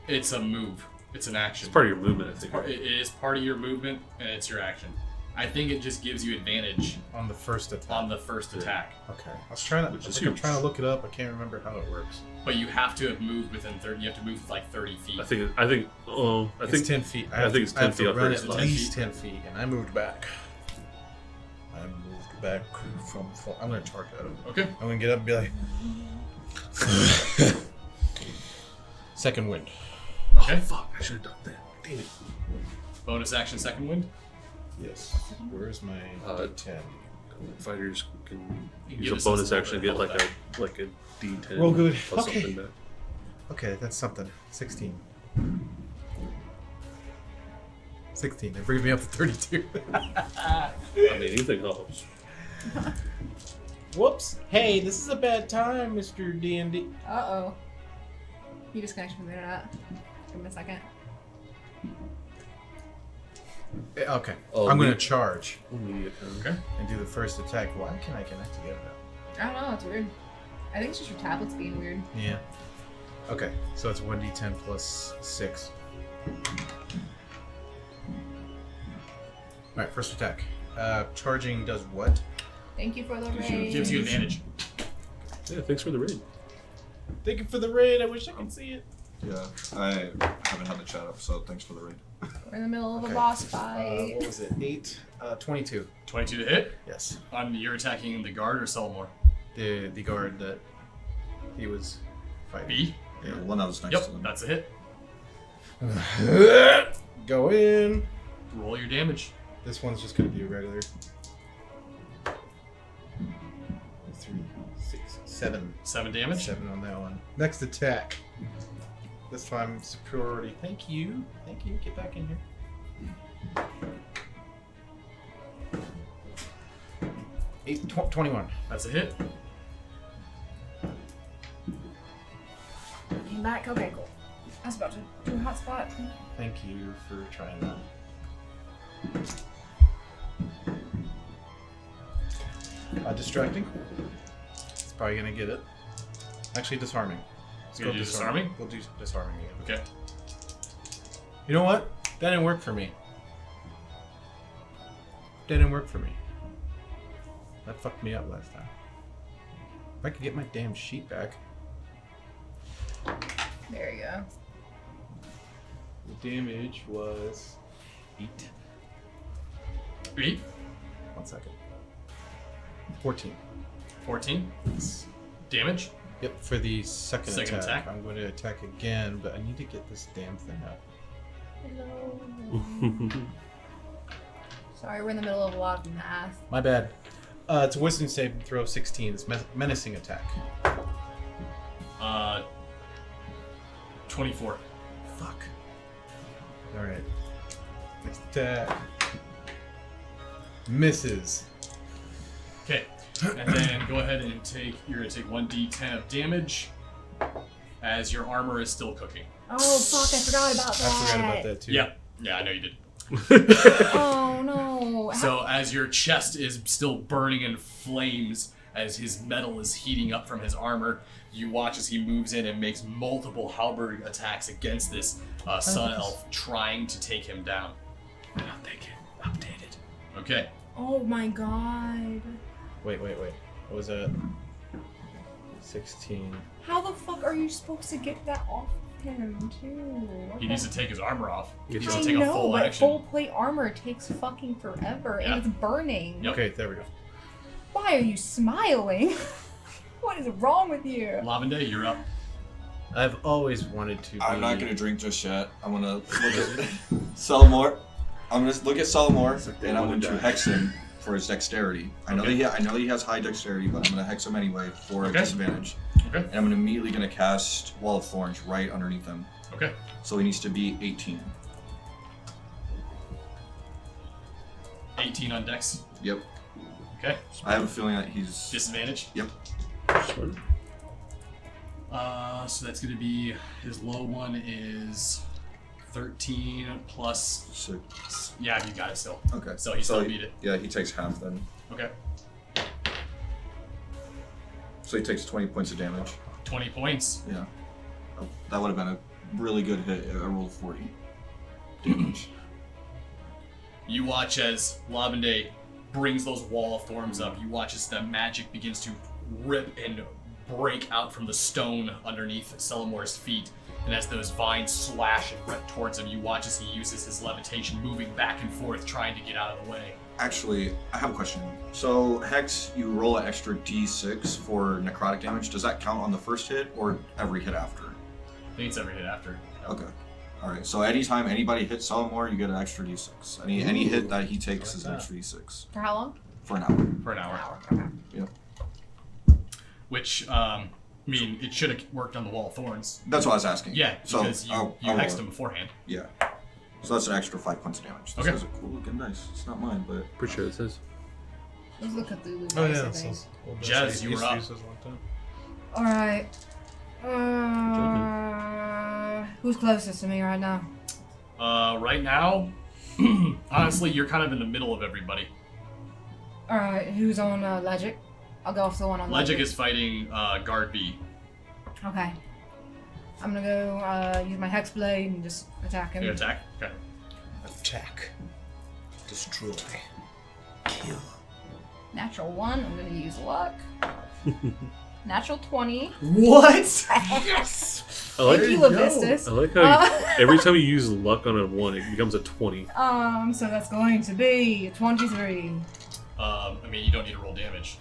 It's a move. It's an action. It's part of your movement, I think. It is part of your movement, and it's your action. I think it just gives you advantage On the first attack. on the first attack. Okay. I was trying to. Which is I'm huge. trying to look it up. I can't remember how it works. But you have to have moved within 30. You have to move like 30 feet. I think. It's 10 feet. I think it's 10 feet to up run first. at 10 least feet. 10 feet, and I moved back. From full. I'm gonna charge at him. Okay. I'm gonna get up and be like. Second wind. Okay. Oh, fuck, I should have done that. Damn it. Bonus action, second wind. Yes. Where's my 10? Fighters can You use give a us bonus a action to little get bit like a D10 Roll good. plus Okay. something back. Okay, that's something. 16. 16. That brings me up to 32. I mean, anything helps. Whoops. Hey, this is a bad time, Mr. D&D. Uh-oh. You disconnected from the internet. Give me a second. Okay. Oh, I'm going to me- charge Okay. and do the first attack. Why can I connect to the other? I don't know, it's weird. I think it's just your tablet's being weird. Yeah. Okay, so it's 1d10 plus 6. Alright, first attack. Charging does what? Thank you for the Gives raid. you advantage. Yeah, thanks for the raid. Thank you for the raid. I wish I could see it. Yeah, I haven't had the chat up, so thanks for the raid. We're in the middle of Okay. a boss fight. What was it? 8? 22. 22 to hit. Yes. You're attacking the guard or Selmore? The guard that he was fighting. B. Yeah, the one that was next Yep, to them. that's a hit. Go in. Roll your damage. This one's just going to be a regular. 3, 6, 7. 7 damage. 7 on that one. Next attack. This time superiority. Thank you. Thank you. Get back in here. 21. That's a hit. Came back. Okay, cool. I was about to do a hot spot. Thank you for trying that. Distracting. It's probably gonna get it. Actually, disarming. Let's You're gonna do disarming? We'll do disarming again. Okay. You know what? That didn't work for me. That didn't work for me. That fucked me up last time. If I could get my damn sheet back. There you go. The damage was 8. 8. 1 second. 14. 14. Damage. Yep, for the second Second attack. I'm going to attack again, but I need to get this damn thing up. Hello. Sorry, we're in the middle of a lot of math. My bad. It's a wisdom saving throw 16. It's menacing attack. 24. Fuck. Alright. Next attack. Misses. Okay. And then go ahead and you're going to take 1d10 of damage as your armor is still cooking. Oh, fuck, I forgot about that. I forgot about that too. Yep. Yeah, I know you did. Oh, no. So as your chest is still burning in flames, as his metal is heating up from his armor, you watch as he moves in and makes multiple halberd attacks against this sun elf, trying to take him down. I don't think it updated. Okay. Oh, my God. Wait. What was that? 16. How the fuck are you supposed to get that off him, too? He needs to take his armor off. He needs I to take a know, full but action. full plate armor takes fucking forever, Yeah. and it's burning. Yep. Okay, there we go. Why are you smiling? What is wrong with you? Lavender, you're up. I've always wanted to be... I'm not gonna drink just yet. I'm gonna look at Salamor. I'm gonna look at Salamor, and I'm going to hex him for his dexterity. I know he has high dexterity, but I'm gonna hex him anyway for a disadvantage. Okay. And I'm immediately gonna cast Wall of Thorns right underneath him. Okay. So he needs to be 18. 18 on dex. Yep. Okay. I have a feeling that he's Disadvantage. Yep. So that's going to be, his low one is 13 plus... 6. Yeah, you got it still. Okay. So he still beat it. Yeah, he takes half then. Okay. So he takes 20 points of damage. 20 points. Yeah. Oh, that would have been a really good hit. I rolled 40 damage. You watch as Lavende brings those wall of thorns up. You watch as the magic begins to rip and break out from the stone underneath Selamor's feet. And as those vines slash and rip towards him, you watch as he uses his levitation, moving back and forth, trying to get out of the way. Actually, I have a question. So, Hex, you roll an extra d6 for necrotic damage. Does that count on the first hit or every hit after? I think it's every hit after. Okay. Alright, so anytime anybody hits Salamor, you get an extra d6. Any hit that he takes is an extra d6. For how long? For an hour. For an hour. Okay. Yep. Which, I mean, it should have worked on the wall of thorns. That's what I was asking. Yeah, So, because you I'll hexed roll him it. beforehand. Yeah. So that's an extra 5 points of damage. This Okay. is a cool looking dice. It's not mine, but Pretty sure it says. Let's look at the Oh dice, yeah. I think. So, well, Jazz, you were up. Alright. Who's closest to me right now? Right now, honestly, you're kind of in the middle of everybody. Alright, who's on Legic? I'll go off the one on Legic is fighting Guard B. Okay. I'm gonna go use my Hex Blade and just attack him. You attack? Okay. Attack. Destroy. Kill. Natural 1, I'm gonna use luck. Natural 20. What? Yes! I like, Thank you, Levistus. I like how every time you use luck on a 1, it becomes a 20. So that's going to be 23. I mean, you don't need to roll damage.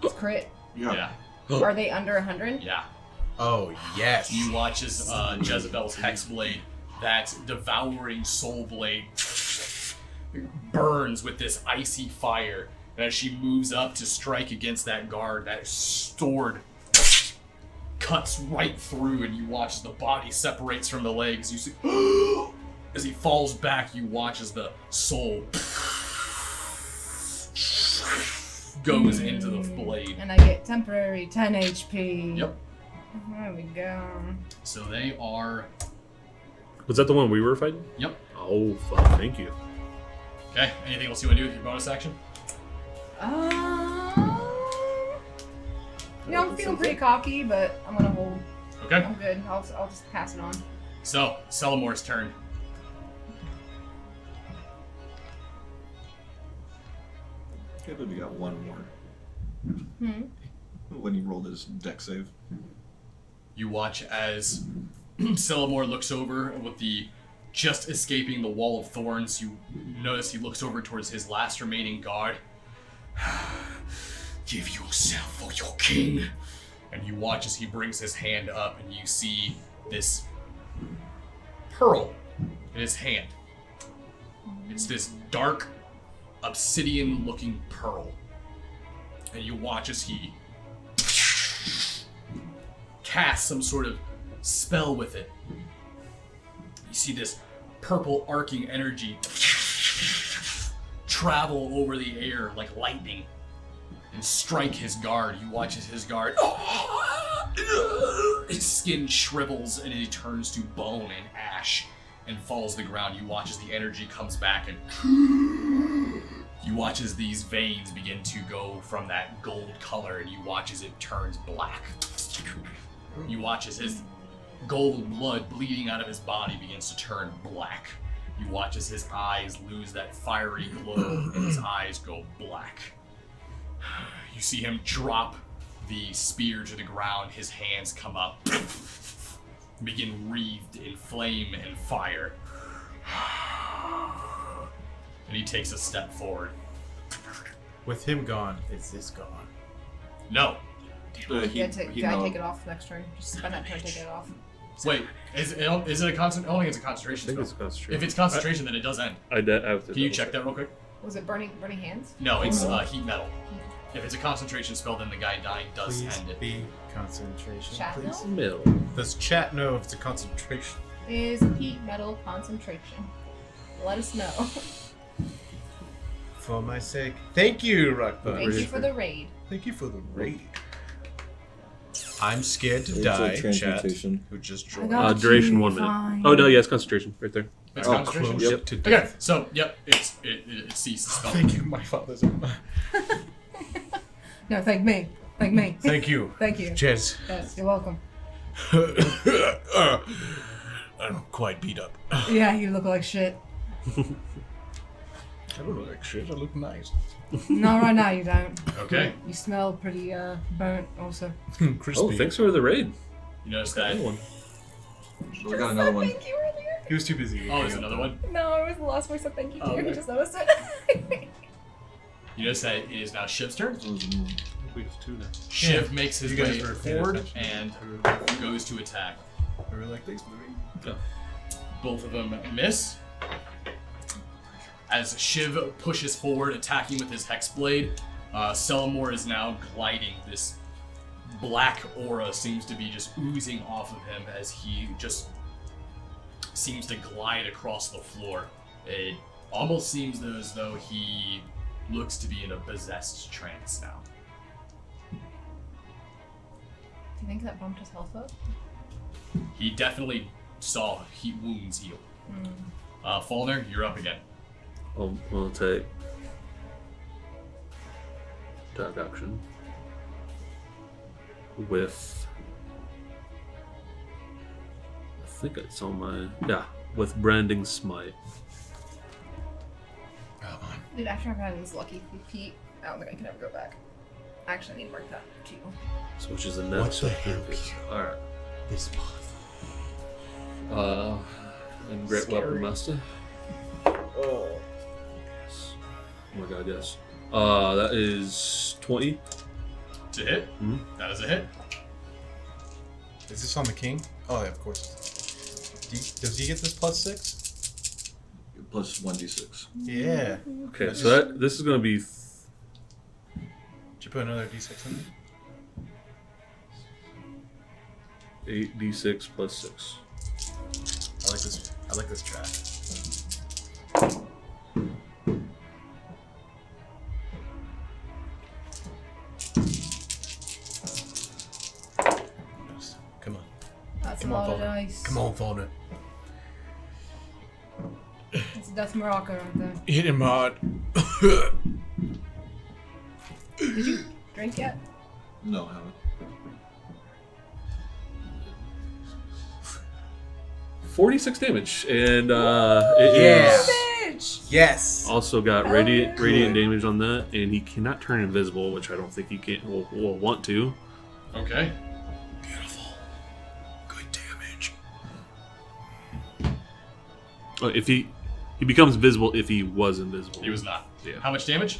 It's crit. Yeah. Are they under 100? Yeah. Oh, yes. You watch as Jezebel's Hex Blade, that devouring soul blade, burns with this icy fire. And as she moves up to strike against that guard, that sword cuts right through, and you watch as the body separates from the legs. You see, as he falls back, you watch as the soul goes into the blade. And I get temporary 10 HP. Yep. There we go. So they are. Was that the one we were fighting? Yep. Oh, fuck. Thank you. Okay. Anything else you want to do with your bonus action? You know, I'm feeling pretty cocky, but I'm gonna hold. Okay. I'm good. I'll just pass it on. So, Selamore's turn. I believe we got one more. When he rolled his deck save. You watch as Selamore looks over with the just escaping the wall of thorns. You notice he looks over towards his last remaining guard. Give yourself for your king. And you watch as he brings his hand up, and you see this pearl in his hand. It's this dark, obsidian-looking pearl. And you watch as he casts some sort of spell with it. You see this purple arcing energy travel over the air like lightning and strike his guard. You watch as his guard, his skin shrivels and he turns to bone and ash and falls to the ground. You watch as the energy comes back, and you watch as these veins begin to go from that gold color, and you watch as it turns black. You watch as his gold blood bleeding out of his body begins to turn black. You watch as his eyes lose that fiery glow and his eyes go black. You see him drop the spear to the ground, his hands come up, begin wreathed in flame and fire. And he takes a step forward. With him gone, is this gone? No. Can I take it off next turn? Just spend that turn to take it off. Wait, is it a concentration? I don't think it's a concentration I think spell. it's a concentration. If it's concentration, then it does end. I have to Can you double check that real quick? Was it burning hands? No, it's heat metal. If it's a concentration spell, then the guy dying does Please end it. be concentration, Chat please. know? Middle. Does chat know if it's a concentration? Is heat metal concentration? Let us know. For my sake. Thank you, Rockbud. Thank you for the raid. Thank you for the raid. I'm scared to It's die, like chat. transmutation. Who just I joined. got Duration you, 1 minute. fine. Oh no, yeah, it's concentration right there. It's Oh, concentration? close Yep. to Okay, death. so, yep, it ceased the spell. Thank you, my father's. No, thank me. Thank me. Thank you. Thank you. Jez. Yes, you're welcome. I'm quite beat up. Yeah, you look like shit. I don't look like shit. I look nice. No, right now you don't. Okay. You smell pretty burnt also. Crispy. Oh, thanks for the raid. You notice that? Good one. So we got another one. Thank you earlier. He was too busy. Oh, there's another one. No, it was the last voice I said thank you to. Oh, You okay. just noticed it. You notice that it is now Shiv's turn. We have 2 now. Shiv makes his You guys way were paying forward attention. and goes to attack. We were like, thanks for the raid. Both of them miss. As Shiv pushes forward, attacking with his Hex Blade, Selamore is now gliding. This black aura seems to be just oozing off of him as he just seems to glide across the floor. It almost seems as though he looks to be in a possessed trance now. Do you think that bumped his health up? He definitely saw wounds heal. Falner, you're up again. I'll take attack action with. I think it's on my with branding smite. Come on. Dude, after I've had this lucky feet, I don't think I can ever go back. I actually need to mark that too. So which is the next. What the hell? All right. This month. And great Scary. weapon master. Oh. Yes. Oh my god, yes. That is 20. To hit? Mhm. That is a hit. Is this on the king? Oh, yeah, of course. Does he get this +6? Plus 1d6. Yeah. Okay, so this is gonna be. Did you put another d6 in there? 8d6 plus 6. I like this track. Yes. Come on. That's Come a on, lot of Falner. dice. Come on, Falner. It's a death Morocco right there. Hit him hard. Did you drink yet? No, I haven't. 46 damage, and it is Bitch! Yes. also got Oh, radiant yeah. damage on that, and he cannot turn invisible, which I don't think he will want to. Okay. Beautiful. Good damage. If he becomes visible if he was invisible. He was not. Yeah. How much damage?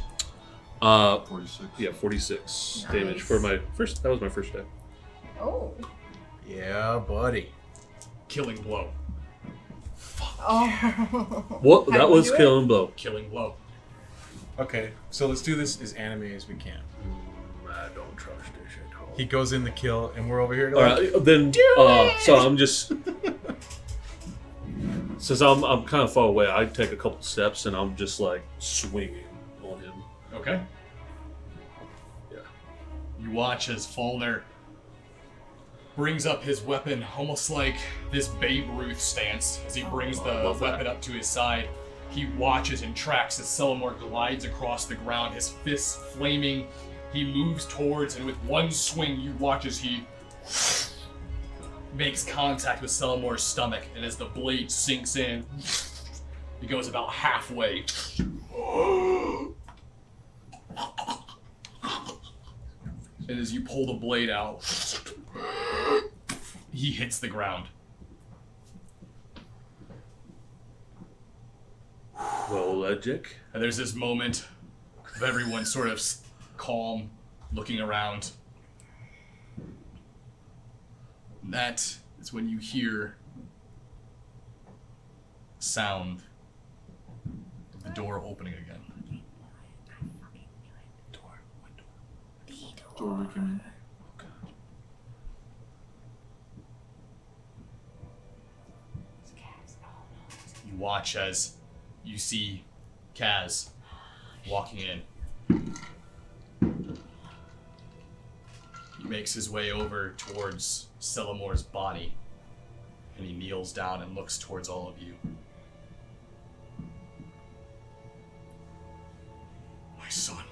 46. Yeah, 46 Nice. damage for my first. That was my first day. Oh. Yeah, buddy. Killing blow. Oh. What? How That do we was do it? kill and blow. Killing blow. Okay, so let's do this as anime as we can. I don't trust this at all. He goes in the kill, and we're over here to All like, right, then. So I'm just. Since I'm kind of far away, I take a couple steps and I'm just like swinging on him. Okay. Yeah. You watch as Falner brings up his weapon almost like this Babe Ruth stance as he brings the love that. weapon up to his side. He watches and tracks as Celamore glides across the ground, his fists flaming. He moves towards, and with one swing, you watch as he makes contact with Celamore's stomach, and as the blade sinks in, he goes about halfway. And as you pull the blade out, he hits the ground. Well, Legic. And there's this moment of everyone sort of calm, looking around. And that is when you hear sound of the door opening again. Door we came in. You watch as you see Kaz walking in. He makes his way over towards Celamore's body, and he kneels down and looks towards all of you. My son.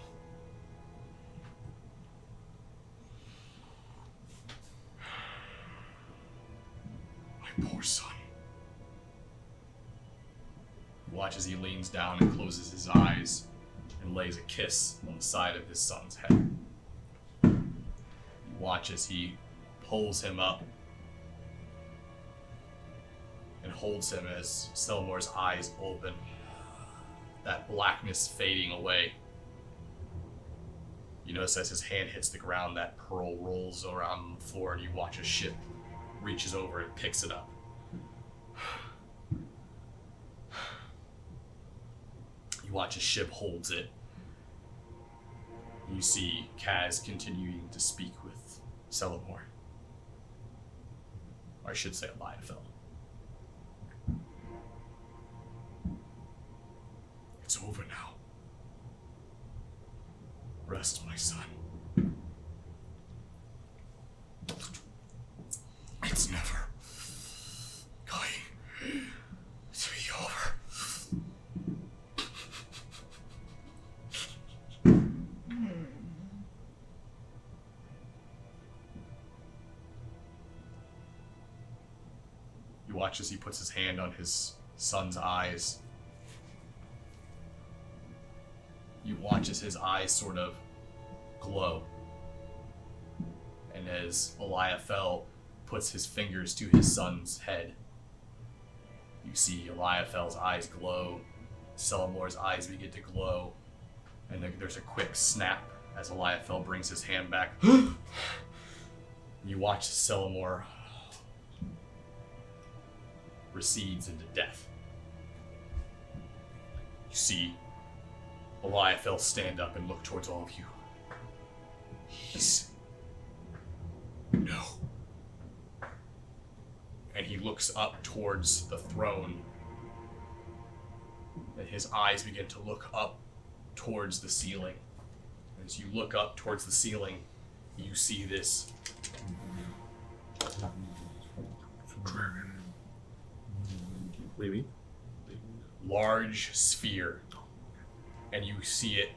My poor son. Watch as he leans down and closes his eyes and lays a kiss on the side of his son's head. Watch as he pulls him up and holds him as Celamore's eyes open, that blackness fading away. You notice as his hand hits the ground, that pearl rolls around the floor, and you watch a ship reaches over and picks it up. You watch a ship holds it. You see Kaz continuing to speak with Celamore. Or I should say Lionfell. It's over now. Rest, my son. It's never going to be over. You watch as he puts his hand on his son's eyes. You watch as his eyes sort of glow. And as Eliaphel puts his fingers to his son's head, you see Eliaphel's eyes glow, Selamore's eyes begin to glow, and there's a quick snap as Eliaphel brings his hand back. You watch Selamore recedes into death. You see Eliaphel stand up and look towards all of you. No. And he looks up towards the throne. And his eyes begin to look up towards the ceiling. As you look up towards the ceiling, you see this dragon. Maybe. Large sphere. And you see it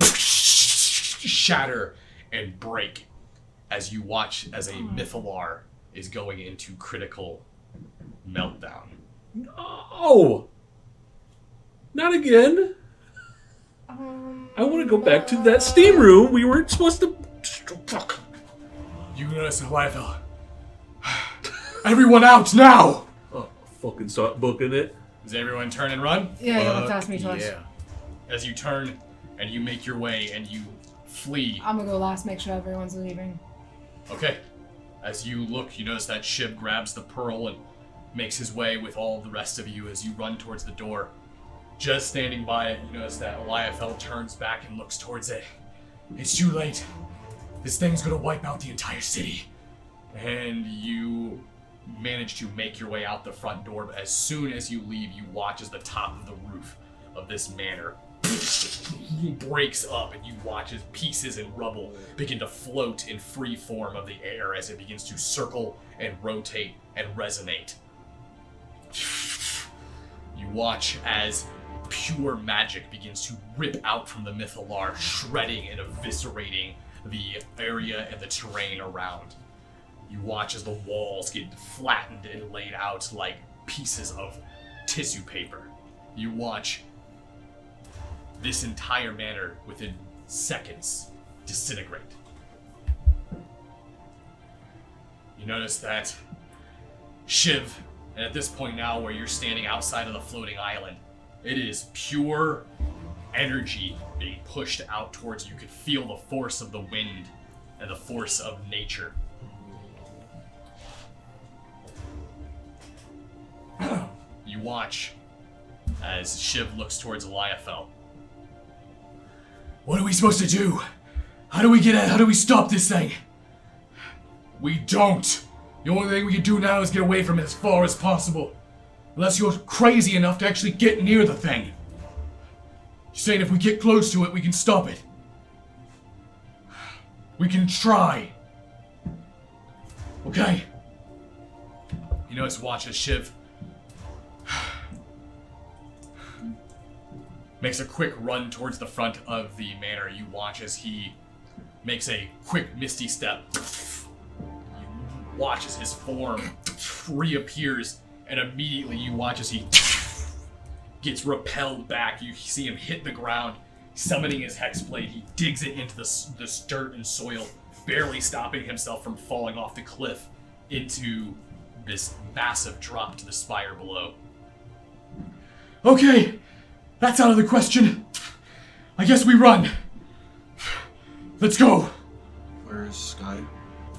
shatter and break as you watch as a Mythalar is going into critical meltdown. No! Not again! I want to go back to that steam room. We weren't supposed to... Fuck. You notice Eliaphel. Everyone out now! Oh, fucking start booking it. Does everyone turn and run? Yeah, you looked past me twice. Yeah. As you turn and you make your way and you flee. I'm gonna go last, make sure everyone's leaving. Okay. As you look, you notice that Shiv grabs the pearl and makes his way with all the rest of you as you run towards the door. Just standing by it, you notice that Eliaphel turns back and looks towards it. It's too late. This thing's gonna wipe out the entire city. And you manage to make your way out the front door, but as soon as you leave, you watch as the top of the roof of this manor breaks up, and you watch as pieces and rubble begin to float in free form of the air as it begins to circle and rotate and resonate. You watch as pure magic begins to rip out from the Mythalar, shredding and eviscerating the area and the terrain around. You watch as the walls get flattened and laid out like pieces of tissue paper. You watch this entire manor within seconds disintegrate. You notice that Shiv, and at this point now where you're standing outside of the floating island, it is pure energy being pushed out towards you. You could feel the force of the wind and the force of nature. You watch as Shiv looks towards Eliaphel. What are we supposed to do? How do we get out? How do we stop this thing? We don't. The only thing we can do now is get away from it as far as possible. Unless you're crazy enough to actually get near the thing. You're saying if we get close to it, we can stop it. We can try. Okay? You notice, watch as Shiv makes a quick run towards the front of the manor. You watch as he makes a quick misty step. You watch as his form reappears, and immediately you watch as he gets repelled back. You see him hit the ground, summoning his hexblade. He digs it into the dirt and soil, barely stopping himself from falling off the cliff into this massive drop to the spire below. Okay, that's out of the question. I guess we run. Let's go. Where is Sky?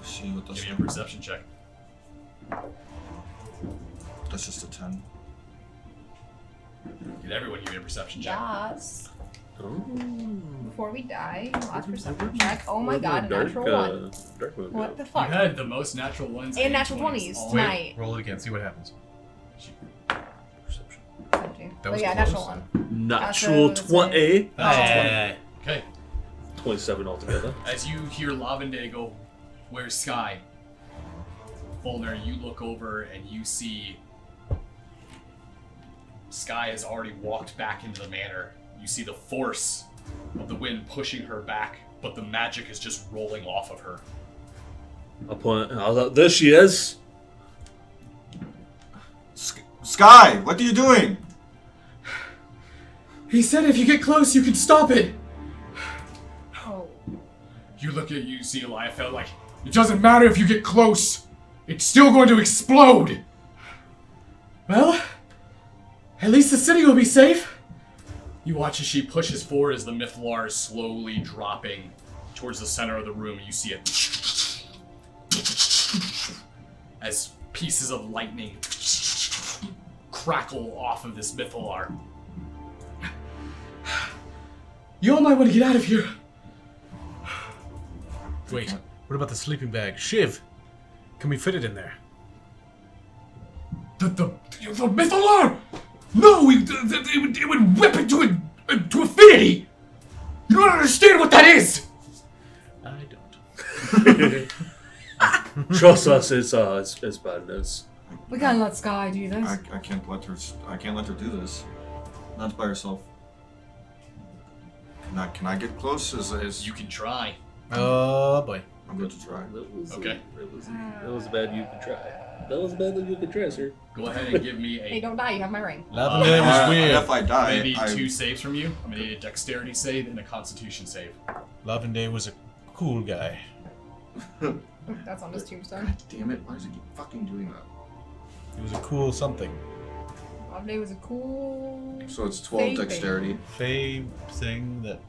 Is she with us? Give me a perception check. That's just a 10. Get everyone give me a perception check. Yes. Oh. Before we die, last perception check. Oh my god, Dark, natural one. Dark mode What go? the fuck? You had the most natural ones And natural 20s all- tonight. Roll it again, see what happens. Perception. 17. That Oh was yeah, close. natural one. Natural That's a- 20. Hey. Okay. 27 altogether. As you hear Lavende go, "Where's Sky?" Volner, you look over and you see Sky has already walked back into the manor. You see the force of the wind pushing her back, but the magic is just rolling off of her. There she is. Sky, what are you doing? He said if you get close, you can stop it. Oh. You look at you see Eliaphel like, it doesn't matter if you get close. It's still going to explode. Well, at least the city will be safe. You watch as she pushes forward as the Mythalar is slowly dropping towards the center of the room. You see it as pieces of lightning crackle off of this Mythalar. You all might want to get out of here. Wait, what about the sleeping bag? Shiv, can we fit it in there? The Mythalar! No, it would whip it to infinity! You don't understand what that is! I don't. Trust us, it's bad news. We can't let Sky do this. I can't let her. I can't let her do this. Not by herself. Can I get close? Is You can try. Oh boy. I'm going to try. Okay. That was bad you could try. That was bad that you could try, sir. Go ahead and give me Hey, a don't die. You have my ring. Lavender was weird. If I I'm die, gonna need I, 2 saves from you. I'm gonna need a dexterity save and a constitution save. Lavender was a cool guy. That's on his tombstone. damn it! Why does it keep fucking doing that? He was a cool something. Monday was a cool. So it's 12 Saving. dexterity Fey thing that.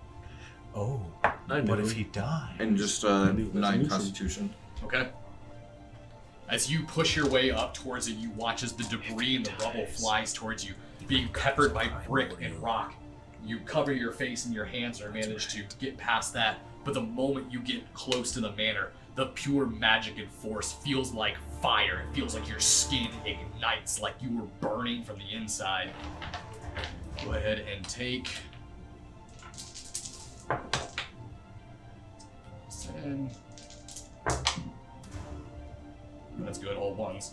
Oh, I what knew. if he died? and just I knew 9 some. constitution. Okay. As you push your way up towards it, you watch as the debris and the rubble flies towards you, being peppered by brick and rock. You cover your face and your hands and manage to get past that, but the moment you get close to the manor, the pure magic and force feels like fire. It feels like your skin ignites, like you were burning from the inside. Go ahead and take 10. That's good, all ones.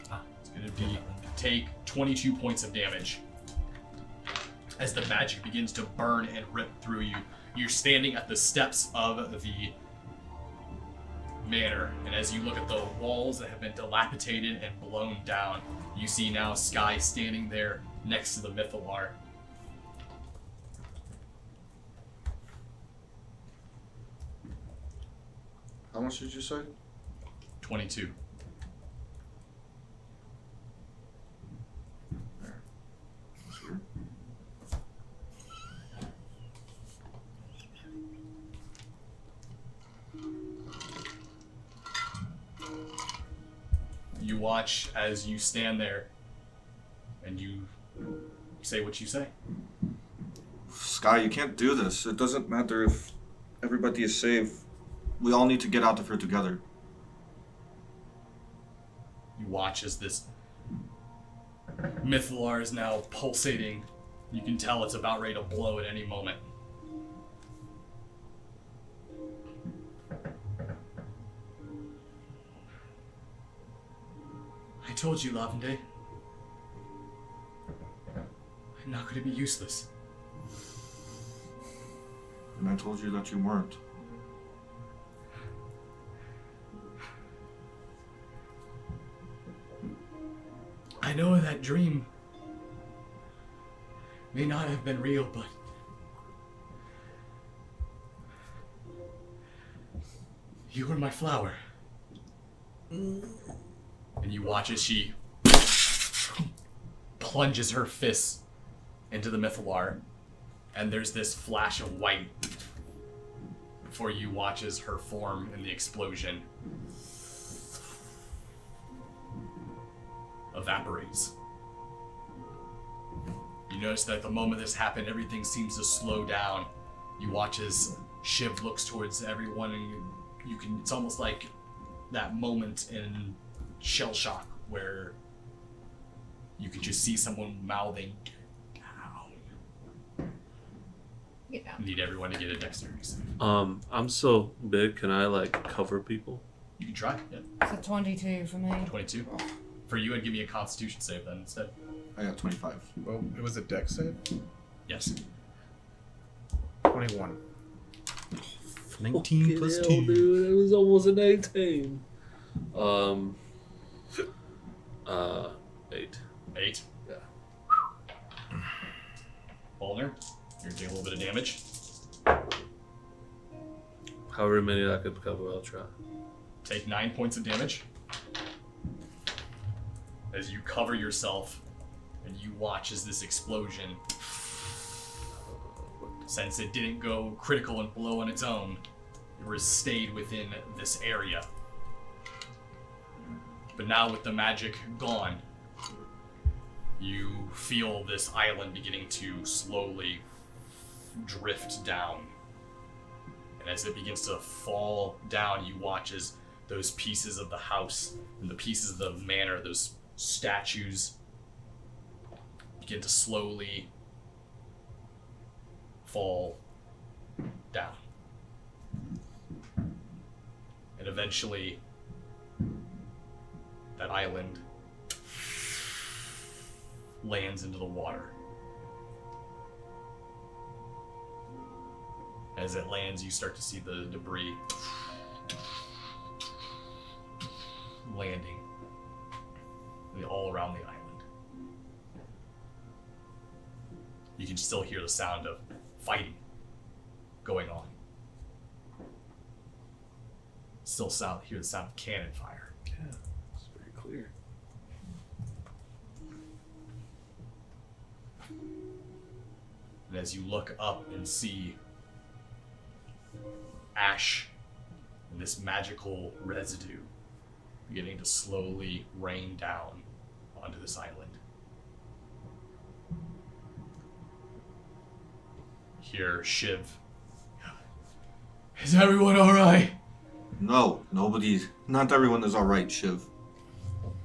It's gonna be take 22 points of damage. As the magic begins to burn and rip through you, you're standing at the steps of the manor, and as you look at the walls that have been dilapidated and blown down, you see now Sky standing there next to the Mythalar. How much did you say? 22. Sure. You watch as you stand there, and you say what you say. Sky, you can't do this. It doesn't matter if everybody is safe. We all need to get out of here together. You watch as this Mythalar is now pulsating. You can tell it's about ready to blow at any moment. I told you, Lavende. I'm not going to be useless. And I told you that you weren't. I know that dream may not have been real, but you were my flower. And you watch as she plunges her fists into the Mythalar, and there's this flash of white before you watch as her form in the explosion evaporates. You notice that the moment this happened, everything seems to slow down. You watch as Shiv looks towards everyone, and you can, it's almost like that moment in Shell Shock where You can just see someone mouthing, Get down. need everyone to get a dexterity save. I'm so big. Can I like cover people? You can try, yeah. It's a 22 for me. 22. For you, I'd give me a constitution save then instead. I got 25. Well, it was a dex save. Yes. 21. 19 plus 2. Dude, it was almost an 18. 8. 8. Yeah. Balner, you're gonna take a little bit of damage. However many I could cover, I'll try. Take 9 points of damage. As you cover yourself and you watch as this explosion, since it didn't go critical and blow on its own, it stayed within this area. But now with the magic gone, you feel this island beginning to slowly drift down. And as it begins to fall down, you watch as those pieces of the house and the pieces of the manor, those statues, begin to slowly fall down. And eventually, that island lands into the water. As it lands, you start to see the debris landing all around the island. You can still hear the sound of fighting going on. Still hear the sound of cannon fire. Yeah, it's very clear. And as you look up and see ash and this magical residue beginning to slowly rain down onto this island. Hear Shiv. Is everyone alright? No, not everyone is alright, Shiv.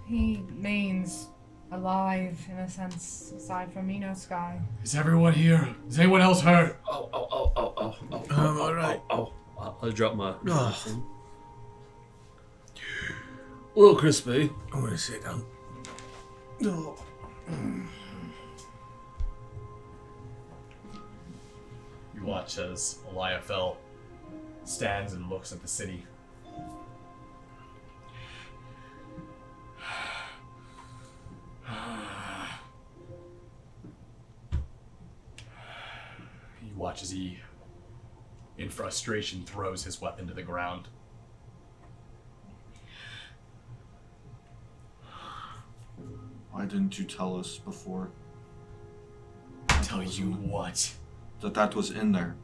He means alive in a sense, aside from me, no Sky. Is everyone here? Is anyone else hurt? Oh. Alright. I dropped my. Oh. A little crispy. I want to sit down. No. You watch as Eliaphel stands and looks at the city. You watch as he, in frustration, throws his weapon to the ground. Why didn't you tell us before Tell you what? that was in there?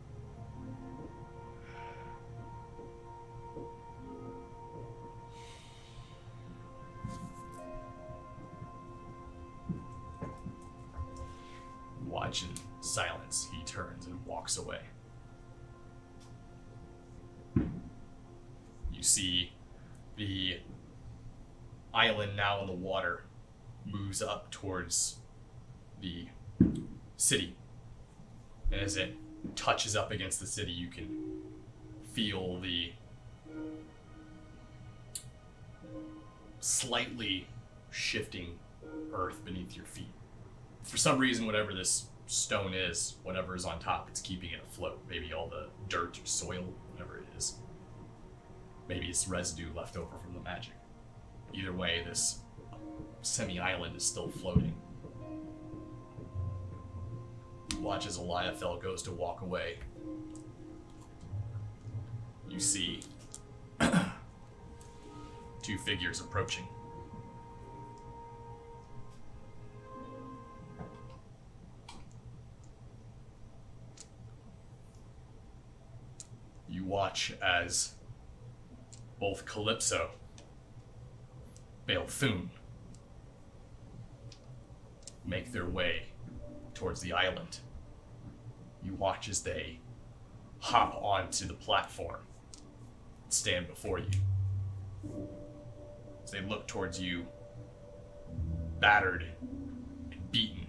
Watch in silence. He turns and walks away. You see the island now in the water moves up towards the city. And as it touches up against the city, you can feel the slightly shifting earth beneath your feet. For some reason, whatever this stone is, whatever is on top, it's keeping it afloat. Maybe all the dirt or soil, whatever it is. Maybe it's residue left over from the magic. Either way, this semi-island is still floating. Watch as Eliaphel goes to walk away. You see two figures approaching. You watch as both Calypso, Balthun, make their way towards the island. You watch as they hop onto the platform and stand before you. As they look towards you, battered beaten.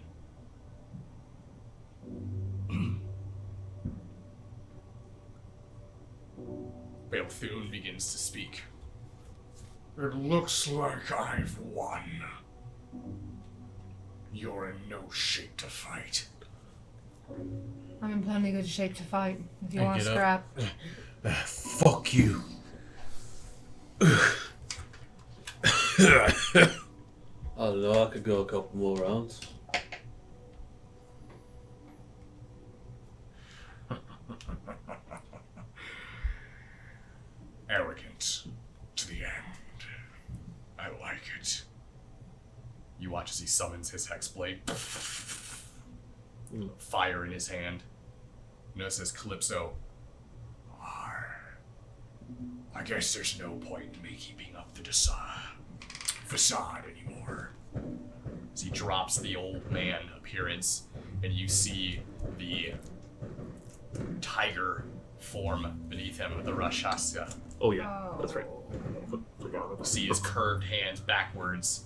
Balthune begins to speak. It looks like I've won. You're in no shape to fight. I'm in plenty good shape to fight. If you Hey, want to get scrap. Fuck you. I don't know, I could go a couple more rounds. Arrogant to the end. I like it. You watch as he summons his hex blade. Fire in his hand. Notices Calypso. I guess there's no point in me keeping up the facade anymore. As he drops the old man appearance, and you see the tiger form beneath him, the Rakshasa. Oh yeah, that's right. You see his curved hands backwards.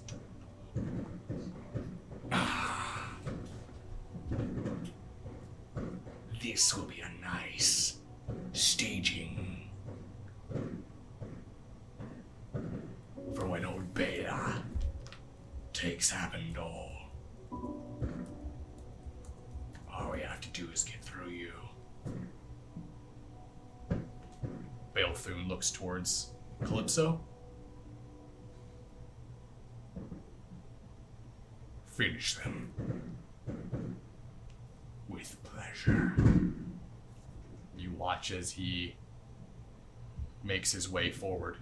This will be a nice staging for when old Bela takes Avondor. All we have to do is get through you. Balthune looks towards Calypso. Finish them. With pleasure. You watch as he makes his way forward.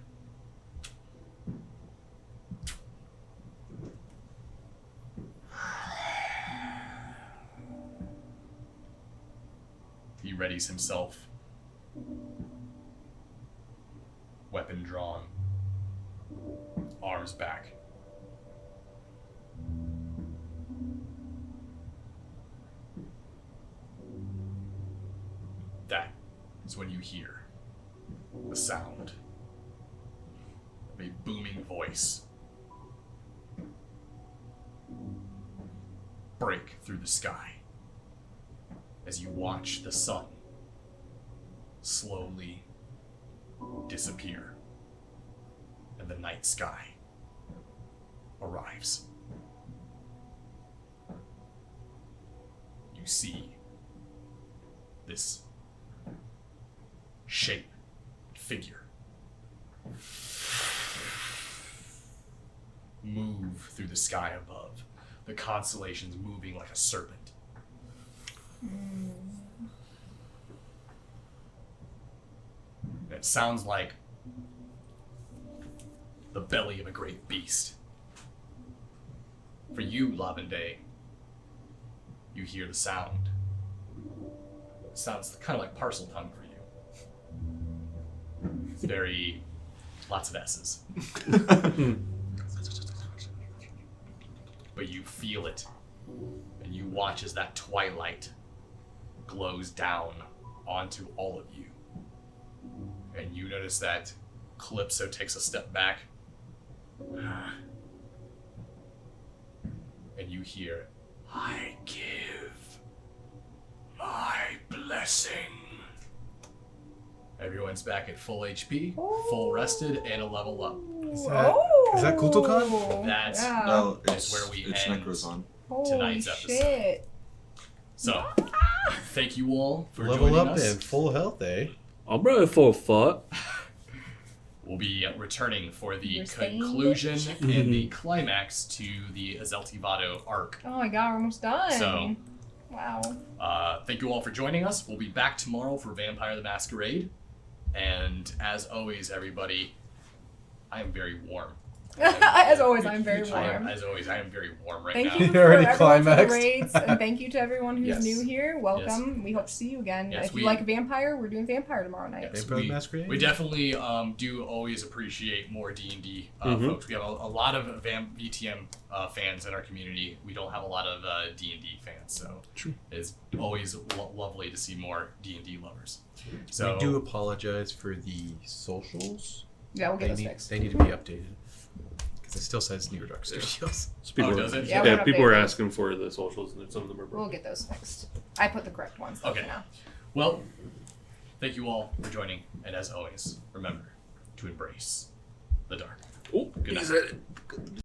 He readies himself. Weapon drawn. Arms back. That is when you hear the sound of a booming voice break through the sky as you watch the sun slowly disappear and the night sky arrives. You see this shape, figure move through the sky above, the constellations moving like a serpent. It sounds like the belly of a great beast. For you, Lavende, you hear the sound. It sounds kind of like parcel tongue for you. It's very, lots of S's. But you feel it, and you watch as that twilight glows down onto all of you. And you notice that Calypso takes a step back, and you hear, I give my blessing. Everyone's back at full HP, full rested, and a level up. Is that Kutokan? That No, is where we it's end Necrozon. tonight's episode. Shit. So, thank you all for Level joining up us. and full health, eh? I'm ready for a fight. We'll be returning for the You're staying, conclusion and the climax to the Azeltivado arc. Oh my god, we're almost done. So, wow. Thank you all for joining us. We'll be back tomorrow for Vampire the Masquerade. And as always, everybody, I am very warm. As always, I'm very I warm. am very warm right Thank now. you for Already everyone for the climaxed. raids, and thank you to everyone who's Yes. new here. Welcome. We hope to see you again. Yes, if we- you like Vampire, we're doing Vampire tomorrow night. Yes, Vampire the Masquerade? we definitely do always appreciate more D&D folks. We have a lot of VTM fans in our community. We don't have a lot of D&D fans, so it's always lovely to see more D&D lovers. So We do apologize for the socials. Yeah, we'll get They this need, fixed. they need to be updated. Because It still says Near Dark Studios. So people does it? Yeah, we're people are updating. asking for the socials, and some of them are We'll broken. get those fixed. I put the correct ones though Okay. for now. Well, thank you all for joining, and as always, remember to embrace the dark. Oh, Good is night. that